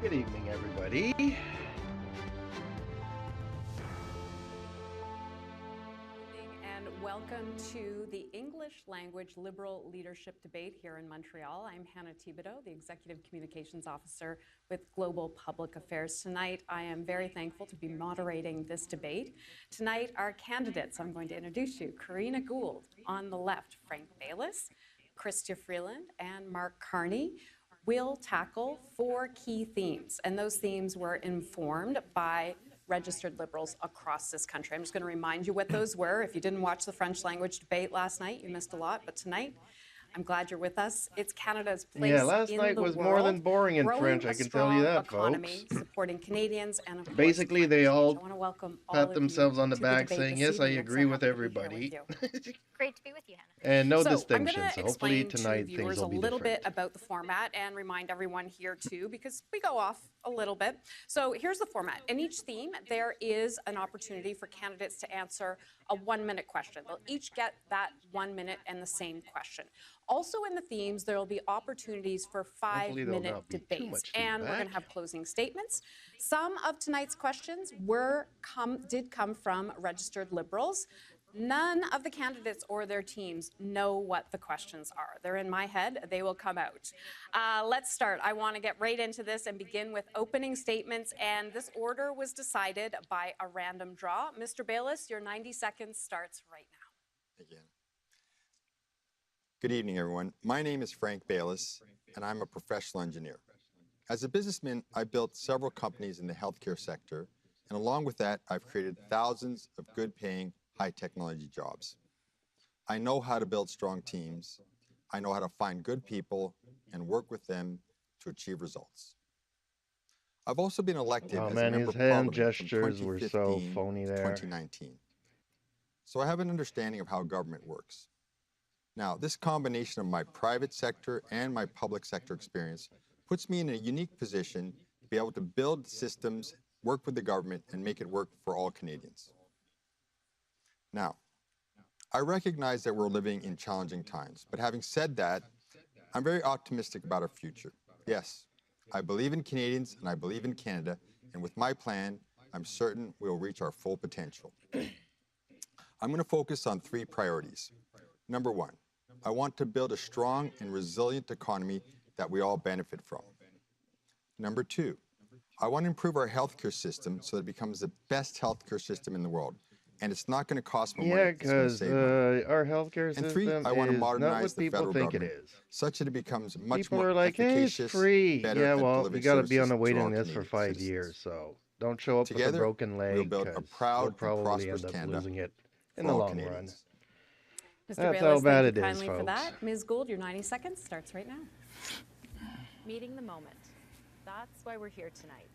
Good evening, everybody. Evening and welcome to the English Language Liberal Leadership Debate here in Montreal. I'm Hannah Thibodeau, the Executive Communications Officer with Global Public Affairs. Tonight, I am very thankful to be moderating this debate. Tonight, our candidates, I'm going to introduce you. Karina Gould, on the left, Frank Baylis, Chrystia Freeland, and Mark Carney will tackle four key themes, and those themes were informed by registered Liberals across this country. I'm just going to remind you what those were. If you didn't watch the French language debate last night, you missed a lot, but tonight, I'm glad you're with us. It's Canada's place last in night the was world, more than boring in growing French, a I can tell you strong that, economy, folks. supporting Canadians, and of course, Basically, climate they change. all I want to welcome all pat of themselves you on the to back debate saying, this yes, I evening. I'm so agree with happy to be here everybody. with you. Great to be with you, Hannah. And no So I'm distinction, going to so hopefully explain to tonight things viewers will a be little different. bit about the format and remind everyone here too, because we go off a little bit. So here's the format. In each theme, there is an opportunity for candidates to answer a 1-minute question. They'll each get that 1 minute and the same question. Also in the themes, there will be opportunities for Hopefully there'll 5-minute not be too debates, much and we're going to feedback. have closing statements. Some of tonight's questions did come from registered Liberals. None of the candidates or their teams know what the questions are. They're in my head. They will come out. Let's start. I want to get right into this and begin with opening statements. And this order was decided by a random draw. Mr. Baylis, your 90 seconds starts right now. Again. Good evening, everyone. My name is Frank Baylis, and I'm a professional engineer. As a businessman, I built several companies in the healthcare sector, and along with that, I've created thousands of good-paying, high-technology jobs. I know how to build strong teams. I know how to find good people and work with them to achieve results. I've also been elected Oh as a man, member his of hand Parliament from gestures were so 2015 phony to there. 2019. So I have an understanding of how government works. Now, this combination of my private sector and my public sector experience puts me in a unique position to be able to build systems, work with the government, and make it work for all Canadians. Now, I recognize that we're living in challenging times, but having said that, I'm very optimistic about our future. Yes, I believe in Canadians and I believe in Canada, and with my plan, I'm certain we'll reach our full potential. I'm going to focus on three priorities. Number one, I want to build a strong and resilient economy that we all benefit from. Number two, I want to improve our healthcare system so that it becomes the best healthcare system in the world. And it's not going to cost more money, Yeah, it's going to because save money. our healthcare And system three, I want to is not modernize what the people federal think it government is. such that it becomes much People more are like, hey, it's efficacious, free. better Yeah, at well, delivering we got to be on services the to waiting all list for Canadian 5 citizens. years, so don't show up with a Together, broken we'll leg build a because proud you'll and probably prosperous end up Canada losing it in for the all long run. Canadians. Mr. That's Baylis, how bad thank it you is, kindly for folks. that. Ms. Gould, your 90 seconds starts right now. Meeting the moment. That's why we're here tonight.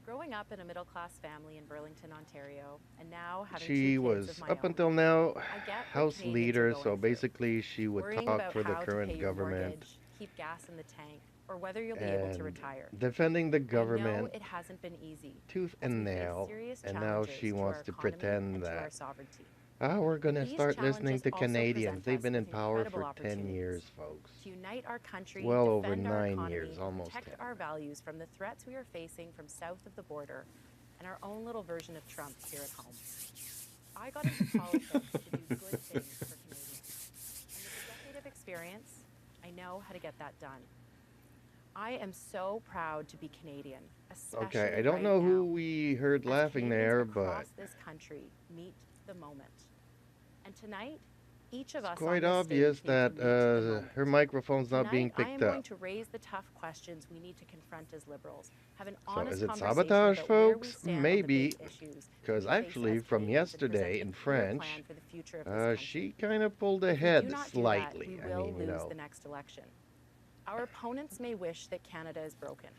Growing up in a middle-class family in Burlington, Ontario, and now having She two kids was, of my up own, until now, I get what House Canadians are leader, going so through. basically she would Worrying talk about for the how to pay current your government mortgage, keep gas in the tank, or whether you'll be able to and retire. defending the I know government it hasn't been easy, tooth as and we face nail, serious and now challenges she to wants our to economy pretend and to our that, sovereignty. we're going to These start listening challenges to also Canadians. present They've us been in with power incredible for 10 opportunities years, folks. to unite our country, Well over defend our 9 economy, years, almost protect 10. our values from the threats we are facing from south of the border, and our own little version of Trump here at home. I got into politics to do good things for Canadians. And with a decade of experience, I know how to get that done. I am so proud to be Canadian, especially Okay, I don't right know now, who we heard as laughing Canadians there, across but this country meet the moment. And tonight, each of us it's quite on this obvious stage need that to meet the moment. her microphone's not being Tonight, I am picked going up. to raise the tough questions we need to confront as Liberals, have an So honest is it conversation sabotage, about where we folks? stand Maybe, on the big issues because we face actually as from Canadians and present yesterday a in clear French, plan for the future of this country. she kind of pulled If we do ahead not do that, slightly. we I will mean, you lose know. the next election. Our opponents may wish that Canada is broken,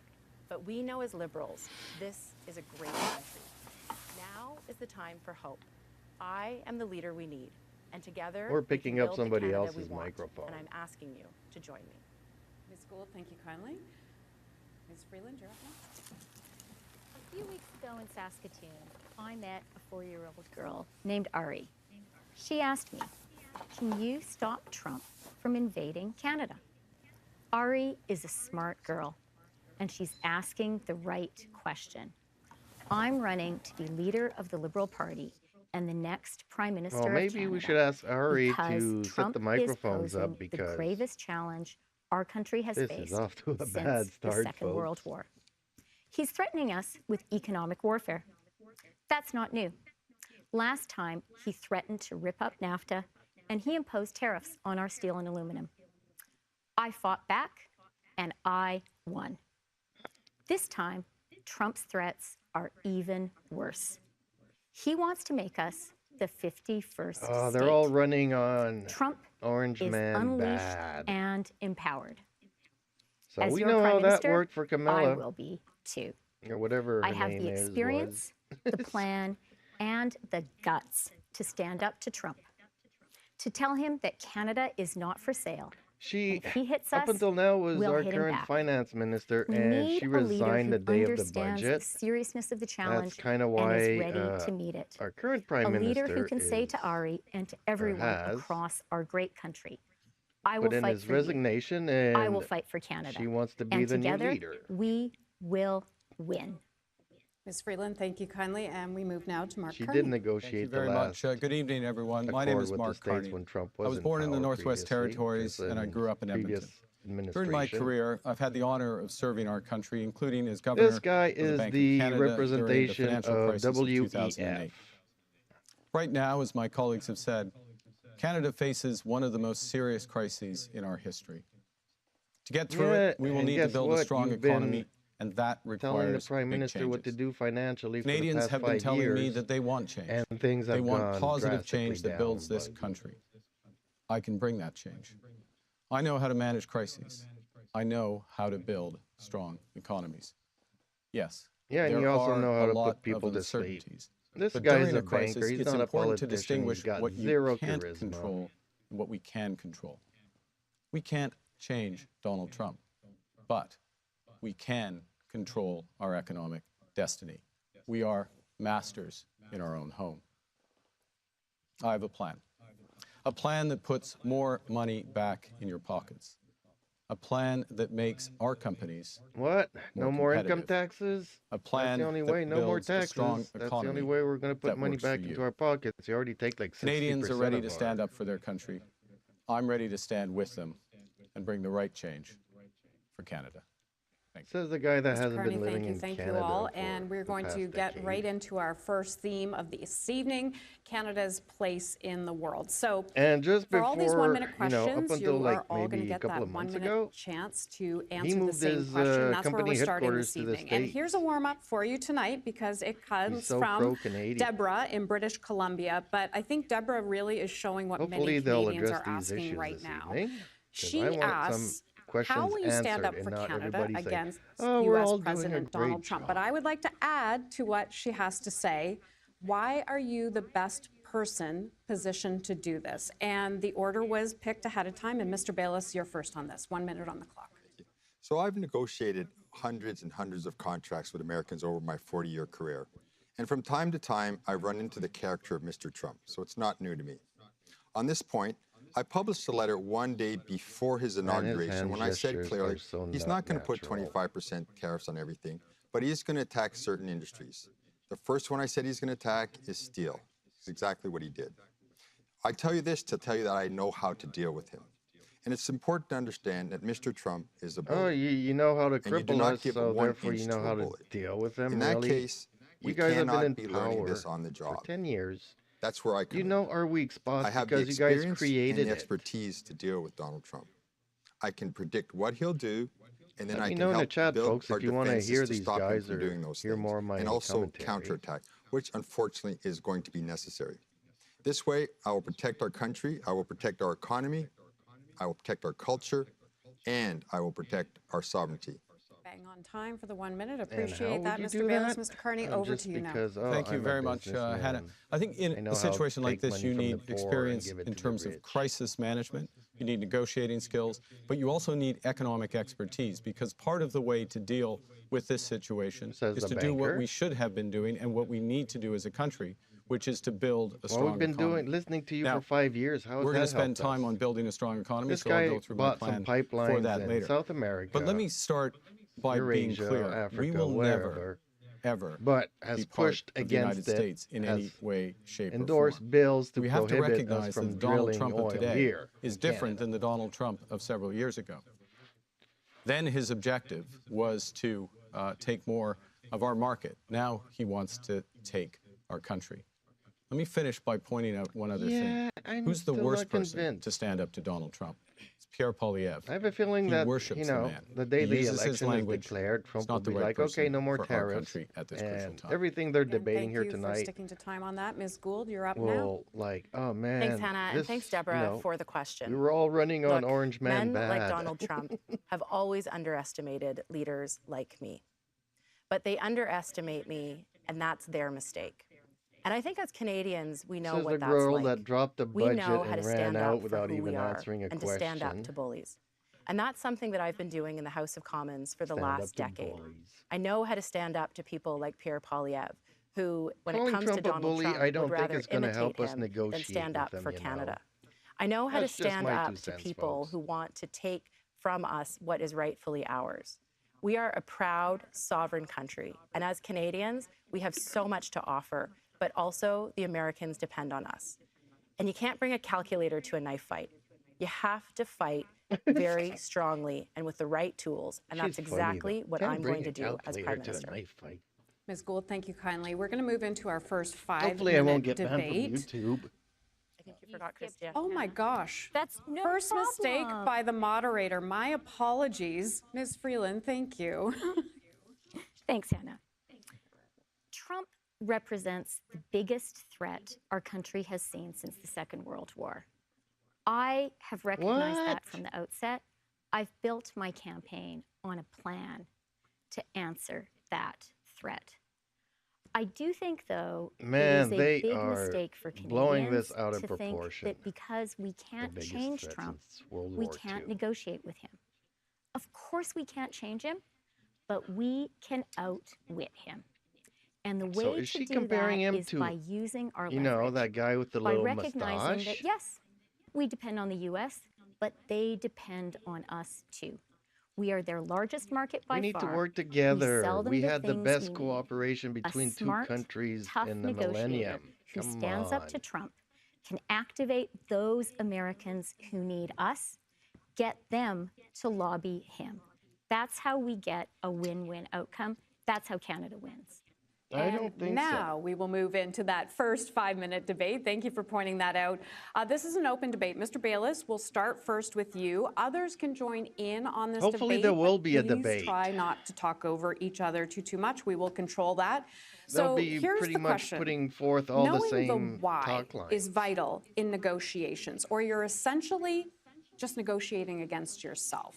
but we know as Liberals, this is a great country. Now is the time for hope. I am the leader we need, and together Or we picking can up build the somebody Canada else's we want, microphone. and I'm asking you to join me. Ms. Gould, thank you kindly. Ms. Freeland, you're up next. A few weeks ago in Saskatoon, I met a 4-year-old girl named Ari. She asked me, can you stop Trump from invading Canada? Ari is a smart girl. and she's asking the right question. I'm running to be leader of the Liberal Party and the next Prime Minister Well, of maybe Canada we should ask Ari because to set Trump the is microphones posing up the because gravest challenge our country has this is faced off to a since bad the start, Second World folks. War. He's threatening us with economic warfare. That's not new. Last time, he threatened to rip up NAFTA, and he imposed tariffs on our steel and aluminum. I fought back, and I won. This time, Trump's threats are even worse. He wants to make us the 51st Oh, state. they're all running on Trump Orange is Man unleashed bad. and empowered. So As we your know Prime how that Minister, worked for I Camilla, will be too. or whatever her I have name the is. experience, the plan, and the guts to stand up to Trump, to tell him that Canada is not for sale. She, If he hits up us, until now, was we'll our hit him current back. finance minister, We and need she a leader resigned who the day of the understands budget. the seriousness of the That's challenge kind of and is why ready to meet it. our current A prime leader minister who can say is, to Ari and to everyone has, across our great country, I will put in fight his for you. resignation, I will and fight for Canada. she wants to be And the new together, leader. we will win. Ms. Freeland, thank you kindly. And we move now to Mark She Carney. did negotiate the Very last much. Good evening, everyone. My name accord is with the Mark states Carney. when Trump I was was in born in the power Northwest previously, Territories, 'cause and I in grew up in previous Edmonton. During my administration. career, I've had the honor of serving our country, including as governor This guy of the is Bank the of Canada during the representation financial of crisis of WEF. 2008. Right now, as my colleagues have said, Canada faces one of the most serious crises in our history. To get through it, we will and need to guess build what? a strong You've been economy, and that telling the requires prime big minister what to changes. do financially for the Canadians past have been 5 telling me years, that they want change. and things They have want gone positive drastically change that builds down, this but country. I can bring that change. I know how to manage crises. I know how to build strong economies. Yes, Yeah, and there you also are know how a to put lot people of to sleep. uncertainties. This But guy's during a a crisis, banker. He's it's not a important to politician. He's distinguish got what you zero can't charisma. control and what we can control. We can't change Donald Trump, but we can control our economic destiny. We are masters in our own home. I have a plan that puts more money back in your pockets, a plan that makes our companies What? No more income competitive. taxes? A plan That's the only that way. No more builds a strong taxes. That's the economy only way we're going to put that money works for back into you. our pockets. You already take like 60% Canadians are ready of to our- stand up for their country. I'm ready to stand with them and bring the right change for Canada. Says the guy that Mr. hasn't Carney, been living in thank Canada you all. for And we're the going to past get decade. right into our first theme of this evening, Canada's place in the world. So And just for before, all these one-minute you know, questions, up until you like are all going to maybe a get couple that of months one-minute ago, chance to he answer the moved same his question. That's where company we're starting headquarters this to the evening. And here's a States. warm-up for you tonight because it comes so from pro-Canadian. Deborah in British Columbia. But I think Deborah really is showing what Hopefully many they'll Canadians address are these asking issues right this now. evening. 'Cause She I want asks, some questions how will you stand answered up and for not Canada everybody say, against "Oh, we're U.S. all doing a President great Donald Trump? But job." I would like to add to what she has to say, why are you the best person positioned to do this? And the order was picked ahead of time. And Mr. Bayless, you're first on this. 1 minute on the clock. So I've negotiated hundreds and hundreds of contracts with Americans over my 40-year career. And from time to time, I run into the character of Mr. Trump, so it's not new to me. On this point, I published a letter one day before his inauguration hand when I said gestures clearly are so he's not not going to put natural. 25% tariffs on everything, but he is going to attack certain industries. The first one I said he's going to attack is steel. It's exactly what he did. I tell you this to tell you that I know how to deal with him. And it's important to understand that Mr. Trump is a bully. Oh, you know how to And you do cripple not us, give so one therefore you inch know to a how to bully. deal with him, In that really? case, You we guys have cannot been be in learning power this on the for job. 10 years. That's where I come You in. know our weak spots I have the because you guys experience created and the it. expertise to deal with Donald Trump. I can predict what he'll do, and then Let I me can know in the help chat, build folks, our if you want to defenses hear to these stop him guys from or doing those hear things, more of my and also commentary. counterattack, which unfortunately is going to be necessary. This way, I will protect our country, I will protect our economy, I will protect our culture, and I will protect our sovereignty. Bang on time for the 1 minute. And how Appreciate that, would Mr. you do Bayless. that? Mr. Carney, over Just to you now. because, Thank you I'm a very much, Hannah. businessman. I think I in know a how to situation like take this, money you from the need poor and experience give it in to the terms of rich. crisis management. You need negotiating skills, but you also need economic expertise because part of the way to deal with this situation Says is the to do what banker. we should have been doing and what we need to do as a country, which is to build a Well, strong we've been economy. listening to you Now, for 5 years. How has We're going to that spend helped time us? on building a strong economy, This so I'll guy go through my bought plan some for pipelines that in later. South America. But let me start by being Eurasia, clear, Africa, we will wherever, never, ever but has be part pushed of the United against it, States in any has way, shape, or endorsed form. bills to We have to prohibit us recognize that from the Donald drilling Trump of oil today here is in different Canada. than the Donald Trump of several years ago. Then his objective was to take more of our market. Now he wants to take our country. Let me finish by pointing out one other thing. I'm Who's the still worst not person convinced. to stand up to Donald Trump? It's Pierre Poilievre. I have a feeling He that, worships you know, the man. the day He the uses his election is language. declared, It's Trump will not the be right like, okay, person no more for our tariffs. country at this crucial And time. everything they're And debating here thank you for tonight sticking to time on that. Ms. Gould, you're up now. will, like, oh man. Thanks, Hannah, and thanks, Deborah, for the question. We were all running on Look, Orange Man men bad. like Donald Trump have always underestimated leaders like me. But they underestimate me, and that's their mistake. And I think as Canadians, we know Says what the that's girl like. that dropped the We budget know how to and stand ran up out for without who we even are answering a and question. to stand up to bullies. And that's something that I've been doing in the House of Commons for the Stand up last to decade. bullies. I know how to stand up to people like Pierre Poilievre, who, when Calling it comes Trump to a Donald bully, Trump, I don't would think rather it's gonna imitate help us him than negotiate stand with up them, for you know. Canada. I know how That's to just stand my up 2 to cents, people folks. who want to take from us what is rightfully ours. We are a proud, sovereign country, and as Canadians, we have so much to offer, but also the Americans depend on us. And you can't bring a calculator to a knife fight. You have to fight very strongly and with the right tools, and that's She's funny, though. exactly what Can't I'm bring going to a do as calculator Prime to a Minister. knife fight. Ms. Gould, thank you kindly. We're going to move into our first Hopefully I won't five-minute get banned from debate. YouTube. I think you forgot Christian. Oh my gosh. That's no First mistake problem. by the moderator. My apologies. Ms. Freeland, thank you. Thanks, Hannah. Trump represents the biggest threat our country has seen since the Second World War. I have recognized that from the outset. I've built my campaign on a plan to answer that threat. I do think, though, Man, it is they a big are mistake for Canadians blowing this out of to proportion. think that because we can't biggest change threat Trump, since World we War can't II. negotiate with him. Of course we can't change him, but we can outwit him. And the way So is to she do comparing that him is to, by using our you leverage. know, that guy with the by little recognizing mustache? that, yes, we depend on the U.S., but they depend on us too. We are their largest market by far. We need to work We together. sell them We the had the things best we need. cooperation A between two smart, countries tough in the negotiator millennium. who Come stands up on. to Trump can activate those Americans who need us, get them to lobby him. That's how we get a win-win outcome. That's how Canada wins. I don't think now we will move into that first 5-minute debate. Thank you for pointing that out. This is an open debate. Mr. Bayless, we'll start first with you. Others can join in on this Hopefully debate. there will but be a please debate. try not to talk over each other too much. We will control that. They'll So be here's pretty the much question. putting forth all the Knowing same the why talk lines. is vital in negotiations, or you're essentially just negotiating against yourself.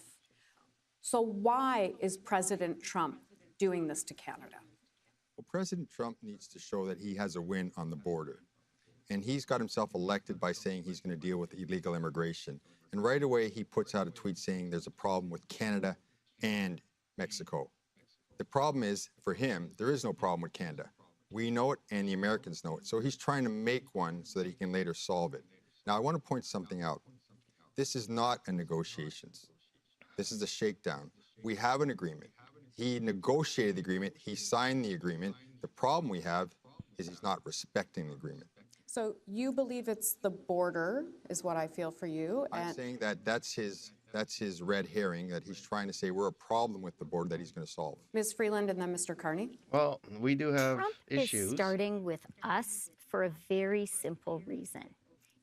So why is President Trump doing this to Canada? Well, President Trump needs to show that he has a win on the border. And he's got himself elected by saying he's going to deal with illegal immigration. And right away, he puts out a tweet saying there's a problem with Canada and Mexico. The problem is, for him, there is no problem with Canada. We know it, and the Americans know it. So he's trying to make one so that he can later solve it. Now, I want to point something out. This is not a negotiations. This is a shakedown. We have an agreement. He negotiated the agreement. He signed the agreement. The problem we have is he's not respecting the agreement. So you believe it's the border, is what I feel for you. I'm saying that that's his red herring, that he's trying to say we're a problem with the border that he's going to solve. Ms. Freeland and then Mr. Carney. Well, we do have Trump issues. is starting with us for a very simple reason.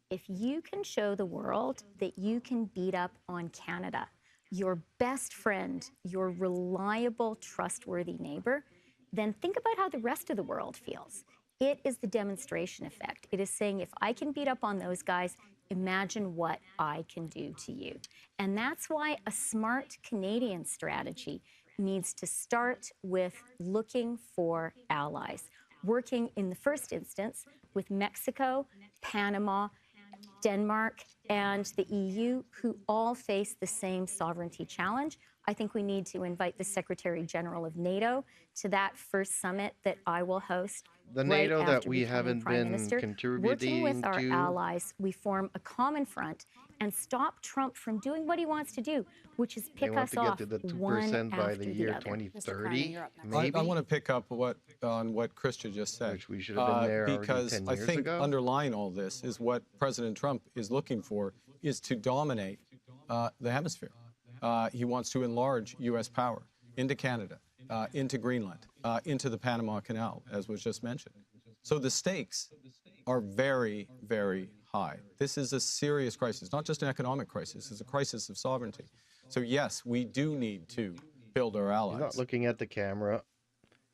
If you can show the world that you can beat up on Canada, your best friend, your reliable, trustworthy neighbor, then think about how the rest of the world feels. It is the demonstration effect. It is saying, if I can beat up on those guys, imagine what I can do to you. And that's why a smart Canadian strategy needs to start with looking for allies, working in the first instance with Mexico, Panama, Denmark, and the EU, who all face the same sovereignty challenge. I think we need to invite the Secretary General of NATO to that first summit that I will host the right NATO that after we becoming haven't Prime been Minister, working contributing with our to. allies, we form a common front and stop Trump from doing what he wants to do, which is They pick want us to get off to the one 2% by after the the year other. Mr. Carney, 2030, you're up next. maybe. I want to pick up on what Krista just said. Which we should have been there already because 10 I years think ago. underlying all this is what President Trump is looking for is to dominate the hemisphere. He wants to enlarge U.S. power into Canada, into Greenland, into the Panama Canal, as was just mentioned. So the stakes are very, very high. This is a serious crisis, not just an economic crisis, it's a crisis of sovereignty. So yes, we do need to build our allies. He's not looking at the camera.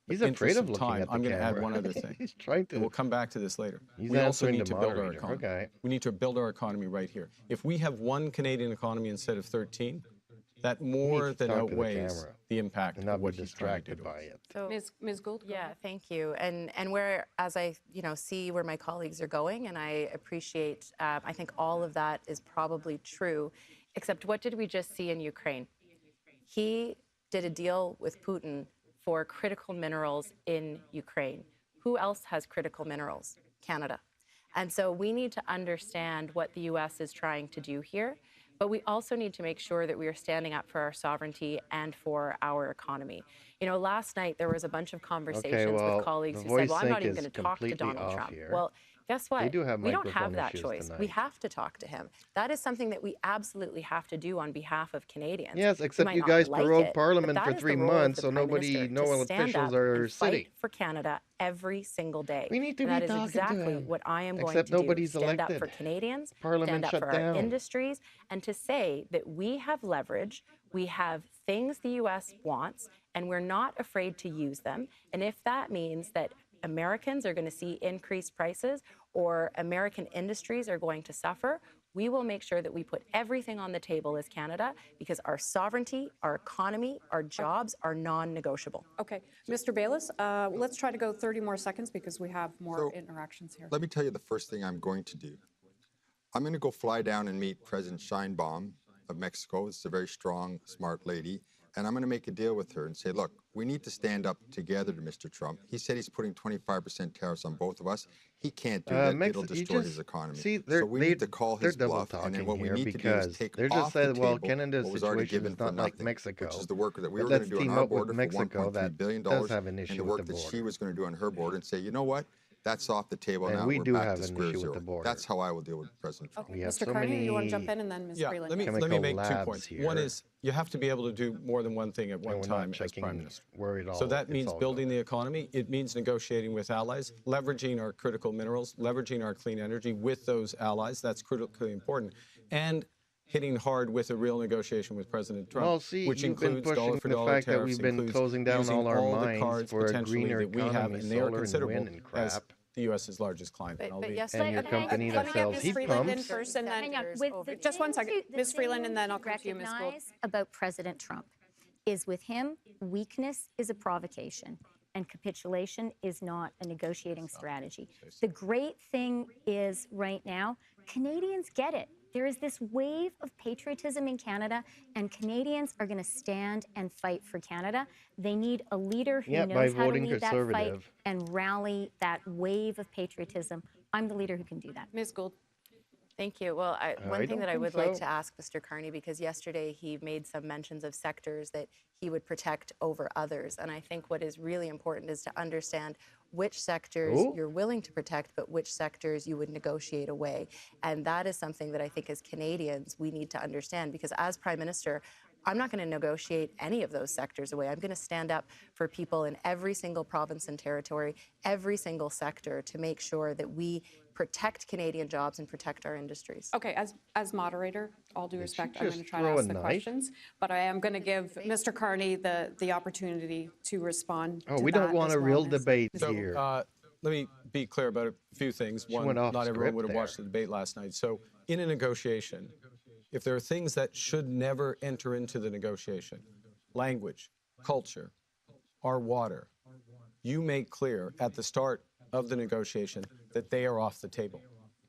He's In the afraid interest of looking time, at the I'm going to camera. add one other thing. He's trying And we'll to. come back to this later. He's We also answering need the to build our moderator. economy. Okay. We need to build our economy right here. If we have one Canadian economy instead of 13, that more to than talk to the outweighs camera the impact and of not be what he's trying to distracted do. by it. So, Ms. Gould? go yeah, ahead. thank you. And where, as I, see where my colleagues are going, and I appreciate, I think all of that is probably true, except what did we just see in Ukraine? He did a deal with Putin for critical minerals in Ukraine. Who else has critical minerals? Canada. And so we need to understand what the U.S. is trying to do here, but we also need to make sure that we are standing up for our sovereignty and for our economy. Last night there was a bunch of conversations well, with colleagues the who said, voice well, I'm not sync even is going to talk to completely Donald off Trump. here. Well, guess what? do have we don't microphone have that issues choice. We tonight. have to talk to him. That is something that we absolutely have to do on behalf of Canadians. Yes, We except might you not guys like prorogued it, but Parliament that for is the 3 role of months, the so Prime nobody, Minister, no to stand officials up are and fight sitting. for Canada every single day. We need to And be that is talking to exactly him. what I am going Except to do. nobody's Stand up for elected. Canadians, Parliament stand up shut for down. our industries, and to say that we have leverage, we have things the U.S. wants, and we're not afraid to use them. And if that means that Americans are going to see increased prices or American industries are going to suffer, we will make sure that we put everything on the table as Canada because our sovereignty, our economy, our jobs are non-negotiable. Okay, Mr. Bayless, let's try to go 30 more seconds because we have more So, interactions here. Let me tell you the first thing I'm going to do. I'm going to go fly down and meet President Sheinbaum of Mexico. It's a very strong, smart lady. And I'm going to make a deal with her and say, look, we need to stand up together to Mr. Trump. He said he's putting 25% tariffs on both of us. He can't do that. It'll destroy his economy. See, so we need to call his double bluff. And then talking what we here need to do is because take they're off just the saying, well, table Canada's what was already situation given is for not like nothing, Mexico. which is the work that we But were going to let's do on team our up with border for Mexico $1.3 that billion, does have an and issue the with work the that she border. was going to do on her border and say, you know what? That's off the table And now. we We're do back have to an square issue with zero. the border. That's how I will deal with President Trump. Okay, We have Mr. so Carney, you want many to jump in, and then Ms. Yeah, Freeland? let me chemical make 2 labs points. here. One is you have to be able to do more than one thing at one we're not time as checking Prime Minister. where it So all- that it's means all building the economy. It means negotiating with allies, leveraging our critical minerals, leveraging our clean energy with those allies. That's critically important. And hitting hard with a real negotiation with President Trump, Well, see, which you've been includes pushing dollar for the dollar fact that tariffs, we've been includes closing down using all our the mines cards for a potentially greener that we have, economy, and they are solar and considerable wind and as crap. the U.S.'s largest client. But, And I'll but leave- yes, And your let- company let that me get sells Ms. heat Freeland pumps. first, and then Hang on. Senators With over- the Just one thing second. the Ms. Freeland, and thing then I'll to come to you, Ms. Gould. recognize about President Trump is with him, weakness is a provocation and capitulation is not a negotiating strategy. The great thing is right now, Canadians get it. There is this wave of patriotism in Canada, and Canadians are going to stand and fight for Canada. They need a leader who Yeah, by knows how to voting lead that fight Conservative. and rally that wave of patriotism. I'm the leader who can do that. Ms. Gould. Thank you. Well, one thing don't that I think would like so. to ask Mr. Carney, because yesterday he made some mentions of sectors that he would protect over others. And I think what is really important is to understand which sectors Ooh. you're willing to protect, but which sectors you would negotiate away. And that is something that I think as Canadians, we need to understand, because as Prime Minister, I'm not going to negotiate any of those sectors away. I'm going to stand up for people in every single province and territory, every single sector, to make sure that we protect Canadian jobs and protect our industries. Okay, as moderator, all due respect, I'm just going to try to throw a ask the knife? questions, but I am going to give Mr. Carney the opportunity to respond Oh, to we that don't want as a well, real Ms. debate So here. let me be clear about a few things. One, went off not everyone script would have watched the there. debate last night. So in a negotiation, if there are things that should never enter into the negotiation, language, culture, our water, you make clear at the start of the negotiation that they are off the table.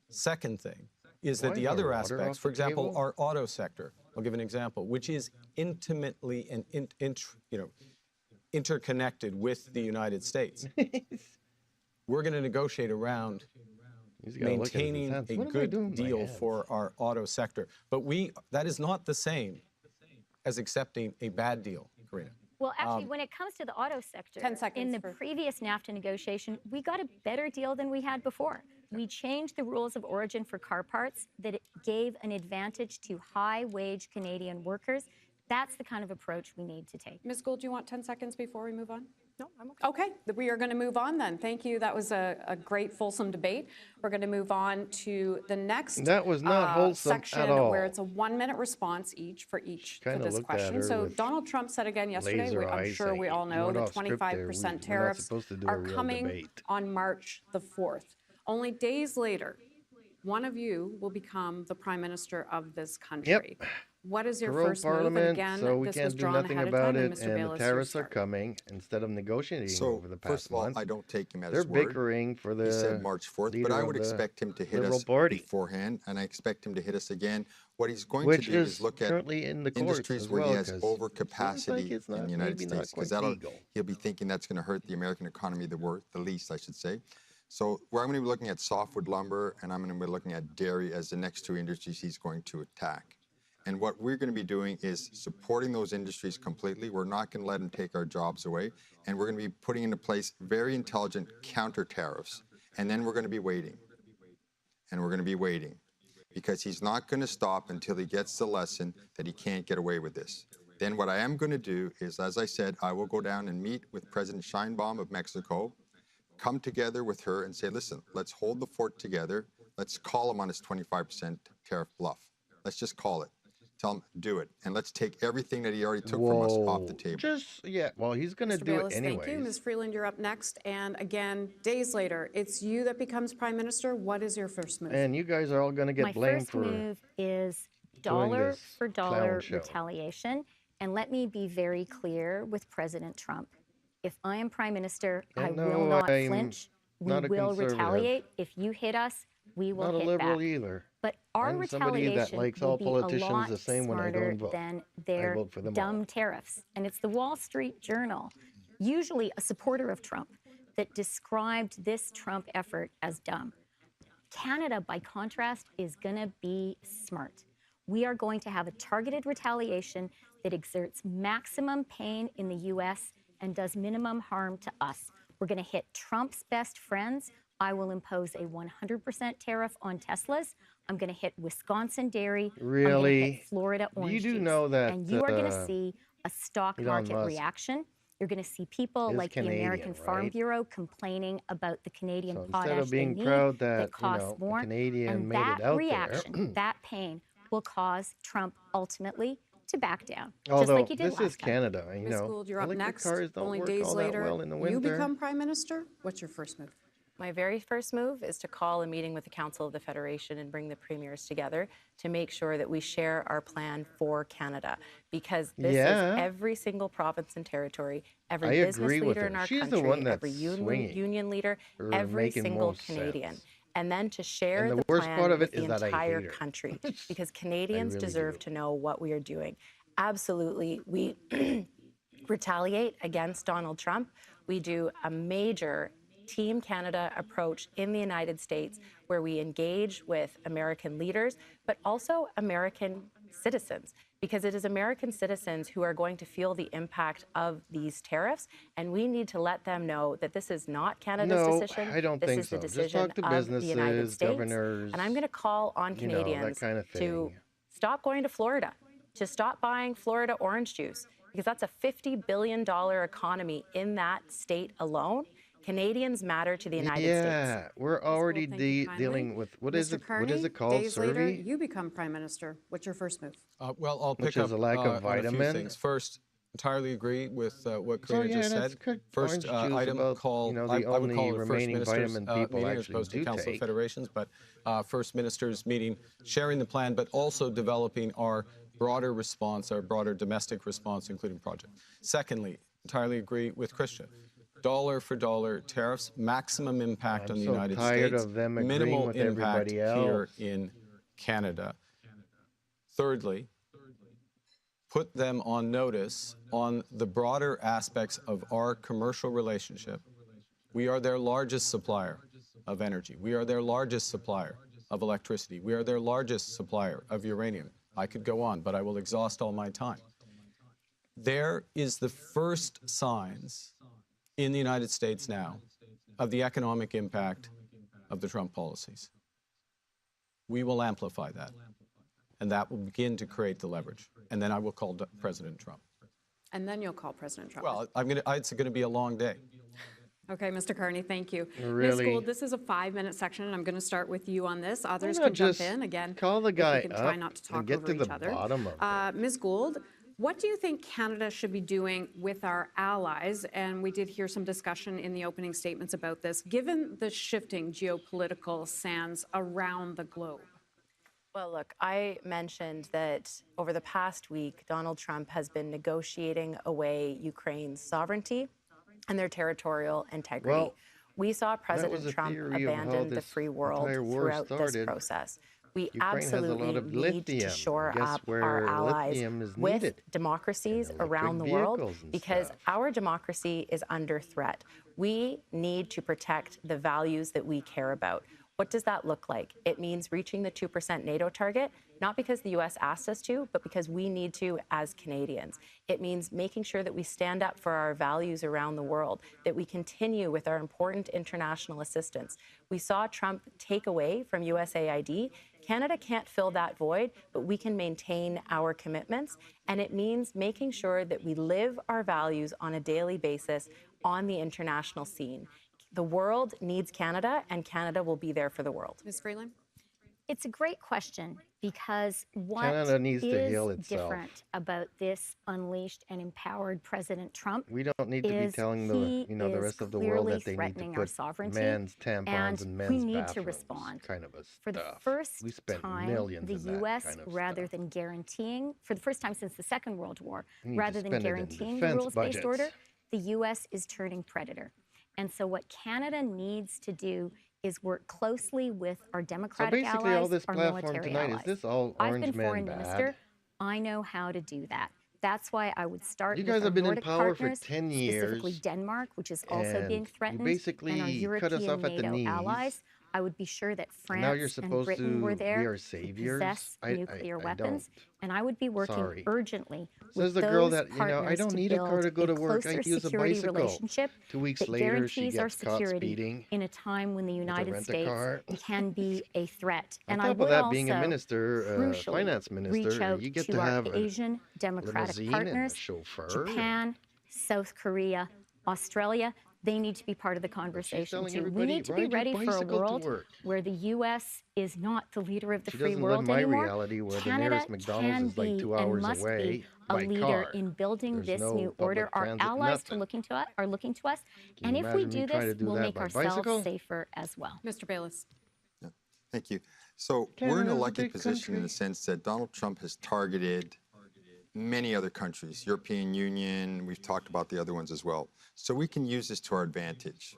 Second thing is Why that is the our other water aspects, off for the example, table? our auto sector, I'll give an example, which is intimately and, interconnected with the United States. we're going to negotiate around He's gotta look at his maintaining hands. a What am I doing good with my deal hands? for our auto sector. But that is not the same as accepting a bad deal, Karina. Well, actually, when it comes to the auto sector, 10 seconds in the for- previous NAFTA negotiation, we got a better deal than we had before. We changed the rules of origin for car parts that it gave an advantage to high-wage Canadian workers. That's the kind of approach we need to take. Ms. Gould, do you want 10 seconds before we move on? No, I'm okay. Okay, we are going to move on then. Thank you. That was a great, fulsome debate. We're going to move on to the next That was not wholesome at section all. where it's a 1-minute response each for Kinda this looked at question. her So with Donald Trump said again yesterday, laser I'm eyes sure we saying, all "You know, went the off script there. 25% We're not tariffs supposed to do a are real coming debate." on March the 4th. Only days later, one of you will become the Prime Minister of this country. What is your Parole first move? And Parliament, again, so we this can't was do drawn nothing ahead of about time, and it, Mr. and the Bayless, your tariffs are start. coming instead of negotiating So, over the first past of all, month. I don't take him at They're his word. bickering for the He said March 4th, but leader I of would the expect him to hit Liberal us Party, beforehand, and I expect him to hit us again. What he's going which to do is look at currently in the courts industries as where well, he has 'cause overcapacity like it's in not, the United maybe not States, because quite legal. he'll be thinking that's going to hurt the American economy the least, I should say. So where I'm going to be looking at softwood lumber, and I'm going to be looking at dairy as the next two industries he's going to attack. And what we're going to be doing is supporting those industries completely. We're not going to let them take our jobs away. And we're going to be putting into place very intelligent counter tariffs. And then we're going to be waiting. And we're going to be waiting. Because he's not going to stop until he gets the lesson that he can't get away with this. Then what I am going to do is, as I said, I will go down and meet with President Sheinbaum of Mexico, come together with her and say, listen, let's hold the fort together. Let's call him on his 25% tariff bluff. Let's just call it. Tell him, do it. And let's take everything that he already took from us off the table. Well, he's going to Mr. do it Bayless, thank you. anyways. Ms. Freeland, you're up next. And again, days later, it's you that becomes Prime Minister. What is your first move? And you guys are all going to get My blamed first for move is doing dollar this for dollar clown show. retaliation. And let me be very clear with President Trump. If I am Prime Minister, I And will no, not I'm flinch. We not a will conservative. retaliate. If you hit us, we will Not a hit liberal back. either. But our I'm somebody that retaliation likes will all be politicians a lot the same when I smarter don't vote. than I their vote for them all. dumb tariffs. And it's the Wall Street Journal, usually a supporter of Trump, that described this Trump effort as dumb. Canada, by contrast, is going to be smart. We are going to have a targeted retaliation that exerts maximum pain in the U.S. and does minimum harm to us. We're going to hit Trump's best friends. I will impose a 100% tariff on Teslas. I'm going to hit Wisconsin dairy. I'm going to Really? hit Florida orange You do juice. know that, And you are going to see a stock Elon market Musk reaction. You're going to see people is like the American Canadian, Farm right? Bureau complaining about the Canadian So instead potash of being they need proud that, you costs know, a more. Canadian And made that it out reaction, there. that pain, will cause Trump ultimately to back down, just Although like he did this last is time. Canada, you Ms. know, Gould, you're up electric next. cars don't Only work days all later, that well in the you winter. become Prime Minister. What's your first move? My very first move is to call a meeting with the Council of the Federation and bring the premiers together to make sure that we share our plan for Canada, because this is every single province and territory, every I business agree with leader in her. our She's the country, one that's every swinging union leader, or every making single most Canadian. sense. And then to share And the the worst plan part of with it the is that I entire hate her. country, because Canadians really deserve do. to know what we are doing. Absolutely, we retaliate against Donald Trump. We do a major Team Canada approach in the United States where we engage with American leaders, but also American citizens, because it is American citizens who are going to feel the impact of these tariffs, and we need to let them know that this is not Canada's No, decision. I don't this think is the so. Just decision talk to of the United businesses, States. governors, And I'm going to call on you know, that Canadians kind of to thing. stop going to Florida, to stop buying Florida orange juice, because that's a $50 billion economy in that state alone. Canadians matter to the United States. Yeah, we're already Thank you kindly. dealing with, what Mr. is it Carney, called, days later, survey? you become Prime Minister. What's your first move? Well, I'll Which pick is up a lack of on a few vitamin. things. First, entirely agree with what So Karina just that's said. good. First Orange juice item, about, call, you know, I the would only call it a First remaining Minister's vitamin people meeting as actually opposed to do Council of take. Federations, but First Minister's meeting, sharing the plan, but also developing our broader response, our broader domestic response, including project. Secondly, entirely agree with Christian. Dollar for dollar tariffs, maximum impact I'm on the so United tired States, of them agreeing minimal with impact everybody here else. in Canada. Thirdly, put them on notice on the broader aspects of our commercial relationship We are their largest supplier of energy. We are their largest supplier of electricity. We are their largest supplier of uranium. I could go on, but I will exhaust all my time. There is the first signs in the United States now of the economic impact of the Trump policies. We will amplify that, and that will begin to create the leverage. And then I will call President Trump. And then you'll call President Trump. Well, it's going to be a long day. Okay, Mr. Carney, thank you. Really? Ms. Gould, this is a 5-minute section, and I'm going to start with you on this. Others not can jump just in. Again, call the if guy we can try up not to and talk get over to each the other. bottom of Ms. Gould, what do you think Canada should be doing with our allies? And we did hear some discussion in the opening statements about this, given the shifting geopolitical sands around the globe. Well, look, I mentioned that over the past week, Donald Trump has been negotiating away Ukraine's sovereignty and their territorial integrity. Well, we saw was President a Trump theory of how abandon the this free world entire war throughout this started. process. We Ukraine has a absolutely lot of need to lithium. shore Guess up where our allies lithium is with needed? democracies In around the electric world vehicles and because stuff. our democracy is under threat. We need to protect the values that we care about. What does that look like? It means reaching the 2% NATO target, not because the U.S. asked us to, but because we need to as Canadians. It means making sure that we stand up for our values around the world, that we continue with our important international assistance. We saw Trump take away from USAID. Canada can't fill that void, but we can maintain our commitments. And it means making sure that we live our values on a daily basis on the international scene. The world needs Canada, and Canada will be there for the world. Ms. Freeland? It's a great question because what Canada needs to heal is itself. different about this unleashed and empowered President Trump We don't need to be is telling he the the is rest of the world clearly that they need to threatening our put sovereignty, men's tampons and and we men's need to bathrooms, respond. kind of a For the stuff. first We spent time, millions the in that U.S., kind of rather stuff. than guaranteeing, for the first time since the Second World War, We need to rather than spend it in guaranteeing the defense rules-based order, budgets. the U.S. is turning predator. And so what Canada needs to do is work closely with our So democratic basically, allies, all this our platform military tonight, allies. is this all I've orange been men foreign bad? minister. I know how to do that. That's why I would start You with guys our have been in Nordic power for partners, 10 specifically years, Denmark, which is also being and you threatened, and our basically cut us European off at the NATO knees. allies. I would be sure that And now you're France and supposed Britain were to be there our who saviors? possess nuclear I weapons, don't. and I would be working Sorry. urgently Says with the girl those that, I partners don't to need a car build to go to work. closer I use a security bicycle. relationship 2 weeks that later, she guarantees our gets caught security speeding in a time when the with a United States rent-a-car. can be a threat. On And I top of would that, being a also minister, crucially finance reach minister, out you get to to our have a Asian democratic limousine and a partners, chauffeur. Japan, South Korea, Australia. They need to be part of the conversation telling too. We everybody, need to be "Ride your ready for a bicycle to world work." where the U.S. is not the leader of the She free doesn't live world my anymore. reality where the Canada nearest McDonald's can is like be 2 and hours must away be a by leader car. in building There's this no new order. public Our transit, allies nothing. are looking to us, Can and you if we imagine me do trying to this, do we'll that make by ourselves bicycle? safer as well. Mr. Bayless? Yeah, thank you. So we're in Canada's an a elected big position in the country. sense that Donald Trump has targeted many other countries, European Union, we've talked about the other ones as well. So we can use this to our advantage.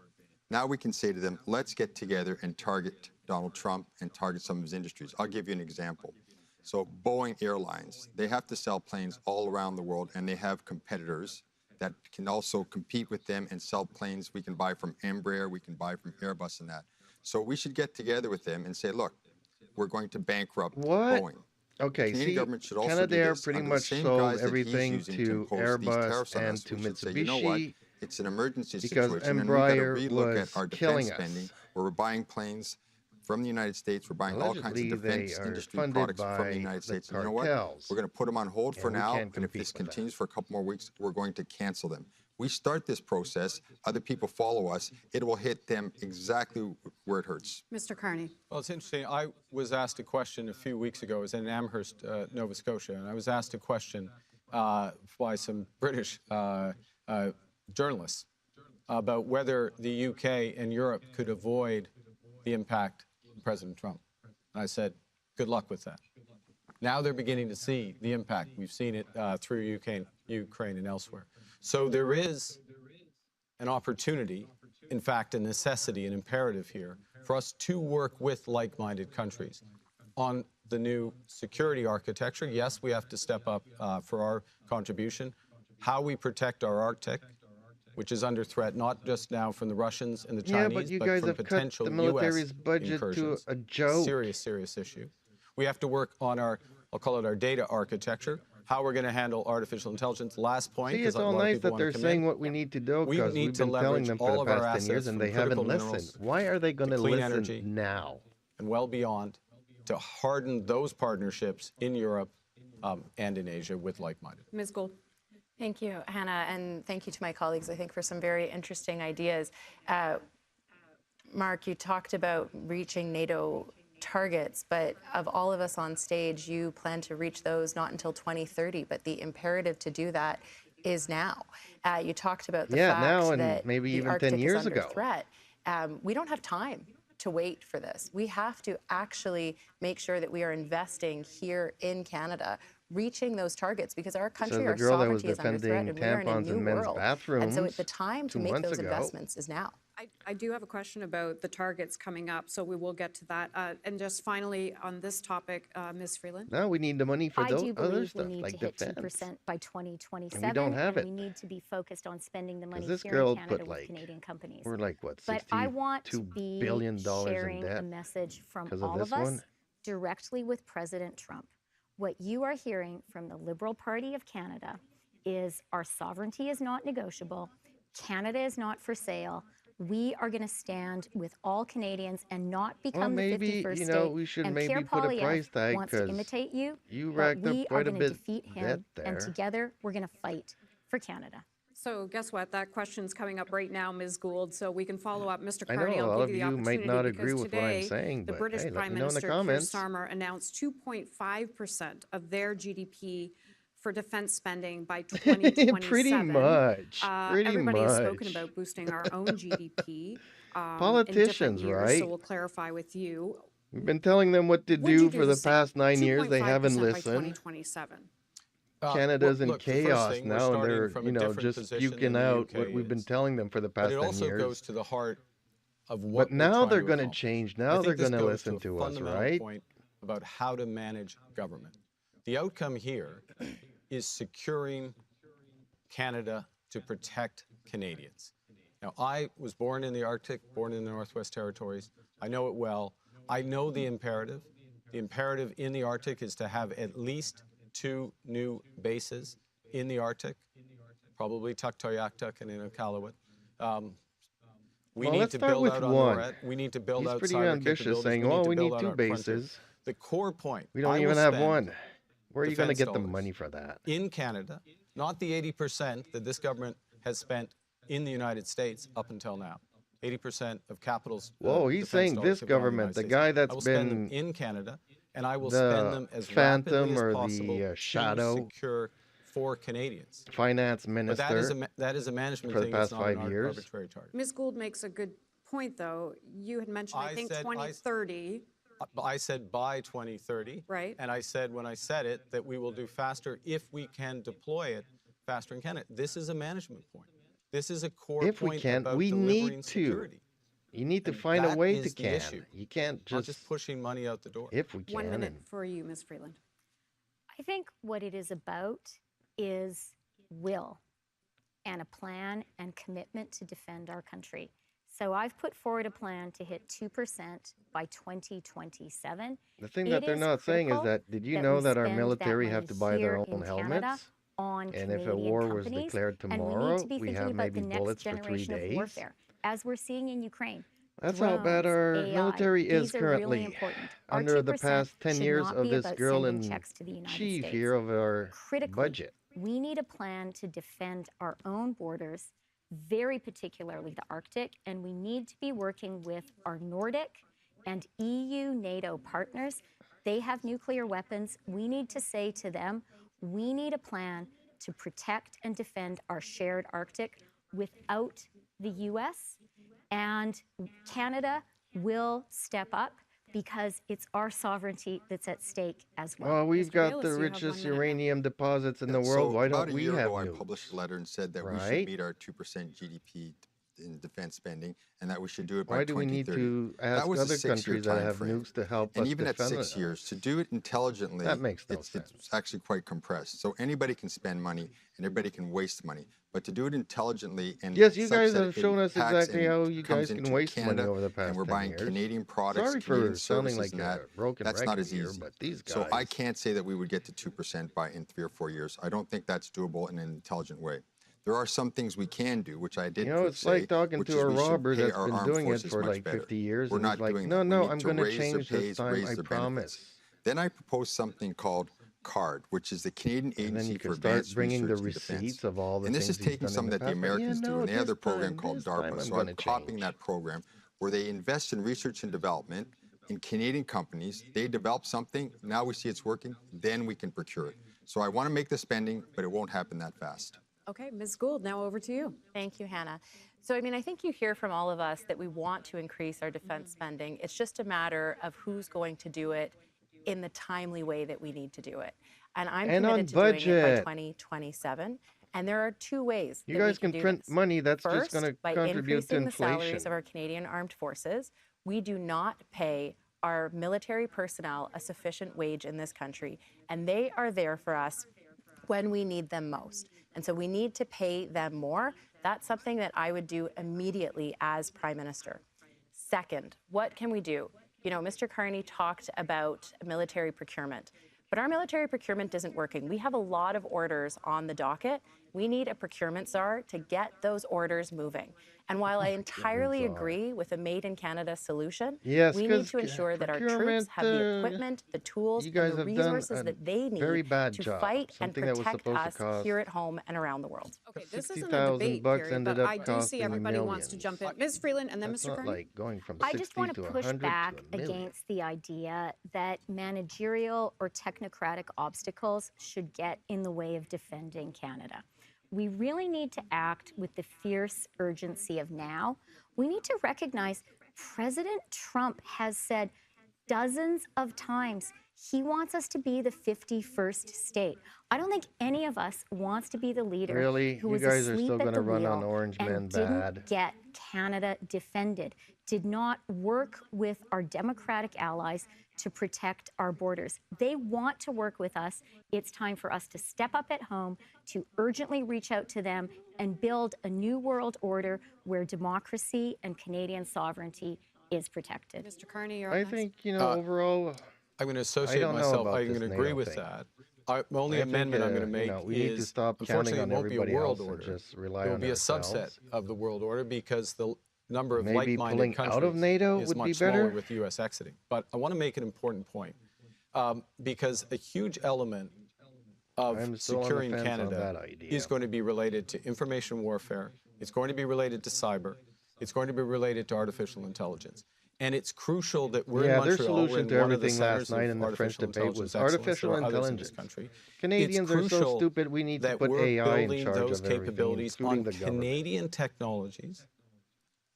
Now we can say to them, let's get together and target Donald Trump and target some of his industries. I'll give you an example. So Boeing Airlines, they have to sell planes all around the world, and they have competitors that can also compete with them and sell planes. We can buy from Embraer, we can buy from Airbus and that. So we should get together with them and say, look, we're going to bankrupt What? Boeing. Okay, Canadian see, government should also do Canadair this pretty under the much same sold guise that he's everything using to impose these Airbus tariffs on and us. to We should say, you know what? Mitsubishi It's an emergency because situation, and we got to Embraer relook was at our defense killing spending, us. where we're buying planes from the United States, we're buying all kinds of Allegedly, they defense are industry funded products from by the United the States. And you know what? cartels, We're going to put them on hold for and we now, can't and if compete this with that. continues for a couple more weeks, we're going to cancel them. We start this process, other people follow us, it will hit them exactly where it hurts. Mr. Carney? Well, it's interesting. I was asked a question a few weeks ago. I was in Amherst, Nova Scotia, and I was asked a question by some British journalists about whether the UK and Europe could avoid the impact of President Trump. And I said, good luck with that. Now they're beginning to see the impact. We've seen it through Ukraine and elsewhere. So there is an opportunity, in fact, a necessity, an imperative here for us to work with like-minded countries on the new security architecture. Yes, we have to step up for our contribution. How we protect our Arctic which is under threat not just now from the Russians and the Yeah, Chinese, but you but guys from have cut potential the U.S. military's budget to incursions. a joke. Serious issue. We have to work on our, I'll call it our data architecture, how we're going to handle artificial intelligence. Last point, See, because it's a all lot of nice people that want to they're come saying in. what we need to do We because need we've to been telling leverage them all for the of our past 10 years assets and from they haven't critical listened. minerals Why are they going to clean listen energy. now? And well beyond to harden those partnerships in Europe and in Asia with like-minded. Ms. Gould. Thank you, Hannah, and thank you to my colleagues, I think, for some very interesting ideas. Mark, you talked about reaching NATO targets, but of all of us on stage, you plan to reach those not until 2030, but the imperative to do that is now. You talked about the fact now and that maybe the even 10 Arctic years is under ago. threat. We don't have time to wait for this. We have to actually make sure that we are investing here in Canada, reaching those targets, because our country, the our girl that was sovereignty is under threat, defending and we are in a tampons new in men's world. And so the time to 2 make months those ago. investments is now. I do have a question about the targets coming up, so we will get to that. And just finally on this topic, Ms. Freeland. Now we need the money for I those do other believe we stuff, need like to hit defense. 2% by 2027, And we don't have it. we need to be focused on spending the money this here girl in Canada put, with like, Canadian companies. We're like, what, But I want to $62 be billion in sharing a debt message from because of all this of us one? directly with President Trump. What you are hearing from the Liberal Party of Canada is our sovereignty is not negotiable. Canada is not for sale. We are going to stand with all Canadians and not become maybe, the 51st you state. know, we should and maybe Pierre put a Poilievre price tag wants to 'cause imitate you, you but racked up we are quite a going to bit defeat debt him, and there. together we're going to fight for Canada. So guess what? That question's coming up right now, Ms. Gould, so we can follow up. Mr. I know Carney, a lot I'll of give you the you might opportunity not because agree with what I'm today, saying, the but British hey, let Prime me know in the Minister Keir comments. Starmer announced 2.5% of their GDP for defense spending by 2027. Pretty much. Everybody has spoken about boosting our own GDP Politicians, in different years, right? so we'll clarify with you. We've been telling them what to Would you do do for the same? past 9 years. They haven't 2.5% by listened. 2027. Canada's in Look, the first chaos thing, we're now, and starting they're, from you a know, different just position puking than the out UK what we've been is. telling them for the But past it 10 also years. goes to the heart of what But now we're they're going to change. accomplish. Now I they're think this going to goes listen a to us, fundamental right? point about how to manage government. The outcome here is securing Canada to protect Canadians. Now, I was born in the Arctic, born in the Northwest Territories. I know it well. I know the imperative. The imperative in the Arctic is to have at least 2 new bases in the Arctic, probably Tuktoyaktuk and Inuktitut. We Well, need let's to start build with out on one. NORAD. We need to build He's out pretty cyber ambitious, capabilities. saying, we need "Oh, to we build need out 2 our frontier." bases." The core point, We don't I even will have spend one. Where are you going to defense get the dollars money for that? in Canada, not the 80% that this government has spent in the United States up until now. 80% of capital's Whoa, he's defense saying dollars this have gone to government, the United guy States. that's I will spend them been in Canada, and I will spend them the as Phantom rapidly or as possible the shadow to secure for Canadians. finance But minister that is a management for the thing. It's past not an 5 years. arbitrary target. Ms. Gould makes a good point, though. You had mentioned, I think, 2030. I said by 2030. Right. And I said when I said it that we will do faster if we can deploy it faster in Canada. This is a management point. This is a core If we point can, about we delivering need to. security. You need to And find a that way is to the can. issue. You can't Not just, just pushing money out the door. if we can. 1 minute and- for you, Ms. Freeland. I think what it is about is will and a plan and commitment to defend our country. So I've put forward a plan to hit 2% by 2027. The thing that they're not saying is that, did you know we that our spend military money have to buy their here own in helmets? Canada on And if a Canadian war was companies, declared and we tomorrow, need to be we thinking have about the maybe next bullets for 3 generation of days? warfare, as we're seeing in Ukraine. That's how bad Drones, our AI, military is these are really currently. important. Our Under the 2% past 10 should years not of be this about girl sending in checks to the United chief States. here of our Critically, budget. we need a plan to defend our own borders, very particularly the Arctic, and we need to be working with our Nordic and EU NATO partners. They have nuclear weapons. We need to say to them, we need a plan to protect and defend our shared Arctic without the US, and Canada will step up because it's our sovereignty that's at stake as well. Well, we've Mr. got Bayless, the you have 1 richest minute now. uranium deposits in the Yeah, world. so Why about don't a we year have ago, I nukes? published a letter and said that we Right? should meet our 2% GDP in defense spending, and that we should do it by Why do we need 2030. to That ask was a other 6-year countries that time have frame. nukes to help And us even at defend 6 years, to do it intelligently, That makes no it's sense. actually quite compressed. So anybody can spend money and everybody can waste money. But to do it intelligently and Yes, you such guys that have it shown us impacts exactly and how you comes guys can into waste money Canada over the and past we're 10 buying years. Canadian products, Sorry Canadian for sounding services, like and a that, broken that's record not as here, easy. but these guys. So I can't say that we would get to 2% in 3 or 4 years. I don't think that's doable in an intelligent way. There are some things we can do, which I did It's say, like talking which to is a we should robber pay that's our been armed doing it forces for much like better. 50 years, We're and he's not like, doing no, that. no, We need I'm to going to raise their change this pays, time, raise I their promise. benefits. Then I proposed something called CARD, which is the Canadian And then Agency you for can start Advanced bringing the Research and receipts Defense. of all the And this things is he's taking done in something the that the past. But Americans do, and they have their program called this time DARPA. I'm So I'm gonna copying change. that program where they invest in research and development in Canadian companies. They develop something, now we see it's working, then we can procure it. So I want to make the spending, but it won't happen that fast. Okay, Ms. Gould, now over to you. Thank you, Hannah. So, I mean, I think you hear from all of us that we want to increase our defense spending. It's just a matter of who's going to do it in the timely way that we need to do it. And I'm And on committed to doing it by budget. 2027. And there are two ways You that we guys can can do print this. money that's just First, going to by contribute to increasing the salaries inflation. of our Canadian Armed Forces. We do not pay our military personnel a sufficient wage in this country, and they are there for us when we need them most. And so we need to pay them more. That's something that I would do immediately as Prime Minister. Second, what can we do? You know, Mr. Carney talked about military procurement, but our military procurement isn't working. We have a lot of orders on the docket. We need a procurement czar to get those orders moving. And while I entirely agree with a Made in Canada solution, Yes, we need because to ensure that our troops procurement, have the equipment, the tools, you and guys the have done resources a that they very need bad to job. fight and Something that was protect supposed to us cost here at home and around the world. Okay, this isn't a 60,000 debate bucks period, ended but up I do see costing everybody wants to millions. jump in. Ms. Freeland and then That's Mr. not Carney. like going from I 60 just want to to push 100 back to a million. against the idea that managerial or technocratic obstacles should get in the way of defending Canada. We really need to act with the fierce urgency of now. We need to recognize President Trump has said dozens of times he wants us to be the 51st state. I don't think any of us wants to be the leader Really? who You was guys are asleep still at going the to run on wheel Orange Men and didn't bad. get Canada defended, did not work with our democratic allies to protect our borders. They want to work with us. It's time for us to step up at home, to urgently reach out to them and build a new world order where democracy and Canadian sovereignty is protected. Mr. Carney, you're up I next. think, overall, I'm going to associate don't know myself, about I'm this going to agree NATO with thing. that. The only I think, amendment I'm going to make we need to is, stop counting unfortunately, on it won't be a everybody world else and order. just rely It will on be a ourselves. subset of the world order because the number of Maybe like-minded pulling countries out of NATO is would be much smaller better? with the U.S. exiting. But I want to make an important point because a huge element of I'm still on the securing fence on Canada that idea. is going to be related to information warfare. It's going to be related to cyber. It's going to be related to artificial intelligence. And it's crucial that we're in their Montreal, we're solution in to one of the everything last centers night of in the French artificial debate was intelligence excellence. artificial There are others in this intelligence. country. Canadians It's are so crucial stupid, we need to that put we're AI in building charge those of everything, capabilities including on the government. Canadian technologies,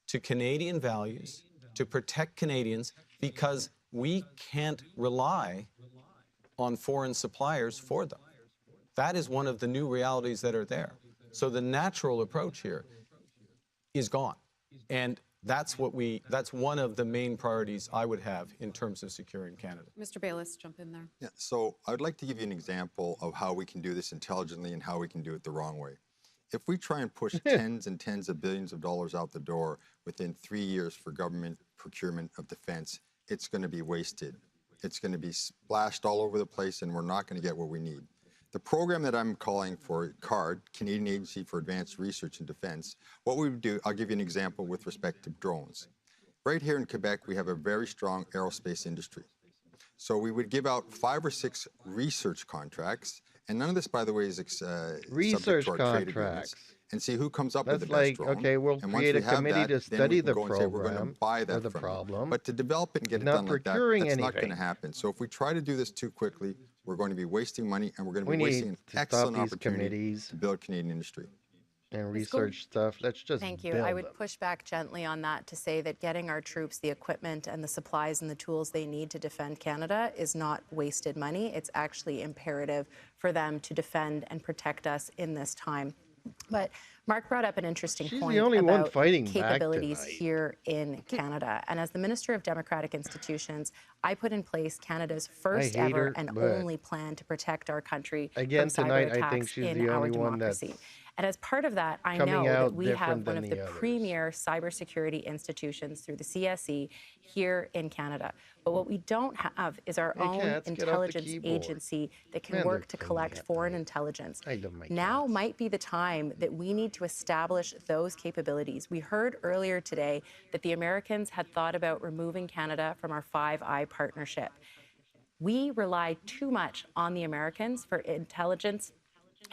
to Canadian values, to protect Canadians, because we can't rely on foreign suppliers for them. That is one of the new realities that are there. So the natural approach here is gone. And that's one of the main priorities I would have in terms of securing Canada. Mr. Bayless, jump in there. Yeah, so I'd like to give you an example of how we can do this intelligently and how we can do it the wrong way. If we try and push tens and tens of billions of dollars out the door within 3 years for government procurement of defense, it's going to be wasted. It's going to be splashed all over the place, and we're not going to get what we need. The program that I'm calling for, CARD, Canadian Agency for Advanced Research and Defense, what we would do, I'll give you an example with respect to drones. Right here in Quebec, we have a very strong aerospace industry. So we would give out 5 or 6 research contracts, and none of this, by the way, is Research subject to our trade agreements, contracts. and see who comes up with That's the best like, drone. okay, we'll And once create we a have committee that, to then study we can the go and say we're going program to buy or that the from you. problem, But to develop it and get it not done like that, procuring that's not going to anything. happen. So if we try to do this too quickly, we're going to be wasting money, and we're going to We be wasting need an to stop excellent these opportunity committees to build Canadian industry. and Ms. Gould. research stuff. Let's just Thank you. build I would them. push back gently on that to say that getting our troops the equipment and the supplies and the tools they need to defend Canada is not wasted money. It's actually imperative for them to defend and protect us in this time. But Mark brought up an interesting She's point the only one about fighting back capabilities tonight. here in Canada. And as the Minister of Democratic Institutions, I put in place Canada's first hate ever her, and but only plan to protect our country again from cyber tonight, I think attacks she's in the our only one that's democracy. And as part of that, I coming know that out we have different one than of the the others. premier cybersecurity institutions through the CSE here in Canada. But what we don't have is our Hey, own cats, get off the intelligence keyboard. agency that can Man, work they're to clingy collect at foreign night. intelligence. I love my Now cats. might be the time that we need to establish those capabilities. We heard earlier today that the Americans had thought about removing Canada from our Five Eye partnership. We rely too much on the Americans for intelligence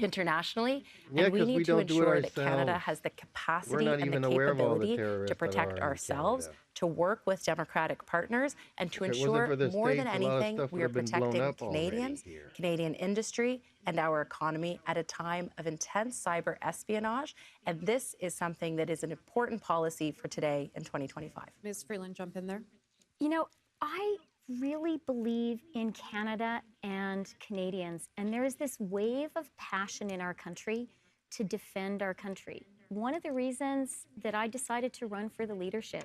internationally, Yeah, and we 'cause need we to don't do it ensure that Canada ourselves. has the We're capacity not and the even aware of all the capability to terrorists that protect are in ourselves, Canada. to work with democratic partners, and to If it wasn't ensure for the more than States, a lot of anything, stuff we would are have been blown protecting up already Canadians, here. Canadian industry, and our economy at a time of intense cyber espionage. And this is something that is an important policy for today in 2025. Ms. Freeland, jump in there. You know, I really believe in Canada and Canadians, and there is this wave of passion in our country to defend our country. One of the reasons that I decided to run for the leadership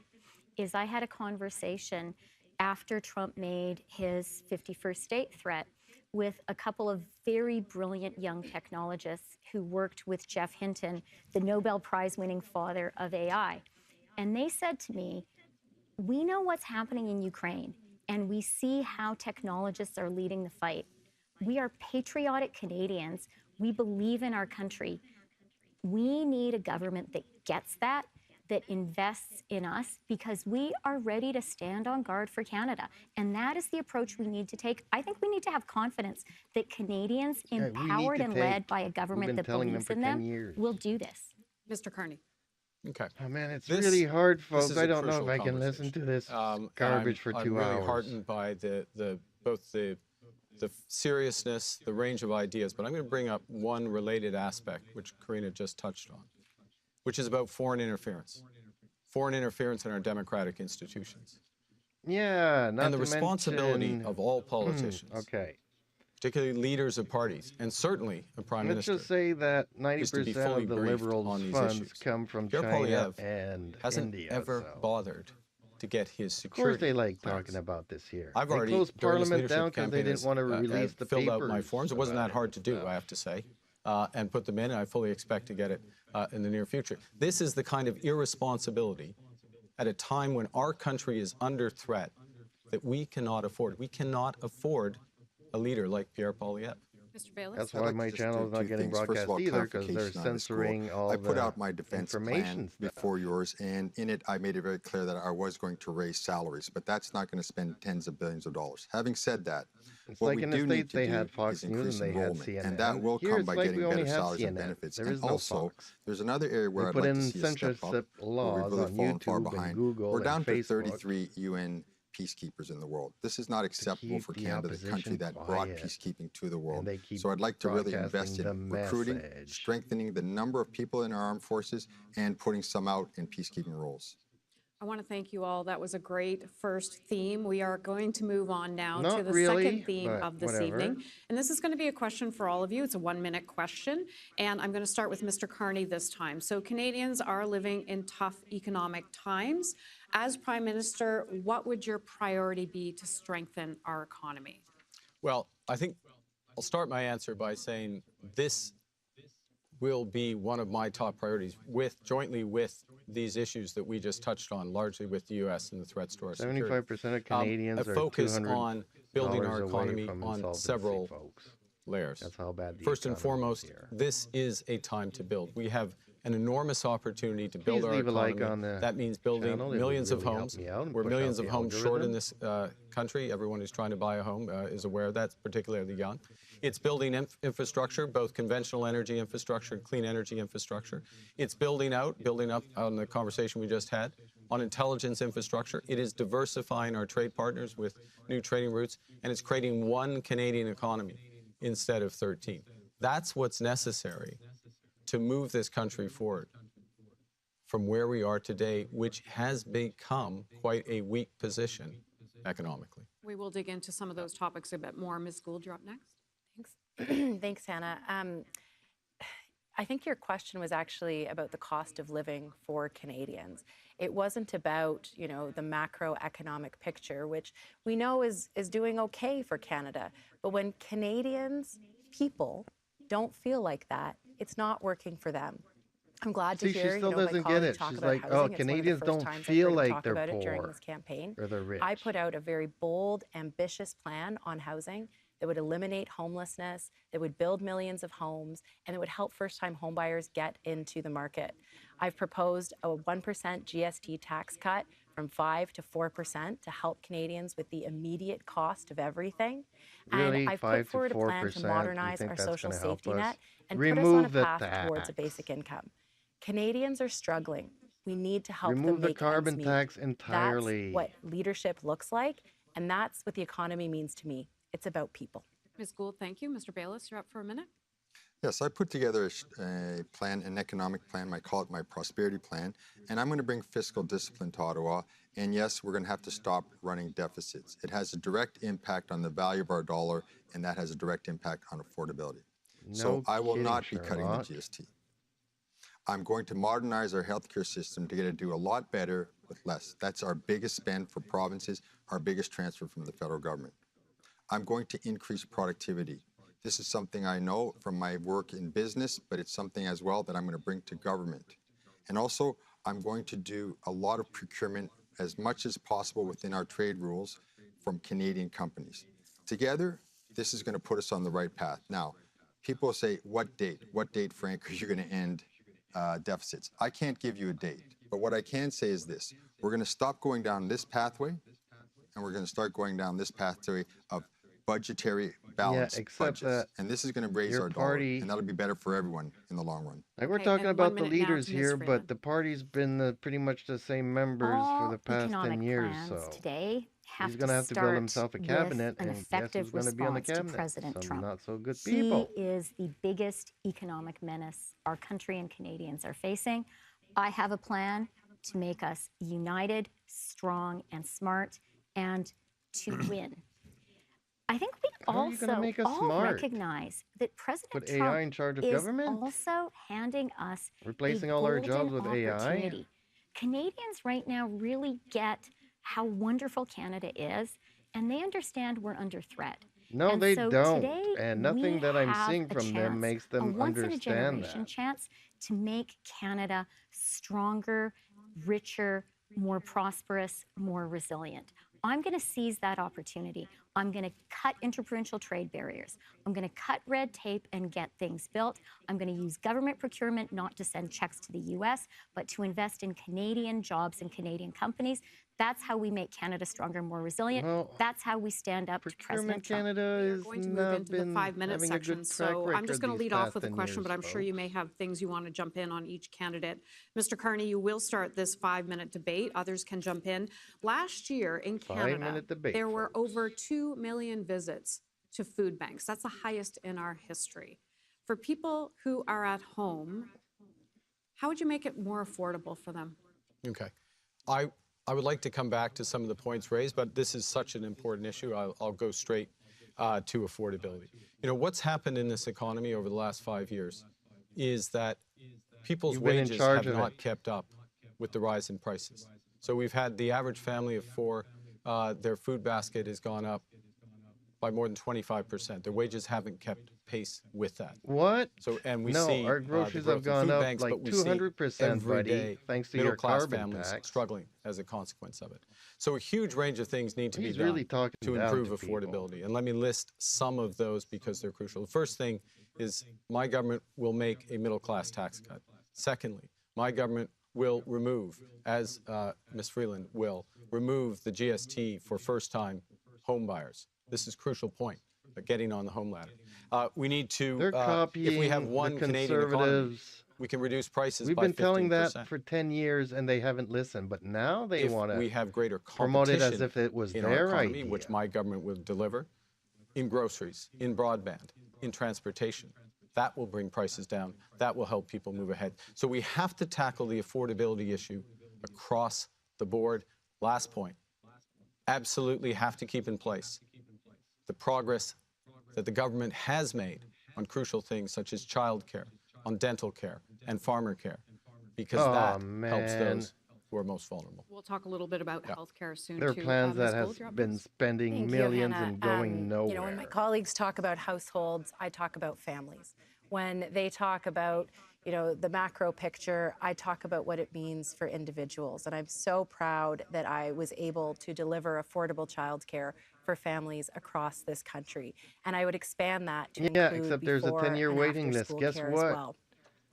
is I had a conversation after Trump made his 51st state threat with a couple of very brilliant young technologists who worked with Jeff Hinton, the Nobel Prize winning father of AI. And they said to me, we know what's happening in Ukraine, and we see how technologists are leading the fight. We are patriotic Canadians. We believe in our country. We need a government that gets that, that invests in us, because we are ready to stand on guard for Canada. And that is the approach we need to take. I think we need to have confidence that Canadians, Yeah, we need empowered to and take- led by a we've government been that telling them believes for in 10 them, years. will do this. Mr. Carney. Okay. Oh man, it's This- really hard, this folks. is I a don't know if crucial I can listen to this And garbage for I'm 2 really hours. heartened by both the seriousness, the range of ideas, but I'm going to bring up one related aspect, which Karina just touched on, which is about foreign interference in our democratic institutions, Yeah, not and the to responsibility mention- of all politicians, Okay, particularly leaders of parties, and certainly a prime let's minister. just say that is to be 90% fully of the briefed Liberals' on these funds issues. come from Pierre China Poilievre and hasn't India. ever so. bothered to get his Of security course, they like plans. talking about this here. I've they already, closed during this Parliament down leadership because they campaign, didn't want to release the filled papers. out my forms. It wasn't about that hard to do, stuff. I have to say, and put them in, and I fully expect to get it in the near future. This is the kind of irresponsibility at a time when our country is under threat that we cannot afford. We cannot afford a leader like Pierre Poilievre. Mr. Bayless. That's I'd why like to my just do channel is not two getting things. First broadcast of all, either because they're clarification on the school. censoring all I put the out my defense information plan stuff. before yours, and in it I made it very clear that I was going to raise salaries, but that's not going to spend tens of billions of dollars. Having said that, It's what like we in the do need States, to they do had Fox is News increase and they had enrollment, CNN. and that will Here come it's by like getting we only better have salaries and CNN. benefits. There And is no also, Fox. there's another area where We I'd put like in to see a step censorship up, where laws we've really on fallen far YouTube and behind. Google We're down and to Facebook 33 UN peacekeepers in the world. This is not acceptable keep for the Canada, the country opposition that brought quiet. peacekeeping to the world. And they keep So I'd like to really invest broadcasting in the recruiting, message. strengthening the number of people in our armed forces, and putting some out in peacekeeping roles. I want to thank you all. That was a great first theme. We are going to move on now to Not the really, second theme but of this whatever. evening. And this is going to be a question for all of you. It's a 1-minute question. And I'm going to start with Mr. Carney this time. So Canadians are living in tough economic times. As Prime Minister, what would your priority be to strengthen our economy? Well, I think I'll start my answer by saying this will be one of my top priorities, jointly with these issues that we just touched on, largely with the U.S. and the threats to our security. 75% of Canadians a are focus $200 on building our away economy from on insolvency, several folks. layers. That's how bad the First and economy is foremost, here. this is a time to build. We have an enormous opportunity to build Please our leave a like economy. on the That means building channel. It would millions of really help homes. me out and We're push millions out of the homes short in algorithm. this country. Everyone who's trying to buy a home is aware of that, particularly young. It's building infrastructure, both conventional energy infrastructure and clean energy infrastructure. It's building up on the conversation we just had, on intelligence infrastructure. It is diversifying our trade partners with new trading routes, and it's creating one Canadian economy instead of 13. That's what's necessary to move this country forward from where we are today, which has become quite a weak position economically. We will dig into some of those topics a bit more. Ms. Gould, you're up next. Thanks. Thanks, Hannah. I think your question was actually about the cost of living for Canadians. It wasn't about, you know, the macroeconomic picture, which we know is doing okay for Canada. But when Canadians, people, don't feel like that, it's not working for them. I'm glad to See, she hear, still you know, my doesn't get colleague it. talk She's about like, housing. oh, It's one of the Canadians first don't times I've feel heard him like talk they're about it during poor this campaign. or they're rich. I put out a very bold, ambitious plan on housing that would eliminate homelessness, that would build millions of homes, and it would help first-time homebuyers get into the market. I've proposed a 1% GST tax cut from 5 to 4% to help Canadians with the immediate cost of everything. Really, And I've 5 put to forward a plan 4%? to You modernize think our that's social going to help safety us? net and put us on a Remove the path towards a tax. basic income. Canadians are struggling. We need to help them Remove the make carbon ends meet. tax entirely. That's what leadership looks like, and that's what the economy means to me. It's about people. Ms. Gould, thank you. Mr. Bayless, you're up for a minute. Yes, I put together a plan, an economic plan. I call it my prosperity plan, and I'm going to bring fiscal discipline to Ottawa. And yes, we're going to have to stop running deficits. It has a direct impact on the value of our dollar, and that has a direct impact on affordability. So No I will kidding, not be cutting the Sherlock. GST. I'm going to modernize our healthcare system to get it to do a lot better with less. That's our biggest spend for provinces, our biggest transfer from the federal government. I'm going to increase productivity. This is something I know from my work in business, but it's something as well that I'm going to bring to government. And also, I'm going to do a lot of procurement as much as possible within our trade rules from Canadian companies. Together, this is going to put us on the right path. Now, people say, what date? What date, Frank, are you going to end deficits? I can't give you a date, but what I can say is this. We're going to stop going down this pathway, and we're going to start going down this pathway of budgetary balanced except budgets. that And this is going to raise your our party- dollar, and that'll be better for everyone in the long run. Like we're Okay, talking and 1 about the minute now to leaders Ms. here, Freeland. but the party's been pretty much the same members All for the past economic 10 years. plans So today have he's going to have to build start himself a with cabinet, an and guess effective who's going to be on the response to cabinet? President Some Trump. not so good He people. is the biggest economic menace our country and Canadians are facing. I have a plan to make us united, strong, and smart, and to win. I think we How are you gonna also make us all smart? recognize that President Put Trump AI in charge of is government? also handing us Replacing a all our golden jobs with AI? opportunity. Canadians right now really get how wonderful Canada is, and they understand we're under threat. No, And they so don't. today, And nothing we that I'm have seeing a from them chance, makes a them understand once-in-a-generation that. chance to make Canada stronger, richer, more prosperous, more resilient. I'm going to seize that opportunity. I'm going to cut interprovincial trade barriers. I'm going to cut red tape and get things built. I'm going to use government procurement not to send checks to the US, but to invest in Canadian jobs and Canadian companies. That's how we make Canada stronger, more resilient. Well, That's how we stand up to President Procurement Trump. Canada We are is going to move not into the been 5-minute having a section. good track So I'm just record going to these lead off past with a 10 question, years, but I'm sure you folks. may have things you want to jump in on each candidate. Mr. Carney, you will start this 5-minute debate. Others can jump in. Last year in Canada, 5-minute debate, there were folks. over 2 million visits to food banks. That's the highest in our history. For people who are at home, how would you make it more affordable for them? Okay. I would like to come back to some of the points raised, but this is such an important issue. I'll go straight to affordability. You know, what's happened in this economy over the last 5 years is that people's You've been in wages charge have of not it. kept up with the rise in prices. So we've had the average family of four, their food basket has gone up by more than 25%. Their wages haven't kept pace with that. What? So, and we No, see our the groceries growth have in gone food up banks, like but we see 200%, every buddy, day thanks to your middle-class carbon families tax. struggling as a consequence of it. So a huge range of things need to be He's done really talking to down improve to people. affordability. And let me list some of those because they're crucial. The first thing is my government will make a middle-class tax cut. Secondly, my government will remove, as Ms. Freeland will, remove the GST for first-time home buyers. This is a crucial point, getting on the home ladder. We need to, They're if we have copying one the Canadian economy, conservatives. we can reduce prices We've by 15%. been telling that for 10 years, and they haven't listened. But now they If want we to have greater promote it competition as if it was in our their economy, idea. which my government will deliver, in groceries, in broadband, in transportation, that will bring prices down. That will help people move ahead. So we have to tackle the affordability issue across the board. Last point, absolutely have to keep in place the progress that the government has made on crucial things such as childcare, on dental care and farmer care, because Oh, that helps man. those who are most vulnerable. We'll talk a little bit about Yeah. healthcare soon, There are too. plans Ms. that Gould, has you're up been next. spending Thank millions Hannah. and going nowhere. You know, when my colleagues talk about households, I talk about families. When they talk about, you know, the macro picture, I talk about what it means for individuals. And I'm so proud that I was able to deliver affordable childcare for families across this country. And I would expand that to Yeah, include except there's a before 10-year and waiting after list. school Guess care as what? well.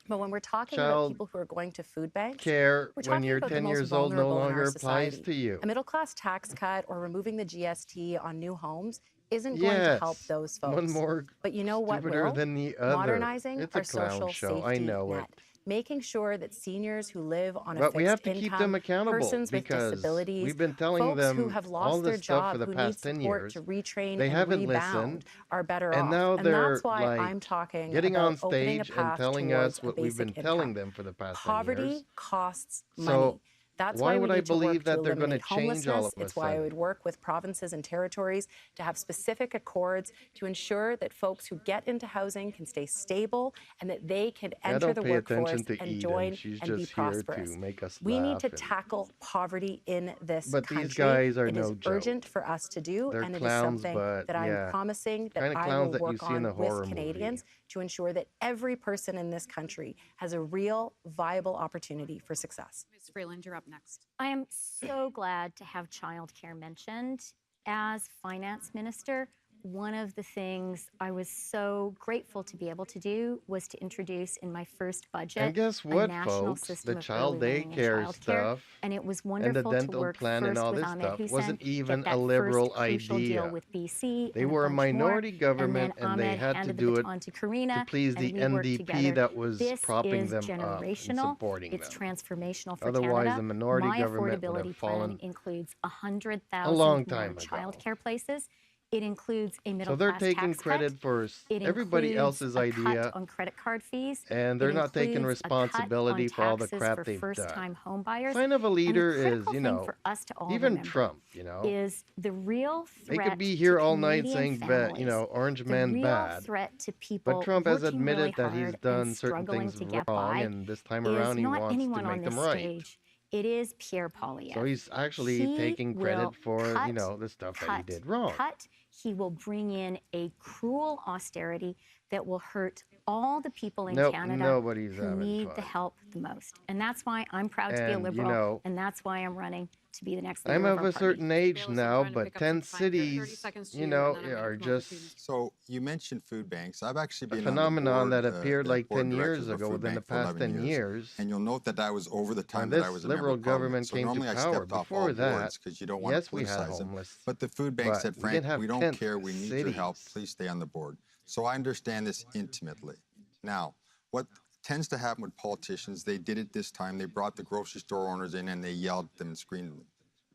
But when we're talking about Child people who are going to food banks, care we're when talking you're about the 10 most years old no vulnerable in our longer applies society. to you. A middle-class tax cut or removing the GST on new homes isn't going to help Yes, those one folks. more But you know what stupider will? than the other. Modernizing It's a our clown social show. I safety know net. it. Making sure that seniors who live on a But we have fixed to keep them income, accountable persons with because disabilities, we've been telling folks who them have all lost their this stuff for job, the who need past 10 support years. to retrain They and haven't rebound, listened. are better And off. now And they're that's why like I'm talking getting about on opening a stage and path telling towards us a what we've been basic telling income. them for the past 10 Poverty years. costs So money. That's why why we would I need to work believe to that they're going to eliminate change all homelessness. of a It's why I would sudden? work with provinces and territories to have specific accords to ensure that folks who get into housing can stay stable and that they can Yeah, enter don't the pay attention workforce to and Eden. join She's and be just here prosperous. to make us We need laugh. to And tackle poverty in this but these country. guys are It is no joke. urgent for us to do, They're and it is clowns, something but that I'm yeah, promising that kind of I clowns will that you work see in a on with horror movie. Canadians to ensure that every person in this country has a real, viable opportunity for success. Ms. Freeland, you're up next. I am so glad to have childcare mentioned. As finance minister, one of the things I was so grateful to be able to do was to introduce in my first budget And guess a what, national folks? system The of child early learning and daycare childcare. stuff And it was and the wonderful to dental work plan and first all with this Ahmed stuff Hussein, wasn't even get a that liberal first crucial deal idea. with BC They and were a bunch more. minority government and and then they Ahmed had to handed do the it baton to to Karina, please and the we worked NDP together. that was This propping is them up and generational. supporting It's them. transformational for Otherwise, Canada. the minority My government would affordability have plan fallen includes a 100,000 long more time ago. childcare places. It includes a So middle they're class taking tax cut. credit for It everybody includes else's a idea, cut on credit card fees. and they're It not taking includes a cut on responsibility for all the taxes crap for they've done. first-time home buyers. Sign of a And the leader is, critical you thing know, for us to all even remember Trump, you know. is the real They threat could be to here all night Canadian saying, families, you know, Orange the Man real bad. threat to But people Trump has working really admitted that he's hard done and certain struggling things to get wrong, by and this time is around he not wants to anyone on make this them right. stage. It is Pierre Poilievre. So he's actually He taking will credit for, cut, you know, the stuff that he cut, did wrong. cut. He will bring in a cruel austerity that will hurt all the people in Nope, Canada nobody's who having need the fun. help the most. And that's why I'm proud to be a And, you Liberal, know, and that's why I'm running to be the next leader I'm of of our a party. certain age Bayless, I'm now, trying to but pick up 10 some time here. 30 cities, seconds to you you, know, and then I'm gonna are come over to just Ms. So you mentioned food banks. I've actually a been phenomenon on the that board, appeared like board 10 of years directors of a ago, food within the bank for past 11 10 years. And you'll note that that was over the When time that I this was a member liberal of parliament. government So came to normally I power, stepped off before all that, boards because you don't want yes, to we had politicize them. homeless, But the food bank but said, we Frank, didn't have we don't tent care. We need your help. cities. Please stay on the board. So I understand this intimately. Now, what tends to happen with politicians, they did it this time. They brought the grocery store owners in and they yelled at them and screamed at them.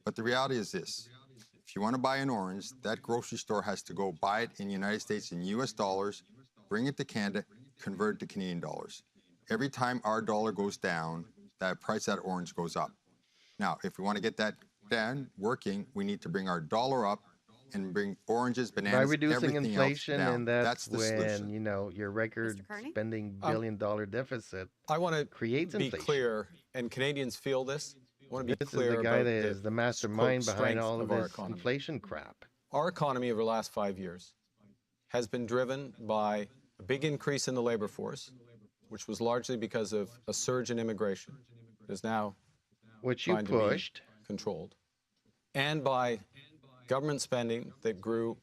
But the reality is this. If you want to buy an orange, that grocery store has to go buy it in the United States in US dollars, bring it to Canada, convert it to Canadian dollars. Every time our dollar goes down, the price of that orange goes up. Now, if we want to get that down, working, we need to bring our dollar up and bring oranges, By bananas, reducing everything inflation, else down. and That's that's the when, solution. you know, your record Carney? spending billion-dollar deficit I want to creates be inflation. clear, and Canadians feel this. I want to be This is clear the guy about that is the mastermind quote, behind strength all of our this economy. inflation crap. Our economy over the last 5 years has been driven by a big increase in the labor force, which was largely because of a surge in immigration that is now Which you trying to be pushed. controlled, and by government spending that grew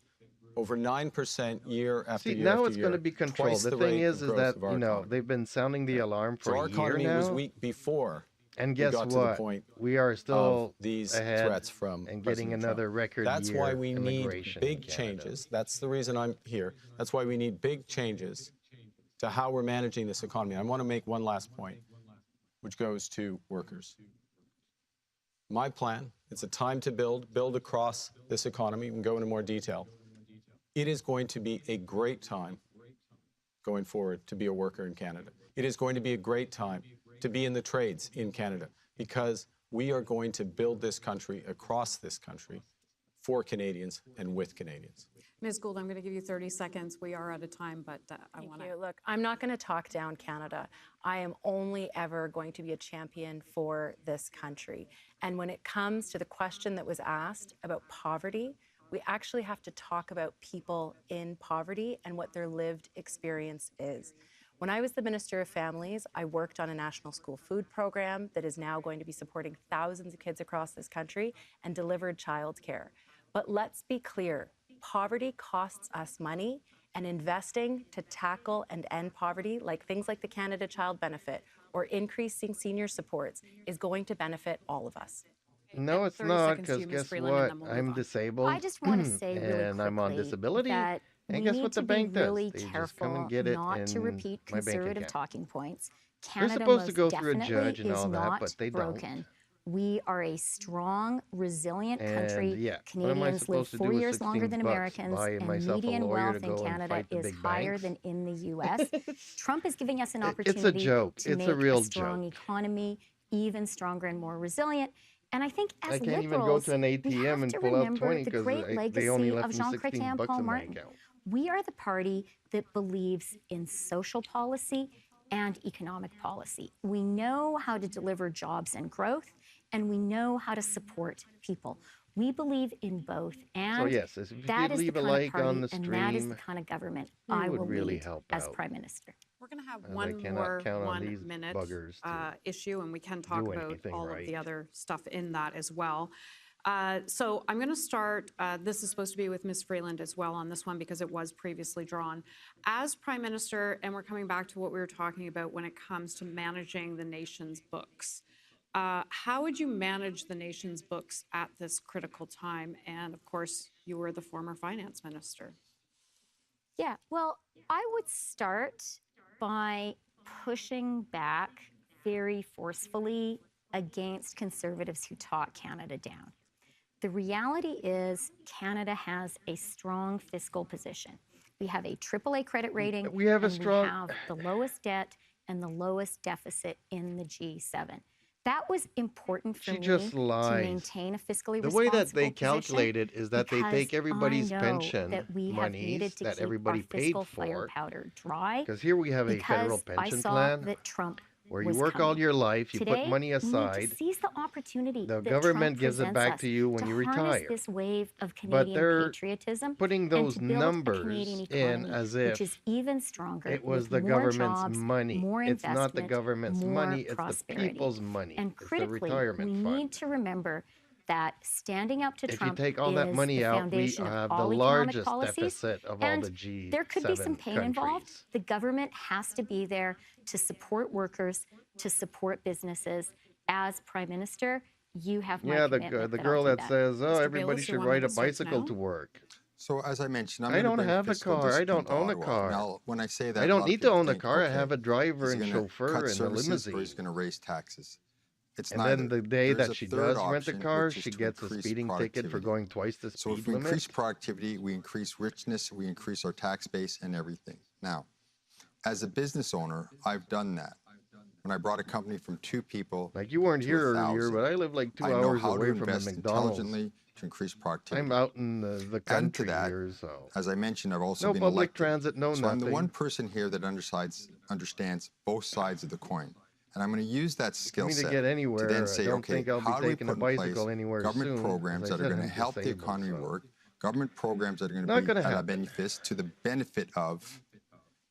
over 9% year after See, year now after it's year. going to be controlled. twice The rate thing of is growth that, of our you know, economy. they've been sounding the alarm So for our a year economy was now. weak before And we guess got to the what? point We are of still these ahead threats from and getting President another Trump. record That's year why we need immigration in big Canada. changes. That's the reason I'm here. That's why we need big changes to how we're managing this economy. I want to make one last point, which goes to workers. My plan, it's a time to build across this economy. We can go into more detail. It is going to be a great time going forward to be a worker in Canada. It is going to be a great time to be in the trades in Canada because we are going to build this country across this country for Canadians and with Canadians. Ms. Gould, I'm going to give you 30 seconds. We are out of time, but I want Thank to. you. Look, I'm not going to talk down Canada. I am only ever going to be a champion for this country. And when it comes to the question that was asked about poverty, we actually have to talk about people in poverty and what their lived experience is. When I was the Minister of Families, I worked on a national school food program that is now going to be supporting thousands of kids across this country and delivered childcare. But let's be clear, poverty costs us money, and investing to tackle and end poverty, like things like the Canada Child Benefit or increasing senior supports, is going to benefit all of us. No, And it's 30 not, seconds to because you, Ms. guess Freeland, and what? then we'll I'm move on. disabled. I just want to say really and I'm on quickly disability. that And we guess need what the to be bank does? really They just come careful and get it not to in repeat my bank conservative account. talking points. They're Canada supposed to most go through a definitely judge and is all that, not but they broken. don't. We are a strong, resilient And country. yeah, what am I Canadians live supposed to 4 do with years longer 16 than bucks? Americans, Buy and myself a median lawyer wealth to in go and Canada fight the is big higher banks? than in the U.S. Trump is giving us an It's a opportunity joke. to It's make a real strong joke. economy even stronger and more resilient. And I think I as can't even go liberals, to an we ATM have and to pull out remember 20 the because great they only legacy left of me Jean 16 Chrétien and bucks Paul in my Martin. account. We are the party that believes in social policy and economic policy. We know how to deliver jobs and growth, and we know how to support people. We believe in both, So and yes, if you that could is the leave a kind of like on party, the and that is the stream, kind of government it I would will really lead help as out. Prime Minister. We're going to have As I one cannot more count on these one-minute buggers to issue, and we can talk do about anything all of the right. other stuff in that as well. So I'm going to start, this is supposed to be with Ms. Freeland as well on this one because it was previously drawn. As Prime Minister, and we're coming back to what we were talking about when it comes to managing the nation's books, how would you manage the nation's books at this critical time? And of course, you were the former finance minister. Yeah, well, I would start by pushing back very forcefully against conservatives who talk Canada down. The reality is Canada has a strong fiscal position. We have a AAA credit rating, We have a and strong. we have the lowest debt and the lowest deficit in the G7. That was important for She me just to lies. maintain a fiscally The way that responsible they position calculate it is that they because take everybody's I know pension that we have needed monies to that keep everybody our paid fiscal for. firepower dry Because here we have a federal because I pension saw plan that Trump where you was work all coming. your life, you put Today, money we need to aside, seize the opportunity the that government Trump gives it presents back us to you when to you harness retire. this wave of But Canadian they're patriotism putting and those to build a numbers Canadian in economy as which is if even stronger it was with the more government's jobs, money. more It's not the investment, government's more money, it's the prosperity. people's money. And It's the critically, retirement we fund. need to remember that standing up to If you Trump take all that is money the out, we foundation of have the all economic largest policies. deficit of all And the G7 there could be some pain involved. countries. The government has to be there to support workers, to support businesses. As Prime Minister, you have my Yeah, commitment the that girl I'll do that says, oh, Mr. everybody Bayless, should your 1 ride a minute starts bicycle now. to work. So as I mentioned, I'm I going to don't bring have a fiscal car. I discipline don't to own a Ottawa. car. Now, when I say that, I a don't lot of need to people own a think, car. I okay, have a driver is he and gonna chauffeur cut and a services or limousine. he's going to raise taxes? It's And neither. then the day There's that a she third does rent a option, car, which is she to gets a increase speeding ticket for productivity. going twice the So if speed we limit. increase productivity, we increase richness, we increase our tax base and everything. Now, as a business owner, I've done that. When I brought a company from 2 people Like you weren't to here earlier, 1,000, but I live like 2 I know hours how to away from a invest McDonald's. intelligently to increase productivity. I'm out in the And to country that, here, so as I mentioned, I've also no been public elected. transit, no So I'm the nothing. one person here that understands both sides of the coin. And I'm going to use that For skill me to set get to anywhere, then I say, don't okay, think I'll how be do we taking a put in place bicycle anywhere government soon. programs As that I are said, going to I'm help the disabled, economy so work, government programs that are going not to be gonna happen. benefits to the benefit of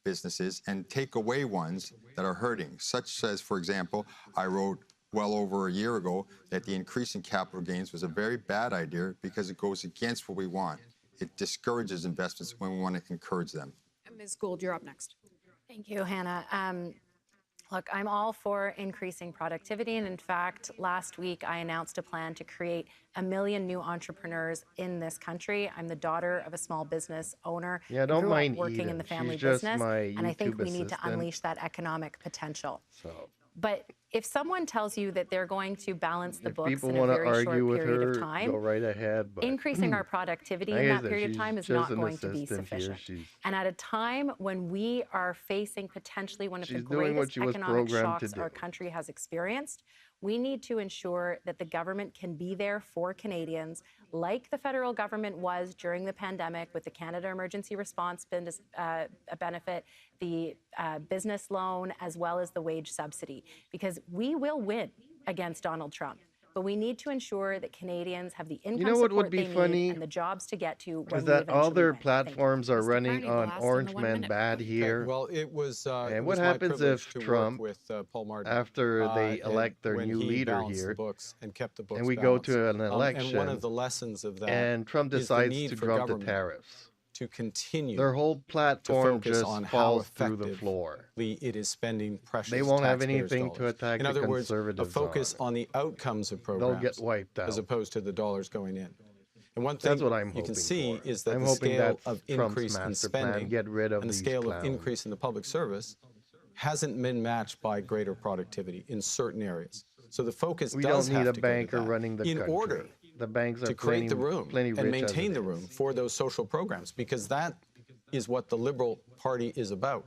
businesses and take away ones that are hurting, such as, for example, I wrote well over a year ago that the increase in capital gains was a very bad idea because it goes against what we want. It discourages investments when we want to encourage them. Ms. Gould, you're up next. Thank you, Hannah. Look, I'm all for increasing productivity. And in fact, last week, I announced a plan to create 1 million new entrepreneurs in this country. I'm the daughter of a small business owner. Yeah, don't grew mind up working Eden. in the family She's just business. my And I think YouTube we need to assistant. unleash that economic potential. So But if someone tells you that they're going to balance the if books people in a want to very short argue with period her, of time, go right ahead. But increasing our productivity like in I that said, period of she's time is just not an going to be assistant here. sufficient. And at a time when we are facing potentially one of the She's doing what greatest she was economic programmed to shocks our do. country has experienced, We need to ensure that the government can be there for Canadians, like the federal government was during the pandemic with the Canada Emergency Response Benefit, the business loan, as well as the wage subsidy, because we will win against Donald Trump. But we need to ensure that Canadians have the income know what would support be they need funny and the jobs to get to when is we that all eventually their win. Thank you. platforms are Mr. running Carney, the on last in the Orange 1 Man minute. bad here. Well, it was And it what was my happens privilege if to Trump, work with Paul Martin after they and elect their when new he leader balanced here, the books and kept the books and we go balanced. to an And one election, of the lessons of that and Trump is the decides need to for drop the government tariffs? to continue Their whole to platform focus just on how falls through the effectively floor. it is spending precious They won't have taxpayers' anything to dollars. attack In the other words, a conservatives focus on. on the outcomes of They'll programs get wiped as out. opposed to the dollars going in. And one That's thing what I'm you hoping can see for. is that I'm the hoping scale that's of Trump's increase in master plan. spending Get rid of and the these scale of clowns. increase in the public service hasn't been matched by greater productivity in certain areas. So the focus We does don't need have a to go to banker that running the in country. order The banks are to create the room plenty and rich as maintain it the room is. for those social programs, because that is what the Liberal Party is about.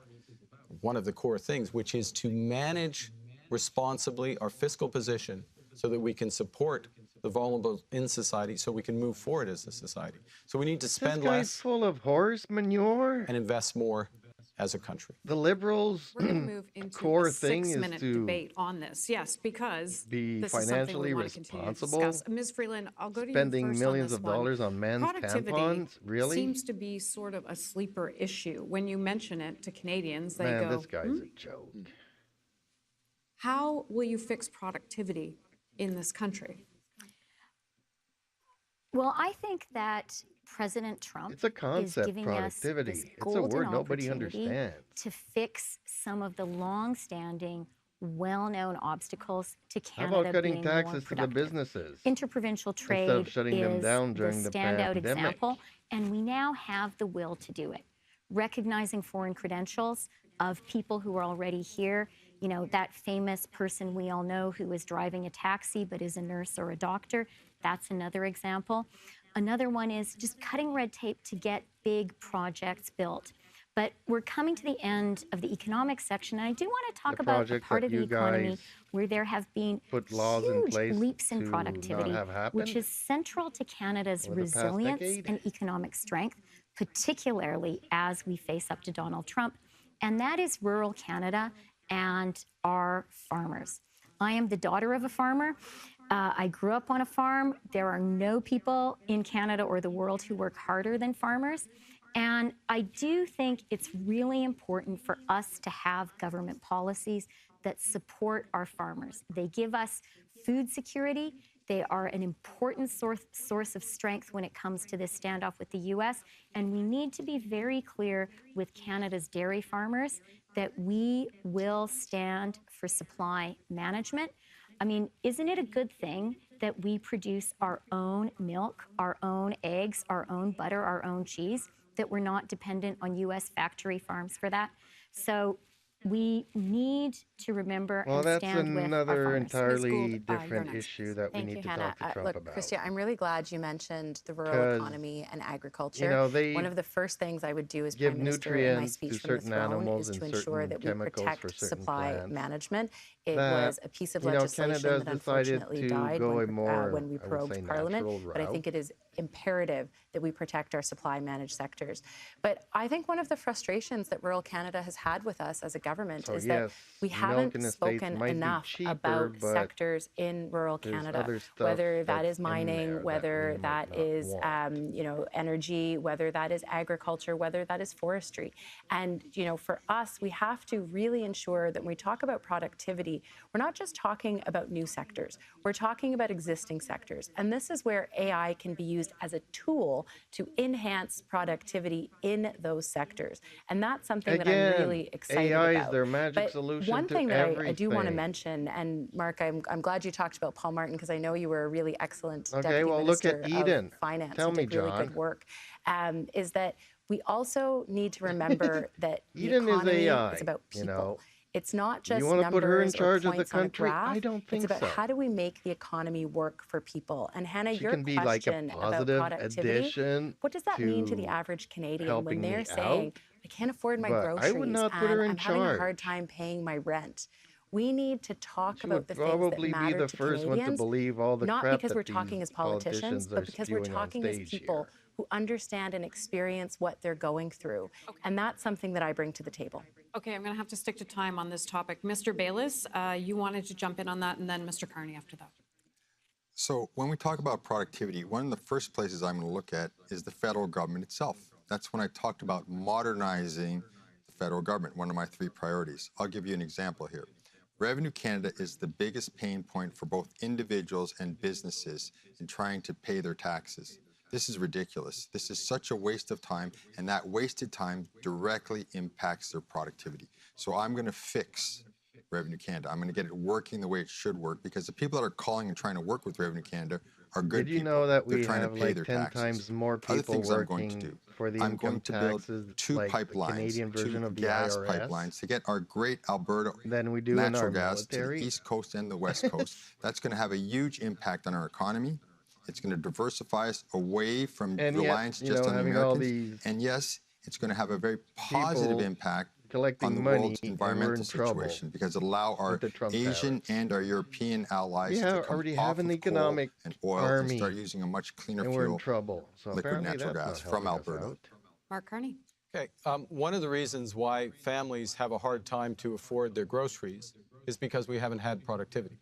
One of the core things, which is to manage responsibly our fiscal position so that we can support the vulnerable in society, so we can move forward as a society. So we need to This spend guy's less full of horse manure. and invest more as a country. The liberals' We're going to move into core a thing is 6-minute to debate on this. Yes, because be this is something we financially want to continue to responsible, discuss. Ms. Freeland, I'll go to you spending first millions on of this one. dollars on men's Productivity tampons. Really? seems to be sort of a sleeper issue. When you mention it to Canadians, they Man, go, this guy's a joke. how will you fix productivity in this country? Well, I think that President Trump It's a is concept, giving us productivity. this It's a golden word nobody opportunity understands. to fix some of the long-standing, well-known obstacles to How Canada about cutting being more taxes to the productive. businesses Interprovincial instead trade of shutting them is down the during the standout pandemic? example, and we now have the will to do it. Recognizing foreign credentials of people who are already here, you know, that famous person we all know who is driving a taxi but is a nurse or a doctor, that's another example. Another one is just cutting red tape to get big projects built. But we're coming to the end of the economic section, and I do want to talk The about the projects part that of the you economy guys where there have been put laws in huge place leaps in to not productivity, have which happened is central to Canada's over the past resilience decade? and economic strength, particularly as we face up to Donald Trump, and that is rural Canada and our farmers. I am the daughter of a farmer. I grew up on a farm. There are no people in Canada or the world who work harder than farmers. And I do think it's really important for us to have government policies that support our farmers. They give us food security. They are an important source of strength when it comes to this standoff with the U.S. And we need to be very clear with Canada's dairy farmers that we will stand for supply management. I mean, isn't it a good thing that we produce our own milk, our own eggs, our own butter, our own cheese, that we're not dependent on U.S. factory farms for that? So we need to remember Well, and that's stand with our another farmers. entirely Gould, you're different next. issue that we Thank need you, to Hannah. talk to Trump Look, about. Christia, I'm really glad you mentioned the rural 'Cause, economy and agriculture. you know, they One of the first things I would do as give Prime Minister in my nutrients to speech from the certain throne animals is to and ensure certain that we chemicals for protect certain supply plants management. It that, was a piece of you know, legislation Canada has that decided unfortunately to died go a when more, we I would probed say, Parliament. natural But I think it is imperative that we protect our supply managed sectors. But I think one of the frustrations that rural Canada has had with us as a government So is yes, that we milk haven't in the States spoken might be enough cheaper, about but sectors in rural there's Canada, other stuff whether that that's is in mining, there that whether we that might not is want. you know, energy, whether that is agriculture, whether that is forestry. And you know, for us, we have to really ensure that when we talk about productivity, we're not just talking about new sectors, we're talking about existing sectors. And this is where AI can be used as a tool to enhance productivity in those sectors. And that's something that I'm really excited AI about. is their magic But solution one to thing that I do want to everything. mention, and Mark, I'm glad you talked about Paul Martin, because I know you were a really excellent Okay, Deputy well, look Minister at Eden. of Finance. Tell You me, did really John. good work. Is that we also need to remember that the Eden is economy AI, is about you people. know. It's not You just want to put her in numbers or charge of the points on a country? graph. I don't It's think about so. how do we make the economy work for people. And Hannah, She your can be like a question about positive productivity, addition what does that mean to the to average Canadian when helping they're me saying, out, I can't afford my but I would groceries not put and her in I'm having a hard charge. time paying my rent? We need to talk She about would the things that probably be matter the to first one to Canadians, believe all the not crap because that we're talking these as politicians, politicians are but because we're spewing on talking as stage people here. who understand and experience what they're going through. And that's something that I bring to the table. Okay, I'm going to have to stick to time on this topic. Mr. Bayless, you wanted to jump in on that, and then Mr. Carney after that. So when we talk about productivity, one of the first places I'm going to look at is the federal government itself. That's when I talked about modernizing the federal government, one of my 3 priorities. I'll give you an example here. Revenue Canada is the biggest pain point for both individuals and businesses in trying to pay their taxes. This is ridiculous. This is such a waste of time, and that wasted time directly impacts their productivity. So I'm going to fix Revenue Canada. I'm going to get it working the way it should work, because the people that are calling and trying to work with Revenue Canada are good Did you people. know that They're we trying to have pay like their 10 taxes. times more Other people things I'm going to working do. for the I'm income going to build taxes, 2 like the pipelines, Canadian 2 version of the gas IRS, pipelines to get our great Alberta than we do in our natural gas to the military? East Coast and the West Coast. That's going to have a huge impact on our economy. It's going to diversify us away from And yet, reliance you just know, on the having all Americans. these And yes, it's going to have a very positive people impact on collecting the money, world's and we're environmental in trouble situation, because it allow our with the Trump Asian tariffs. and our European allies We to come already off have an of coal economic and oil and start army, using a much cleaner and we're in fuel, trouble. So liquid apparently natural that's gas not from helping us Alberta. out. Mark Carney. Okay, one of the reasons why families have a hard time to afford their groceries is because we haven't had productivity.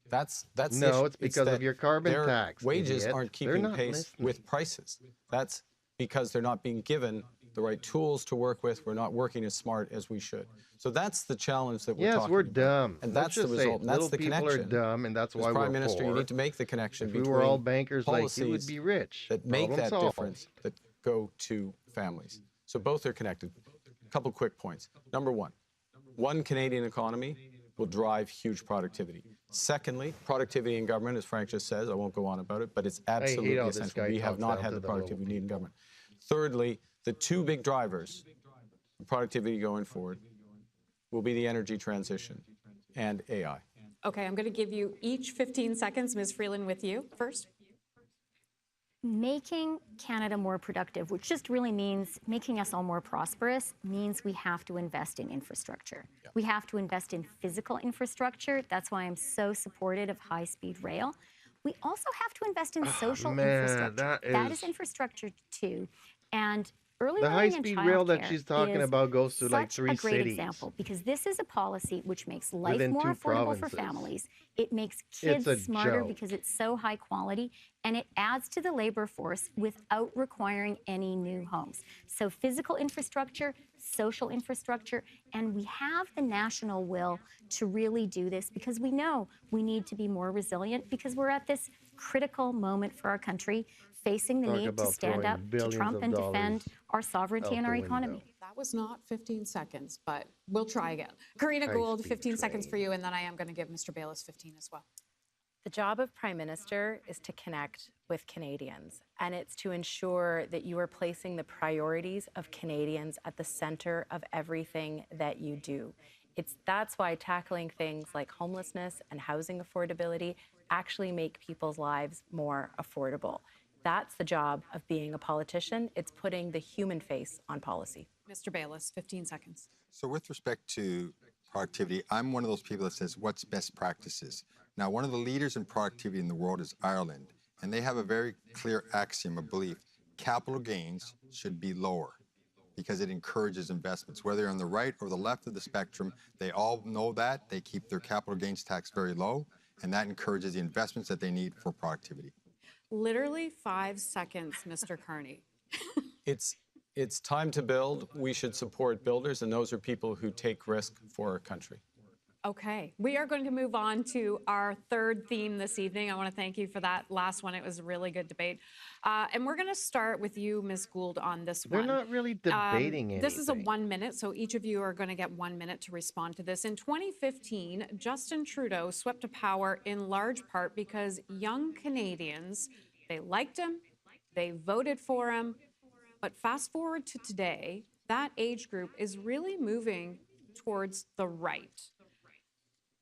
That's the No, issue. it's because of that your carbon their tax, wages idiot. aren't They're keeping not pace listening. with prices. That's because they're not being given the right tools to work with. We're not working as smart as we should. So that's the challenge that we're Yes, talking we're about. dumb. And Let's that's the just say result. it. And that's Little the people connection. are dumb, and that's As why Prime we're Minister, poor. you need to make the connection If we between were all bankers like you, policies would be rich. that make Problem that solved. difference that go to families. So both are connected. A couple quick points. Number one Canadian economy will drive huge productivity. Secondly, productivity in government, as Frank just says, I won't go on about it, but it's absolutely how this essential. guy We have talks not down had to the the little productivity we need in people. government. Thirdly, the 2 big drivers of productivity going forward will be the energy transition and AI. Okay, I'm going to give you each 15 seconds. Ms. Freeland, with you first. Making Canada more productive, which just really means making us all more prosperous, means we have to invest in infrastructure. We have to invest in physical infrastructure. That's why I'm so supportive of high-speed rail. We also have to invest in social man, infrastructure. that is is- infrastructure too. And early The learning and high-speed rail that childcare she's talking is about goes to like such 3 a great cities example, because this is a policy which makes life within more 2 affordable for provinces. families. It makes It's kids a smarter joke. because it's so high quality, and it adds to the labor force without requiring any new homes. So physical infrastructure, social infrastructure, and we have the national will to really do this, because we know we need to be more resilient, because we're at this critical moment for our country, facing the Talk need to about stand throwing up to billions Trump of and defend dollars our sovereignty out and the our window. economy. That was not 15 seconds, but we'll try again. Karina Gould, High-speed 15 seconds train. for you, and then I am going to give Mr. Bayless 15 as well. The job of Prime Minister is to connect with Canadians, and it's to ensure that you are placing the priorities of Canadians at the center of everything that you do. That's why tackling things like homelessness and housing affordability actually make people's lives more affordable. That's the job of being a politician. It's putting the human face on policy. Mr. Bayless, 15 seconds. So with respect to productivity, I'm one of those people that says, what's best practices? Now, one of the leaders in productivity in the world is Ireland, and they have a very clear axiom of belief: capital gains should be lower, because it encourages investments. Whether you're on the right or the left of the spectrum, they all know that. They keep their capital gains tax very low, and that encourages the investments that they need for productivity. Literally 5 seconds, Mr. Carney. It's time to build. We should support builders, and those are people who take risk for our country. Okay, we are going to move on to our third theme this evening. I want to thank you for that last one. It was a really good debate. And we're going to start with you, Ms. Gould, on this They're one. not really debating anything. This is a 1 minute, so each of you are going to get 1 minute to respond to this. In 2015, Justin Trudeau swept to power in large part because young Canadians, they liked him, they voted for him. But fast forward to today, that age group is really moving towards the right.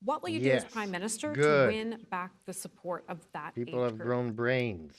What will you do as Yes, Prime Minister good. to win back the support of that People age have group? grown brains.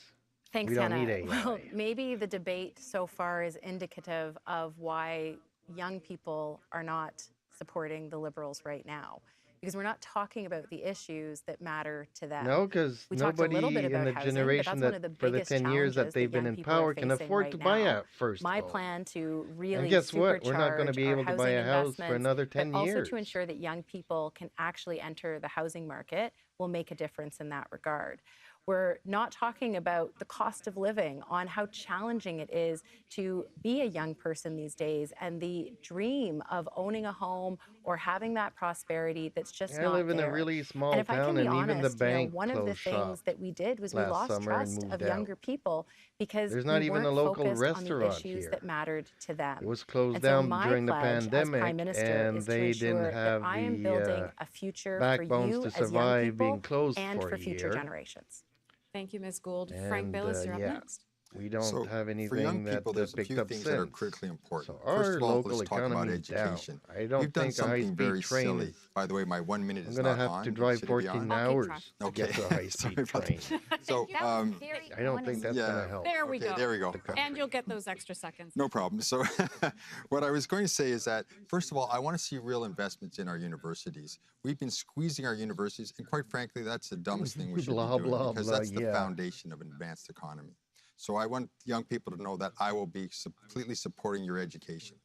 Thanks, We don't Hannah. need AI. Well, maybe the debate so far is indicative of why young people are not supporting the Liberals right now. because we're not talking about the issues that matter to them. No, because We talked a little bit nobody in about the housing, but generation that's one of the that for the biggest 10 years that challenges they've that been young in people are power can facing afford right to buy now. a first My home. plan to And really guess what? We're not going to supercharge be our able to buy housing a house for investments, another but 10 also years. to ensure that young people can actually enter the housing market will make a difference in that regard. We're not talking about the cost of living, on how challenging it is to be a young person these days, and the dream of owning a home or having that prosperity that's just I not live in a there. really And small if I can town, be and even the honest, you know, bank one of the closed shop things that we did was we last lost summer and trust of moved younger out. people because There's we not even a weren't local focused on the restaurant issues here. that mattered to them. It was closed And so down my during the pledge as Prime pandemic, Minister and is to they didn't ensure that have I am the building a future for backbones you to as young survive being people closed and for for a future year. generations. Thank you, Ms. Gould. Frank And Bayless, you're up yeah, next. we don't So have for young anything that people, there's a picked few up things that are since. critically important. So First our of all, local let's talk about economy is down. education. I don't We've done think a something high-speed very train silly. is. By the way, my 1 minute I'm is gonna not have on. to drive Should it be 14 on? I'll keep hours track. to Okay. get to a high-speed Sorry about train. that. So, I don't think that's yeah. gonna help. There we Okay, go. there we go. And you'll get those extra seconds. No problem. So what I was going to say is that, first of all, I want to see real investments in our universities. We've been squeezing our universities, and quite frankly, that's the dumbest thing we should Blah, be doing blah, because blah, that's the yeah. foundation of an advanced economy. So I want young people to know that I will be completely supporting your education.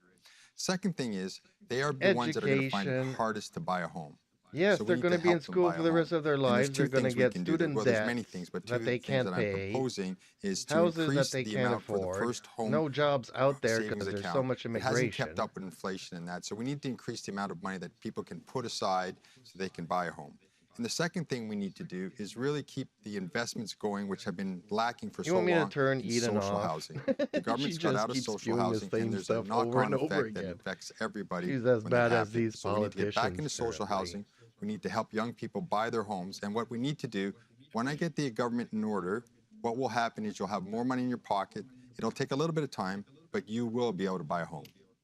Second thing is, they are the ones that are going to find it Education. hardest to buy a home. Yes, So we they're need going to be in help them school buy for a the home. rest of their And there's lives. two They're going to things we get can do there. student Well, there's debt many things, but that two they things can't that I'm pay, proposing is to houses that increase they the can't amount for the afford, first home no jobs out there savings because there's account. so much It hasn't immigration. kept up with inflation and that. So we need to increase the amount of money that people can put aside so they can buy a home. And the second thing we need to do is really keep the investments going, which have been lacking for You so want me to long turn in Eden social off? housing. The government's She got just out of keeps social spewing the housing, same and there's a stuff over knock-on and over effect that again. affects everybody She's as when bad that as happens. these So we need to get back into politicians, social apparently. housing. We need to help young people buy their homes. And what we need to do, when I get the government in order, what will happen is you'll have more money in your pocket. It'll take a little bit of time, but you will be able to buy a home.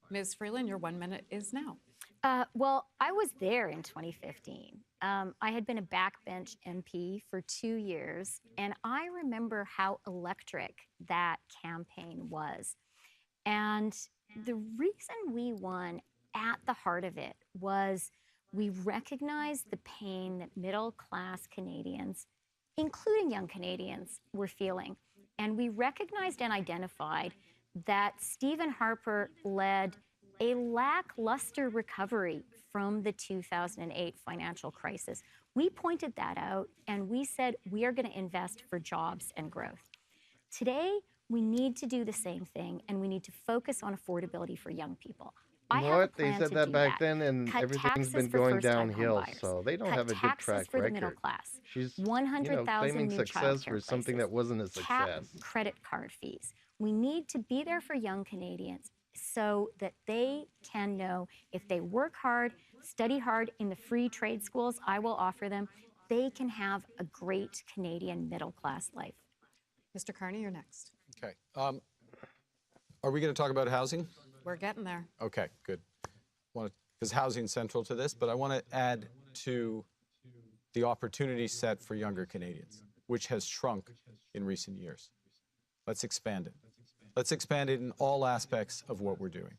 Ms. Freeland, your 1 minute is now. Well, I was there in 2015. I had been a backbench MP for 2 years, and I remember how electric that campaign was. And the reason we won at the heart of it was we recognized the pain that middle class Canadians, including young Canadians, were feeling. And we recognized and identified that Stephen Harper led a lackluster recovery from the 2008 financial crisis. We pointed that out and we said we are going to invest for jobs and growth. Today, we need to do the same thing and we need to focus on affordability for young people. I You know have a what? They plan said to that do back then, and Cut everything's taxes been for going first-time downhill, homebuyers. so they don't Cut have a good taxes track for the middle record. class. She's, 100,000 claiming new success childcare for something places. that wasn't a Cap success. credit card fees. We need to be there for young Canadians so that they can know if they work hard, study hard in the free trade schools I will offer them, they can have a great Canadian middle class life. Mr. Carney, you're next. Okay. Are we going to talk about housing? We're getting there. Okay, good. Because housing's central to this, but I want to add to the opportunity set for younger Canadians, which has shrunk in recent years. Let's expand it. Let's expand it in all aspects of what we're doing.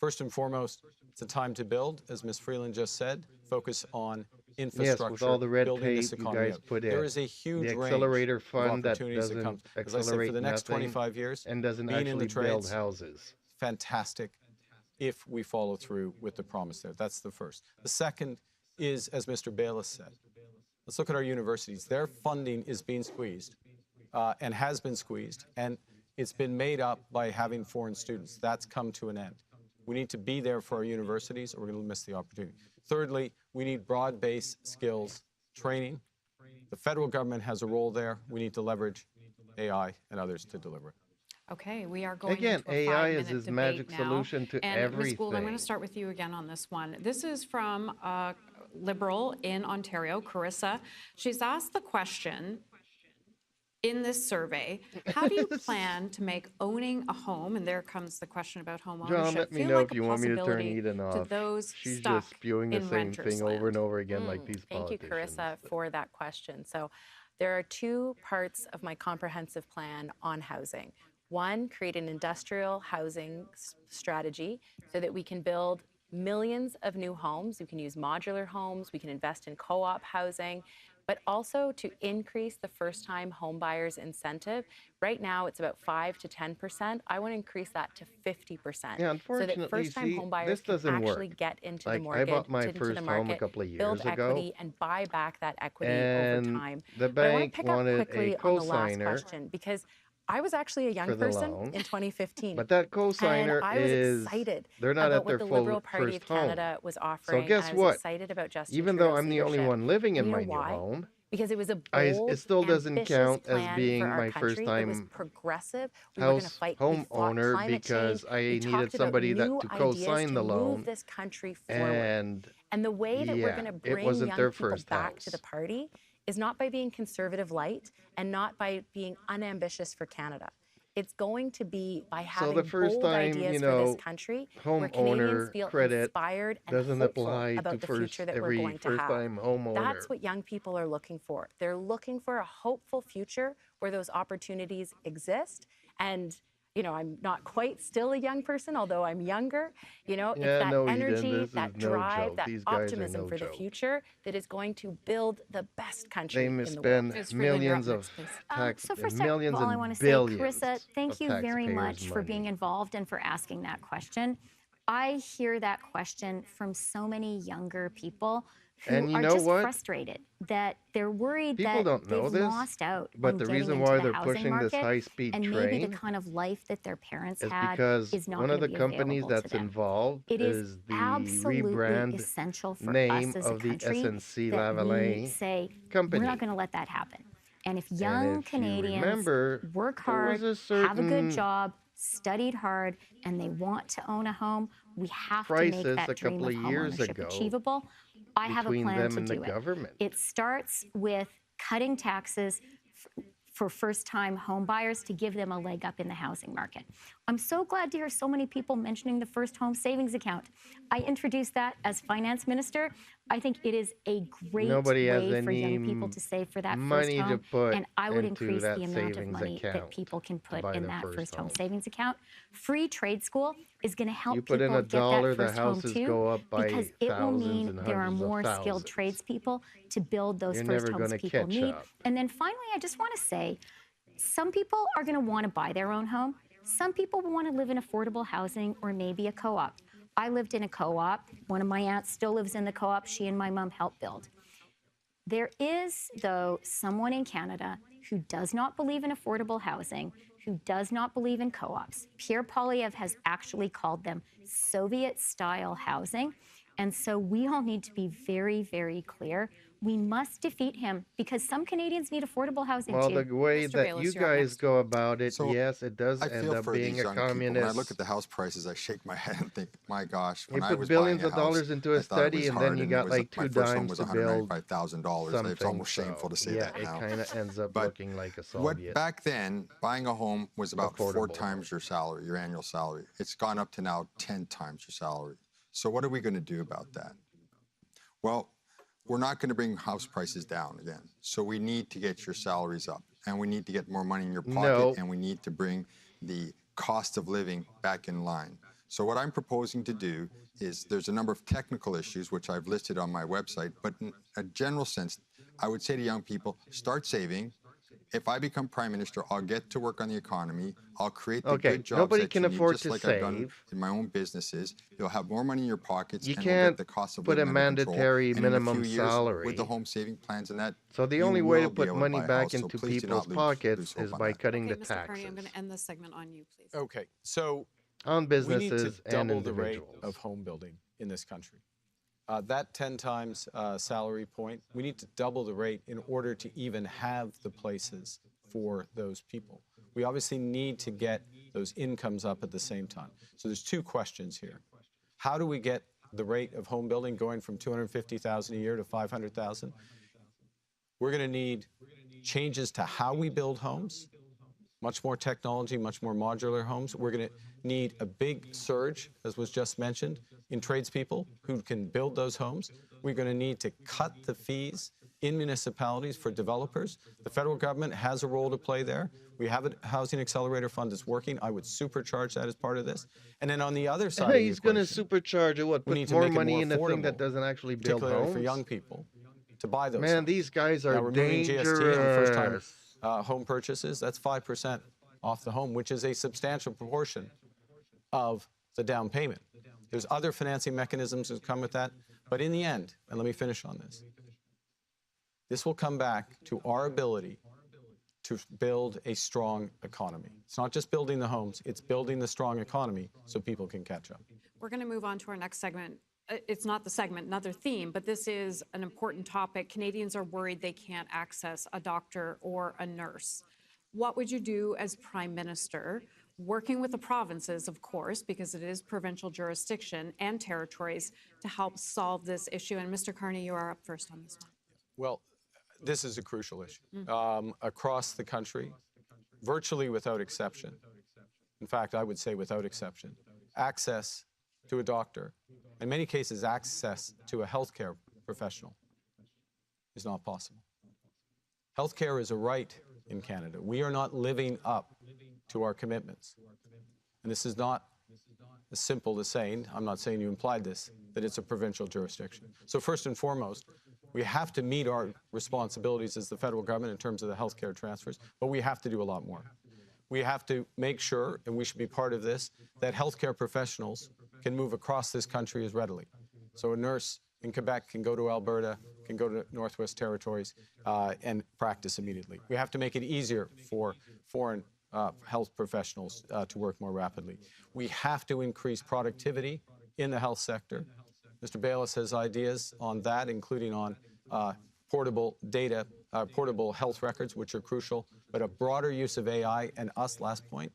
First and foremost, it's a time to build, as Ms. Freeland just said, focus on infrastructure, Yes, with all the red building this tape you economy guys up. put There in. is a huge The range accelerator of fund that opportunities that doesn't comes. As I said, for accelerate the next nothing 25 years, and doesn't being in the actually build trades, houses. fantastic if we follow through with the promise there. That's the first. The second is, as Mr. Bayless said, let's look at our universities. Their funding is being squeezed and has been squeezed, and it's been made up by having foreign students. That's come to an end. We need to be there for our universities or we're going to miss the opportunity. Thirdly, we need broad-based skills training. The federal government has a role there. We need to leverage AI and others to deliver it. Okay, we are going Again, into a AI 5-minute is his debate magic now. solution to and Ms. Gould, I'm going everything. to start with you again on this one. This is from a Liberal in Ontario, Carissa. She's asked the question in this survey, how do you plan to make owning a home, and there comes the question about home ownership, John, let me feel know like if a you want me to turn possibility Eden to off. those She's stuck just spewing the in same renters' thing over and land? over again like these Thank you, politicians. Carissa, for that question. So there are two parts of my comprehensive plan on housing. One, create an industrial housing strategy so that we can build millions of new homes. We can use modular homes. We can invest in co-op housing, but also to increase the first-time home buyers incentive. Right now, it's about 5 to 10%. I want to increase that to 50%, Yeah, so that unfortunately, first-time see, home buyers this can doesn't actually work. get into the Like, I bought mortgage, my into the first home a market, couple of build years ago, equity, and buy back that equity over and time. the But I want to bank pick up wanted a quickly on the last cosigner question, because I was actually a young for the person loan, in 2015, but that and cosigner I was is, excited they're not about at what their the full Liberal Party first of home. Canada was So offering, and I guess was what? excited about Justin Even though Trudeau's I'm the only leadership. one living And in you know my new why? home, Because it was a it bold, still doesn't ambitious count as plan for being our my first country. It was time progressive. We were going to house fight. We fought homeowner climate change. because I We needed talked about somebody that new to ideas co-sign to the move loan, this country forward. and And the way that we're yeah, going to it bring wasn't young their people first back to the house. party is not by being conservative light and not by being unambitious for Canada. It's going to be by So the having first bold time, ideas for this country where Canadians homeowner feel credit inspired and doesn't hopeful apply to about the future that we're every going to have. first-time homeowner. That's what young people are looking for. They're looking for a hopeful future where those opportunities exist. And, you know, I'm not quite still a young person, although I'm younger. You know, it's Yeah, that no, Eden, energy, this is that no drive, joke. that These guys are optimism no for the joke. future that is going to build the best They country in the world. misspend Ms. Freeland, you're up millions of next, please. tax, So first millions of all, I and want to say, billions Carissa, of thank you very taxpayers' much for being money. involved and for asking that question. I hear that question from so many younger people who And you are know just what? frustrated, that they're worried People that don't know they've this, lost out but on the getting reason into why the they're housing pushing this market, high-speed and maybe the train kind of life that their parents is had because is not one going of to the be companies available to that's them. involved It is is the absolutely rebrand essential for name us as a of the country SNC that we Lavalin say, we're company. not going to let that happen. And if And young if you Canadians remember, work there was hard, a have a good certain job, studied hard, and they want to own a home, we have to make crisis that a dream couple of of years homeownership ago achievable. I have a between plan them to and the do it. government. It starts with cutting taxes for first-time home buyers to give them a leg up in the housing market. I'm so glad to hear so many people mentioning the first home savings account. I introduced that as finance minister. I think it is a great Nobody has way for any young people to save for that first money to home, put and I would into increase that the amount of savings money that account people can to put buy in their that first first home home. savings account. Free trade school is going to You help put in people a get that dollar, the first home houses too, go up by because it will thousands mean and there are hundreds of more skilled thousands. tradespeople to build those You're first never homes going to people catch need. up. And then finally, I just want to say, some people are going to want to buy their own home. Some people want to live in affordable housing or maybe a co-op. I lived in a co-op. One of my aunts still lives in the co-op she and my mom helped build. There is, though, someone in Canada who does not believe in affordable housing, who does not believe in co-ops. Pierre Poilievre has actually called them Soviet-style housing. And so we all need to be very, very clear. We must defeat him because some Canadians need affordable housing Well, too. the way Mr. that Bayless, you you're up guys next. go about it, So yes, it does I end feel up for being these a young people. When I communist. look at the house prices, I shake my head and think, my gosh, You when I put was billions buying a of house, dollars into a I thought it study, was and hard, then you and got like my two first home dimes was to build $195,000. something. It's almost shameful to say yeah, that it now. kind of ends up But looking like a what Soviet. back then, buying a home was about 4 Affordable. times your salary, your annual salary. It's gone up to now 10 times your salary. So what are we going to do about that? Well, we're not going to bring house prices down again. So we need to get your salaries up, and we need to get more money in your pocket, No. and we need to bring the cost of living back in line. So what I'm proposing to do is there's a number of technical issues which I've listed on my website, but in a general sense, I would say to young people, start saving. If I become prime minister, I'll get to work on the economy. I'll create the Okay, good jobs nobody that can you need, afford just to like I've done save. in my own businesses. You'll have more money in your pockets, You and we'll get can't the cost of put a living under control. mandatory And in a minimum few years, salary. with the home saving plans and that, So the you only way to will be put able money buy a back house, so into please do people's not lose pockets hope is on by that. cutting Okay, the Mr. Carney, I'm going taxes to end this segment on you, please. Okay, so on we need to businesses and double the rate individuals. of home building in this country. That 10 times salary point, we need to double the rate in order to even have the places for those people. We obviously need to get those incomes up at the same time. So there's two questions here. How do we get the rate of home building going from $250,000 a year to $500,000? We're going to need changes to how we build homes, much more technology, much more modular homes. We're going to need a big surge, as was just mentioned, in tradespeople who can build those homes. We're going to need to cut the fees in municipalities for developers. The federal government has a role to play there. We have a housing accelerator fund that's working. I would supercharge that as part of this. And then on the other side of the He's going to equation, supercharge it. What? we Put need to more make it money more in the thing that affordable, doesn't actually build particularly homes? for young people, to buy those Man, homes. these guys Now, are removing GST on first-time dangerous. home purchases, that's 5% off the home, which is a substantial proportion of the down payment. There's other financing mechanisms that come with that, but in the end, and let me finish on this will come back to our ability to build a strong economy. It's not just building the homes, it's building the strong economy so people can catch up. We're going to move on to our next segment. It's not the segment, another theme, but this is an important topic. Canadians are worried they can't access a doctor or a nurse. What would you do as Prime Minister, working with the provinces, of course, because it is provincial jurisdiction, and territories, to help solve this issue? And Mr. Carney, you are up first on this one. Well, this is a crucial issue. Across the country, virtually without exception, in fact, I would say without exception, access to a doctor, in many cases access to a healthcare professional, is not possible. Healthcare is a right in Canada. We are not living up to our commitments. And this is not as simple as saying, I'm not saying you implied this, that it's a provincial jurisdiction. So first and foremost, we have to meet our responsibilities as the federal government in terms of the healthcare transfers, but we have to do a lot more. We have to make sure, and we should be part of this, that healthcare professionals can move across this country as readily. So a nurse in Quebec can go to Alberta, can go to Northwest Territories, and practice immediately. We have to make it easier for foreign health professionals to work more rapidly. We have to increase productivity in the health sector. Mr. Bayless has ideas on that, including on portable data, portable health records, which are crucial, but a broader use of AI, and us, last point,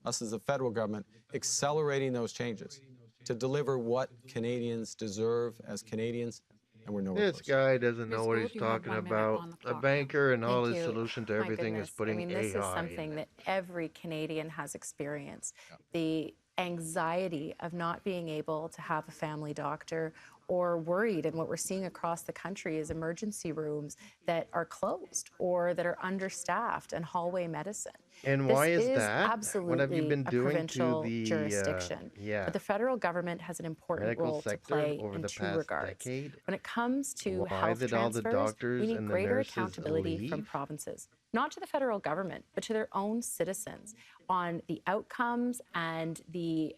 us as the federal government, accelerating those changes to deliver what Canadians deserve as Canadians, and we're nowhere This close. guy doesn't know Ms. what Gould, he's you have talking 1 minute about. on the A clock now. banker and all Thank his you. solution to My everything is goodness. putting I mean, this AI is something in that every Canadian has experienced. The anxiety of not being able to have a family doctor, or worried, and what we're seeing across the country is emergency rooms that are closed or that are understaffed, and hallway medicine. And This why is is that? What have you absolutely been a doing to provincial the jurisdiction. But the federal government has an important medical role to sector play over in the two past regards. decade? When it comes to Why health did all the transfers, doctors we need and the greater nurses accountability from leave? provinces, not to the federal government, but to their own citizens, on the outcomes and the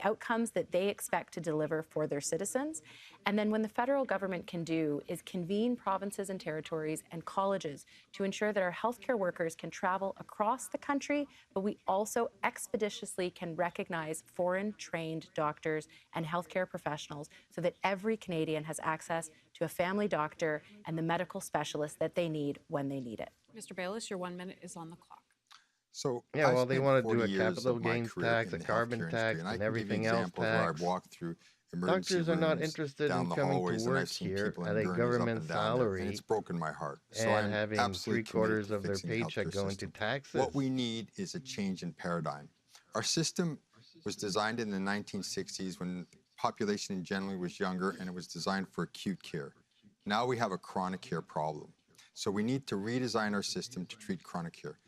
outcomes that they expect to deliver for their citizens. And then when the federal government can do is convene provinces and territories and colleges to ensure that our healthcare workers can travel across the country, but we also expeditiously can recognize foreign trained doctors and healthcare professionals so that every Canadian has access to a family doctor and the medical specialist that they need when they need it. Mr. Bayless, your 1 minute is on the clock. So Yeah, I've well, they spent want to 40 do a years capital of my gains career tax, in a the carbon healthcare tax, industry, and I and can give you everything else examples where I've tax. walked through emergency Doctors are not rooms, interested down in the coming to hallways, and work I've seen here people at in a gurneys up government and down there, and it's salary broken my heart. So and I'm having absolutely committed three-quarters to of their fixing the paycheck healthcare going to system. taxes. What we need is a change in paradigm. Our system was designed in the 1960s when population generally was younger, and it was designed for acute care. Now we have a chronic care problem. So we need to redesign our system to treat chronic care.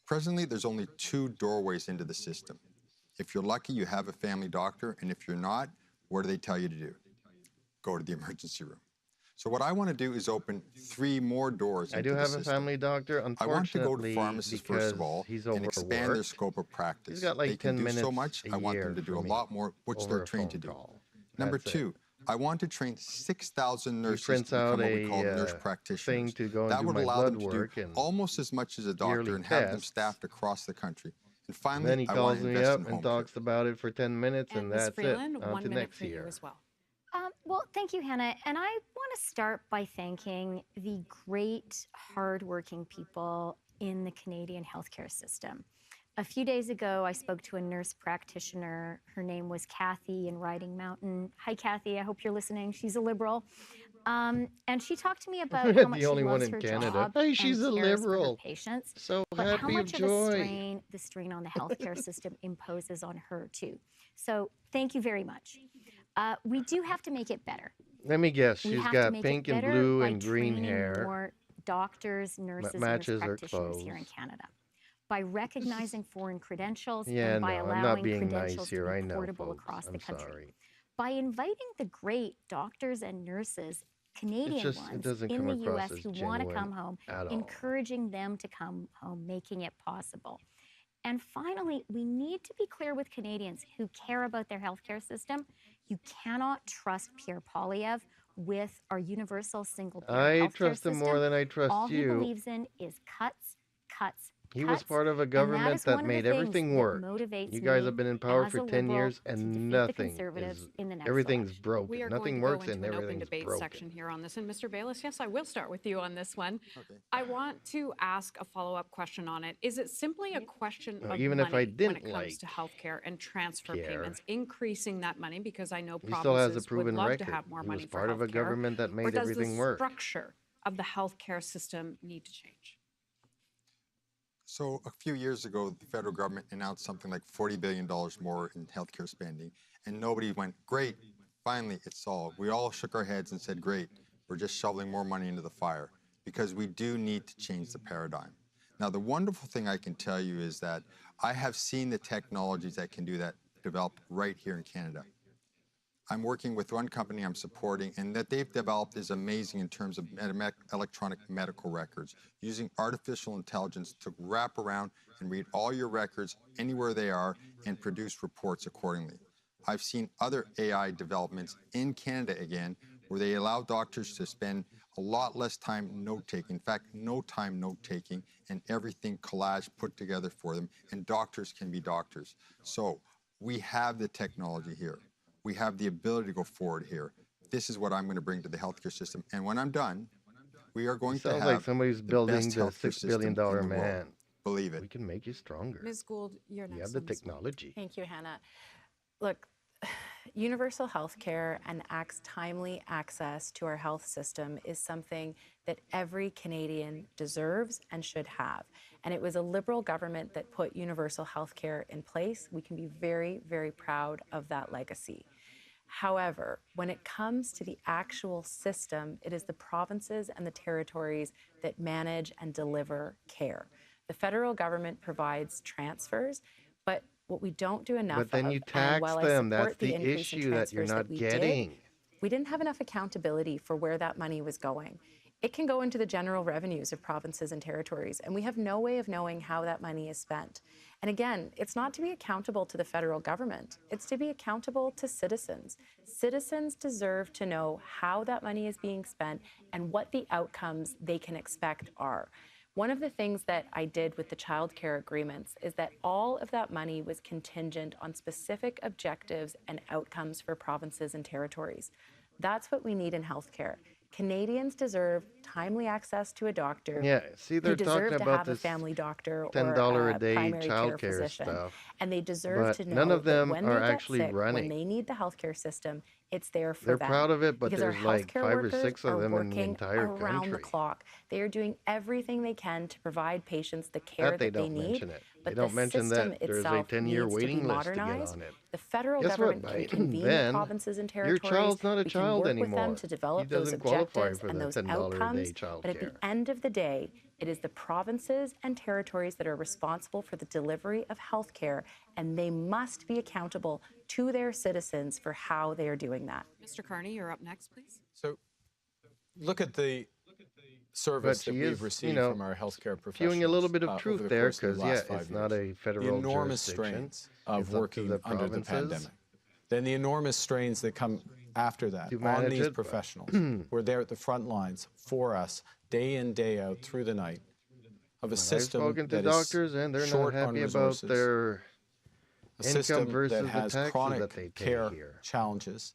Presently, there's only 2 doorways into the system. If you're lucky, you have a family doctor, and if you're not, what do they tell you to do? Go to the emergency room. So what I want to do is open 3 more doors I into do the have a system. family doctor, I want to go to unfortunately, pharmacists, first because of all, he's and expand their overworked. scope of practice. He's got like They can 10 do so minutes much, a I want them year to do for a me lot more, which over they're a trained to phone do. call. Number That's it. 2, I want to train 6,000 He nurses prints to become out what we call nurse a thing practitioners. to go and That do would my allow blood them to do work and almost as much as a doctor yearly and have them tests. staffed across the country. And And finally, then he I want calls to me invest up in and home care. talks about it for 10 minutes, And and Ms. that's Freeland, it. On 1 to minute next for you year. as well. Well, thank you, Hannah. And I want to start by thanking the great, hardworking people in the Canadian healthcare system. A few days ago, I spoke to a nurse practitioner. Her name was Kathy in Riding Mountain. Hi, Kathy. I hope you're listening. She's a Liberal. And she talked to me about how much The she only one loves in her Canada. job Hey, and she's a cares for her Liberal. patients, So but how happy of much of a joy. strain on the healthcare system imposes on her, too. So thank you very much. We do have to make it better. Let me guess. We She's have to got make pink it and better blue by and green training hair. more doctors, nurses, and nurse matches her practitioners here in clothes. Canada. By recognizing foreign credentials Yeah, and by no, I'm not allowing being nice credentials here. to I be know, portable folks. across the I'm country. sorry. By inviting the great doctors and nurses, Canadian It ones doesn't in come the across US as who want to genuine come home, at all. encouraging them to come home, making it possible. And finally, we need to be clear with Canadians who care about their healthcare system. You cannot trust Pierre Poilievre with our universal single-payer I healthcare trust him system. more than I All trust he you. believes in is cuts, cuts, He was cuts. part of a And that government is that one of the made things everything that work. motivates You guys me have been in power as for a 10 liberal years to and defeat the nothing Conservatives is, in the next everything's election. broken. We are Nothing going to works go and into an open everything's debate broken. section here on this. And Mr. Bayless, yes, I will start with you on this one. Okay. I want to ask a follow-up question on it. Is it simply a question Now, of even money if I when didn't it comes like to healthcare and transfer Pierre, payments, increasing that money? Because I know he still has a provinces would proven love record. to have more He money was for part of a healthcare. government that Or made does the everything work. structure of the healthcare system need to change? So a few years ago, the federal government announced something like $40 billion more in healthcare spending, and nobody went, great, finally it's solved. We all shook our heads and said, great, we're just shoveling more money into the fire, because we do need to change the paradigm. Now, the wonderful thing I can tell you is that I have seen the technologies that can do that develop right here in Canada. I'm working with one company I'm supporting, and that they've developed is amazing in terms of electronic medical records, using artificial intelligence to wrap around and read all your records anywhere they are and produce reports accordingly. I've seen other AI developments in Canada again, where they allow doctors to spend a lot less time note-taking, in fact, no time note-taking, and everything collage put together for them, and doctors can be doctors. So we have the technology here. We have the ability to go forward here. This is what I'm going to bring to the healthcare system. And when I'm done, we are going to Sounds have like somebody's the building best the healthcare $6 billion system in the man. world. Believe it. We can make you stronger. Ms. Gould, you're next. You have the on this one. technology. Thank you, Hannah. Look, universal health care and timely access to our health system is something that every Canadian deserves and should have. And it was a Liberal government that put universal health care in place. We can be very, very proud of that legacy. However, when it comes to the actual system, it is the provinces and the territories that manage and deliver care. The federal government provides transfers, but what we don't do enough But then of, you and tax while I them. support That's the the increase in issue that you're transfers not we getting. did, we didn't have enough accountability for where that money was going. It can go into the general revenues of provinces and territories, and we have no way of knowing how that money is spent. And again, it's not to be accountable to the federal government, it's to be accountable to citizens. Citizens deserve to know how that money is being spent and what the outcomes they can expect are. One of the things that I did with the childcare agreements is that all of that money was contingent on specific objectives and outcomes for provinces and territories. That's what we need in healthcare. Canadians deserve timely access to a doctor. Yeah, see, they're They deserve talking to about have a this family doctor or $10 a a day primary care childcare physician. stuff, And they deserve but to know none of that them when are they get actually sick, when running. they need the healthcare system, it's there for They're them. proud of it, but because our there's like healthcare 5 or workers 6 of are them in the working entire around the country. clock. They are doing everything they can to provide patients the care That they that they don't need. mention it. They But don't the mention system that there's a itself 10-year needs to be waiting list to get modernized. on it. The federal Guess what? government By can convene the then, provinces and your territories. child's not a We can child work with them anymore. to He develop those doesn't qualify objectives for and the those $10 a outcomes. day child But at the care. end of the day, it is the provinces and territories that are responsible for the delivery of health care, and they must be accountable to their citizens for how they are doing that. Mr. Carney, you're up next, please. So look at the service that she we've is, received from our healthcare professionals. Spewing a little bit of over truth the there, course of the because, yeah, last 5 it's not years. a federal The enormous jurisdiction. strains of It's up to working the under the provinces pandemic. Then the enormous strains that come after that to on manage these it, but- professionals who are there at the front lines for us day in, day out, through the night, of a I've system spoken to that doctors, is and they're not short on happy about resources, their a income system versus that the has taxes chronic that they pay care here. challenges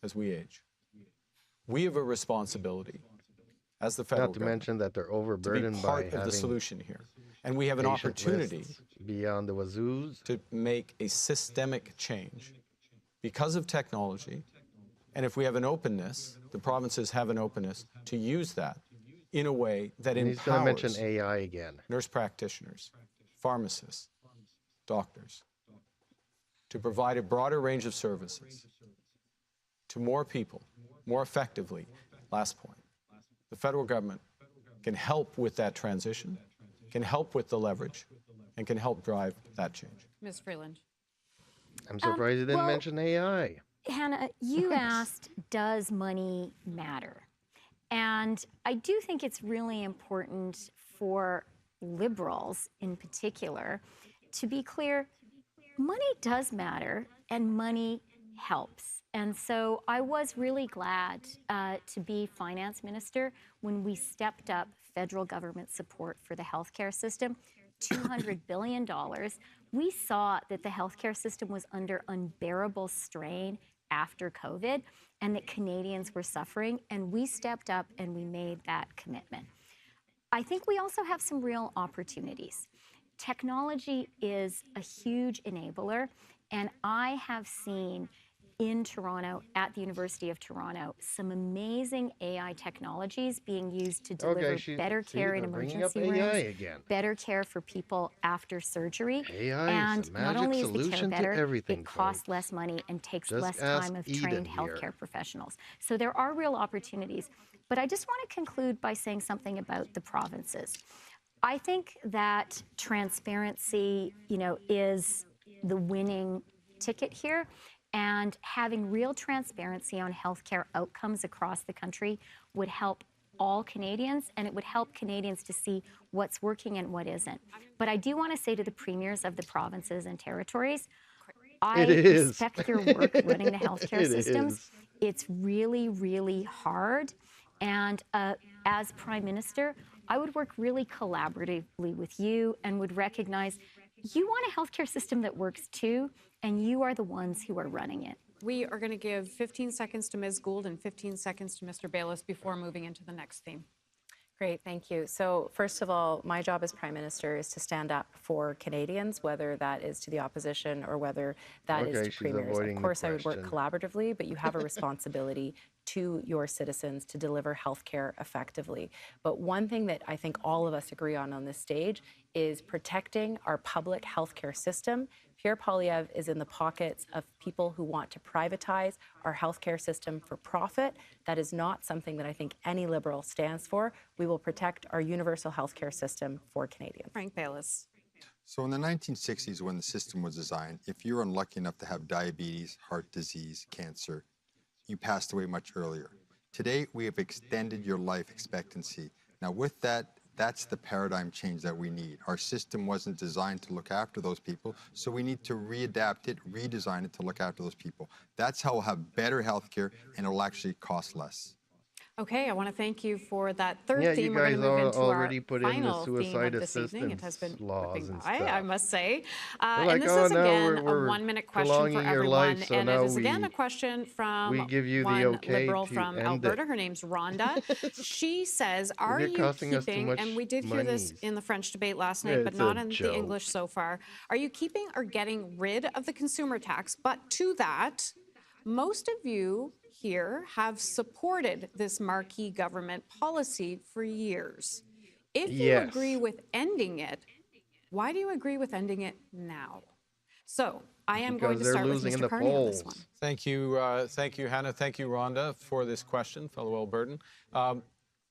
as we age. We have a responsibility as the federal Not to government mention that they're to be overburdened by part of the having solution here. And we have an patient opportunity lists beyond the wazoos. to make a systemic change because of technology. And if we have an openness, the provinces have an openness to use that in a way that And he's going to mention empowers AI again. nurse practitioners, pharmacists, doctors, to provide a broader range of services, to more people more effectively, last point, the federal government can help with that transition, can help with the leverage, and can help drive that change. Ms. Freeland. I'm surprised you didn't well- mention AI. Hannah, you asked, does money matter? And I do think it's really important for liberals in particular to be clear, money does matter and money helps. And so I was really glad to be finance minister when we stepped up federal government support for the healthcare system, $200 billion. We saw that the healthcare system was under unbearable strain after COVID and that Canadians were suffering, and we stepped up and we made that commitment. I think we also have some real opportunities. Technology is a huge enabler, and I have seen in Toronto, at the University of Toronto, some amazing AI technologies being used to deliver better care in emergency rooms, better care for people after surgery. AI and is a not magic only is the care solution to better, everything, it costs folks. less money and takes Just less ask time of Eden trained here. healthcare professionals. So there are real opportunities. But I just want to conclude by saying something about the provinces. I think that transparency, is the winning ticket here. And having real transparency on healthcare outcomes across the country would help all Canadians, and it would help Canadians to see what's working and what isn't. But I do want to say to the premiers of the provinces and territories, I respect your work running the healthcare systems. It's really, really hard. And as Prime Minister, I would work really collaboratively with you and would recognize you want a healthcare system that works too, and you are the ones who are running it. We are going to give 15 seconds to Ms. Gould and 15 seconds to Mr. Bayless before moving into the next theme. Great, thank you. So first of all, my job as Prime Minister is to stand up for Canadians, whether that is to the opposition or whether that is to premiers. Of course, I would work collaboratively, but you have a responsibility to your citizens to deliver healthcare effectively. But one thing that I think all of us agree on this stage is protecting our public healthcare system. Pierre Poilievre is in the pockets of people who want to privatize our healthcare system for profit. That is not something that I think any Liberal stands for. We will protect our universal healthcare system for Canadians. Frank Bayless. So in the 1960s, when the system was designed, if you were unlucky enough to have diabetes, heart disease, cancer, you passed away much earlier. Today, we have extended your life expectancy. Now with that, that's the paradigm change that we need. Our system wasn't designed to look after those people, so we need to readapt it, redesign it to look after those people. That's how we'll have better healthcare, and it'll actually cost less. Okay, I want to thank you for that third Yeah, theme. you We're going guys to move into already our put in the final theme suicide of this evening. It has been assistance laws whipping and by, I stuff. must say. They're And this oh, is no, again we're a 1 minute question for prolonging your everyone. life, so And it now is again we a question from give you the one okay Liberal to from end Alberta. it. Her name's Rhonda. She says, are You're you costing us too keeping, much and we did hear this monies. in the French debate last night, but It's not a in the joke. English so far. Are you keeping or getting rid of the consumer tax? But to that, most of you here have supported this marquee government policy for years. If you Yes. agree with ending it, why do you agree with ending it now? So I am going Because to they're start with losing in Mr. the Carney on this one. polls. Thank you, Hannah. Thank you, Rhonda, for this question, fellow Albertan.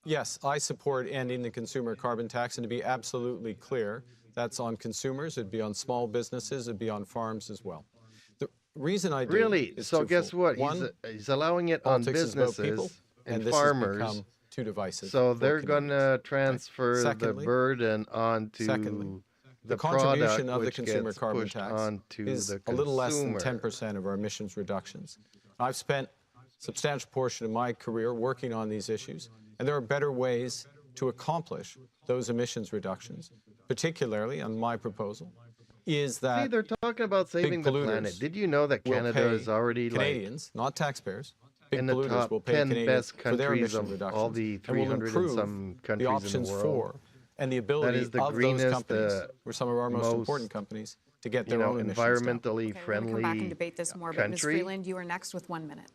Yes, I support ending the consumer carbon tax, and to be absolutely clear, that's on consumers, it'd be on small businesses, it'd be on farms as well. The reason I do Really? is So guess twofold. what? One, He's allowing it on politics is about people, businesses and and this has farmers. become too divisive. So for they're Canadians. gonna transfer the Secondly- burden onto Secondly, the the contribution product, of the which consumer gets carbon pushed tax onto is the a little less than consumer. 10% of our emissions reductions. I've spent a substantial portion of my career working on these issues, and there are better ways to accomplish those emissions reductions, particularly on my proposal, is See, that they're talking about saving the planet. polluters Did you know that will Canada pay is already Canadians, not taxpayers, big in the polluters top will pay 10 Canadians best for their countries emission of reductions, all the and will 300 and improve some the countries in the options world? for and the ability is the of those greenest, companies, or some of our most important companies, to get their own emissions down. environmentally Okay, we're going to come back and friendly debate this more, but Ms. country. Freeland, you are next with 1 minute.